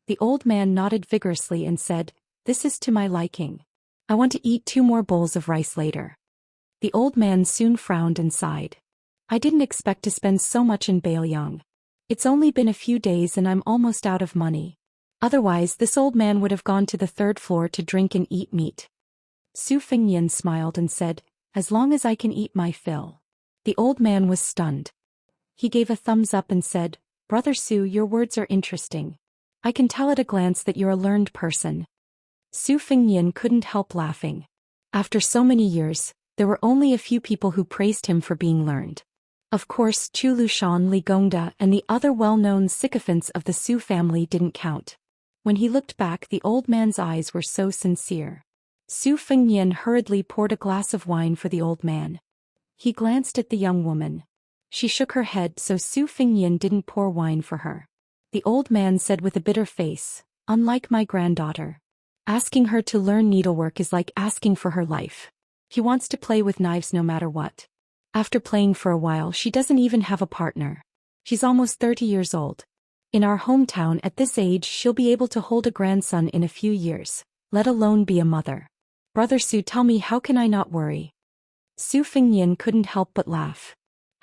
The old man nodded vigorously and said, "This is to my liking. I want to eat 2 more bowls of rice later." The old man soon frowned and sighed. "I didn't expect to spend so much in Bailiang. It's only been a few days and I'm almost out of money. Otherwise, this old man would have gone to the 3rd floor to drink and eat meat." Su Fengnian smiled and said, "As long as I can eat my fill." The old man was stunned. He gave a thumbs up and said, "Brother Su, your words are interesting. I can tell at a glance that you're a learned person." Su Fengnian couldn't help laughing. After so many years, there were only a few people who praised him for being learned. Of course, Chu Lushan, Li Gongda, and the other well-known sycophants of the Su family didn't count. When he looked back, the old man's eyes were so sincere. Su Fengnian hurriedly poured a glass of wine for the old man. He glanced at the young woman. She shook her head, so Su Fengnian didn't pour wine for her. The old man said with a bitter face, "Unlike my granddaughter. Asking her to learn needlework is like asking for her life. He wants to play with knives no matter what. After playing for a while, she doesn't even have a partner. She's almost 30 years old. In our hometown at this age she'll be able to hold a grandson in a few years, let alone be a mother. Brother Su, tell me, how can I not worry?" Su Fengnian couldn't help but laugh.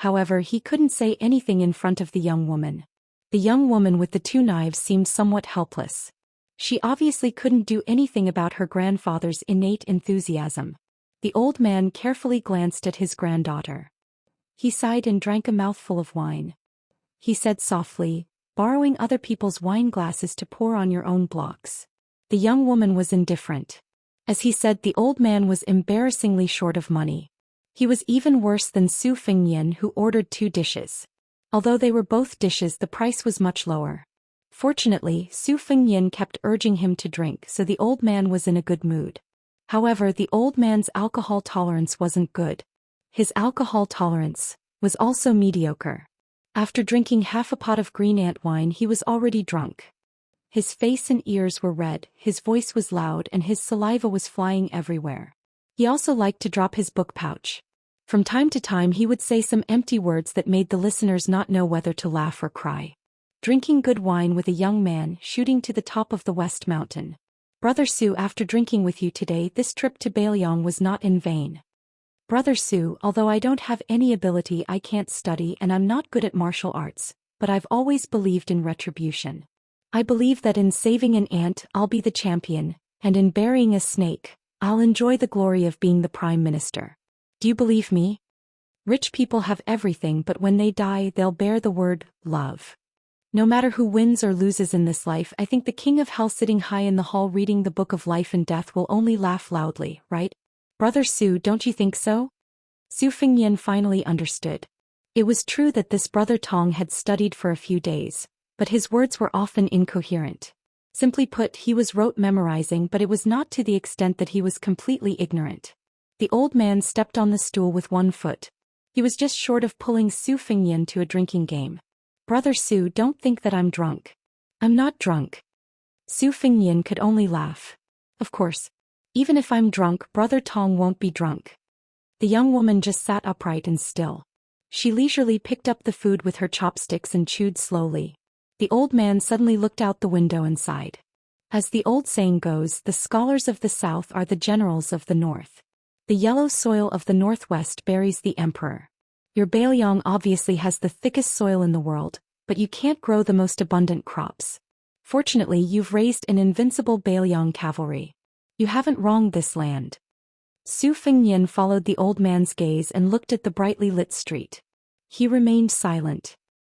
However, he couldn't say anything in front of the young woman. The young woman with the two knives seemed somewhat helpless. She obviously couldn't do anything about her grandfather's innate enthusiasm. The old man carefully glanced at his granddaughter. He sighed and drank a mouthful of wine. He said softly, "Borrowing other people's wine glasses to pour on your own blocks." The young woman was indifferent. As he said, the old man was embarrassingly short of money. He was even worse than Su Fengnian, who ordered 2 dishes. Although they were both dishes, the price was much lower. Fortunately, Su Fengnian kept urging him to drink, so the old man was in a good mood. However, the old man's alcohol tolerance wasn't good. His alcohol tolerance was also mediocre. After drinking half a pot of green ant wine, he was already drunk. His face and ears were red, his voice was loud, and his saliva was flying everywhere. He also liked to drop his book pouch. From time to time he would say some empty words that made the listeners not know whether to laugh or cry. Drinking good wine with a young man, shooting to the top of the West Mountain. Brother Su, after drinking with you today, this trip to Bailiang was not in vain. Brother Su, although I don't have any ability, I can't study, and I'm not good at martial arts, but I've always believed in retribution. I believe that in saving an ant, I'll be the champion, and in burying a snake, I'll enjoy the glory of being the prime minister. Do you believe me? Rich people have everything, but when they die, they'll bear the word, love. No matter who wins or loses in this life, I think the king of hell sitting high in the hall reading the book of life and death will only laugh loudly, right? Brother Su, don't you think so? Su Fengnian finally understood. It was true that this brother Tong had studied for a few days, but his words were often incoherent. Simply put, he was rote memorizing, but it was not to the extent that he was completely ignorant. The old man stepped on the stool with one foot. He was just short of pulling Su Fengnian to a drinking game. Brother Su, don't think that I'm drunk. I'm not drunk. Su Fengnian could only laugh. Of course. Even if I'm drunk, Brother Tong won't be drunk. The young woman just sat upright and still. She leisurely picked up the food with her chopsticks and chewed slowly. The old man suddenly looked out the window and sighed. As the old saying goes, the scholars of the south are the generals of the north. The yellow soil of the northwest buries the emperor. Your Bailiang obviously has the thickest soil in the world, but you can't grow the most abundant crops. Fortunately, you've raised an invincible Bailiang cavalry. You haven't wronged this land. Su Fengnian followed the old man's gaze and looked at the brightly lit street. He remained silent.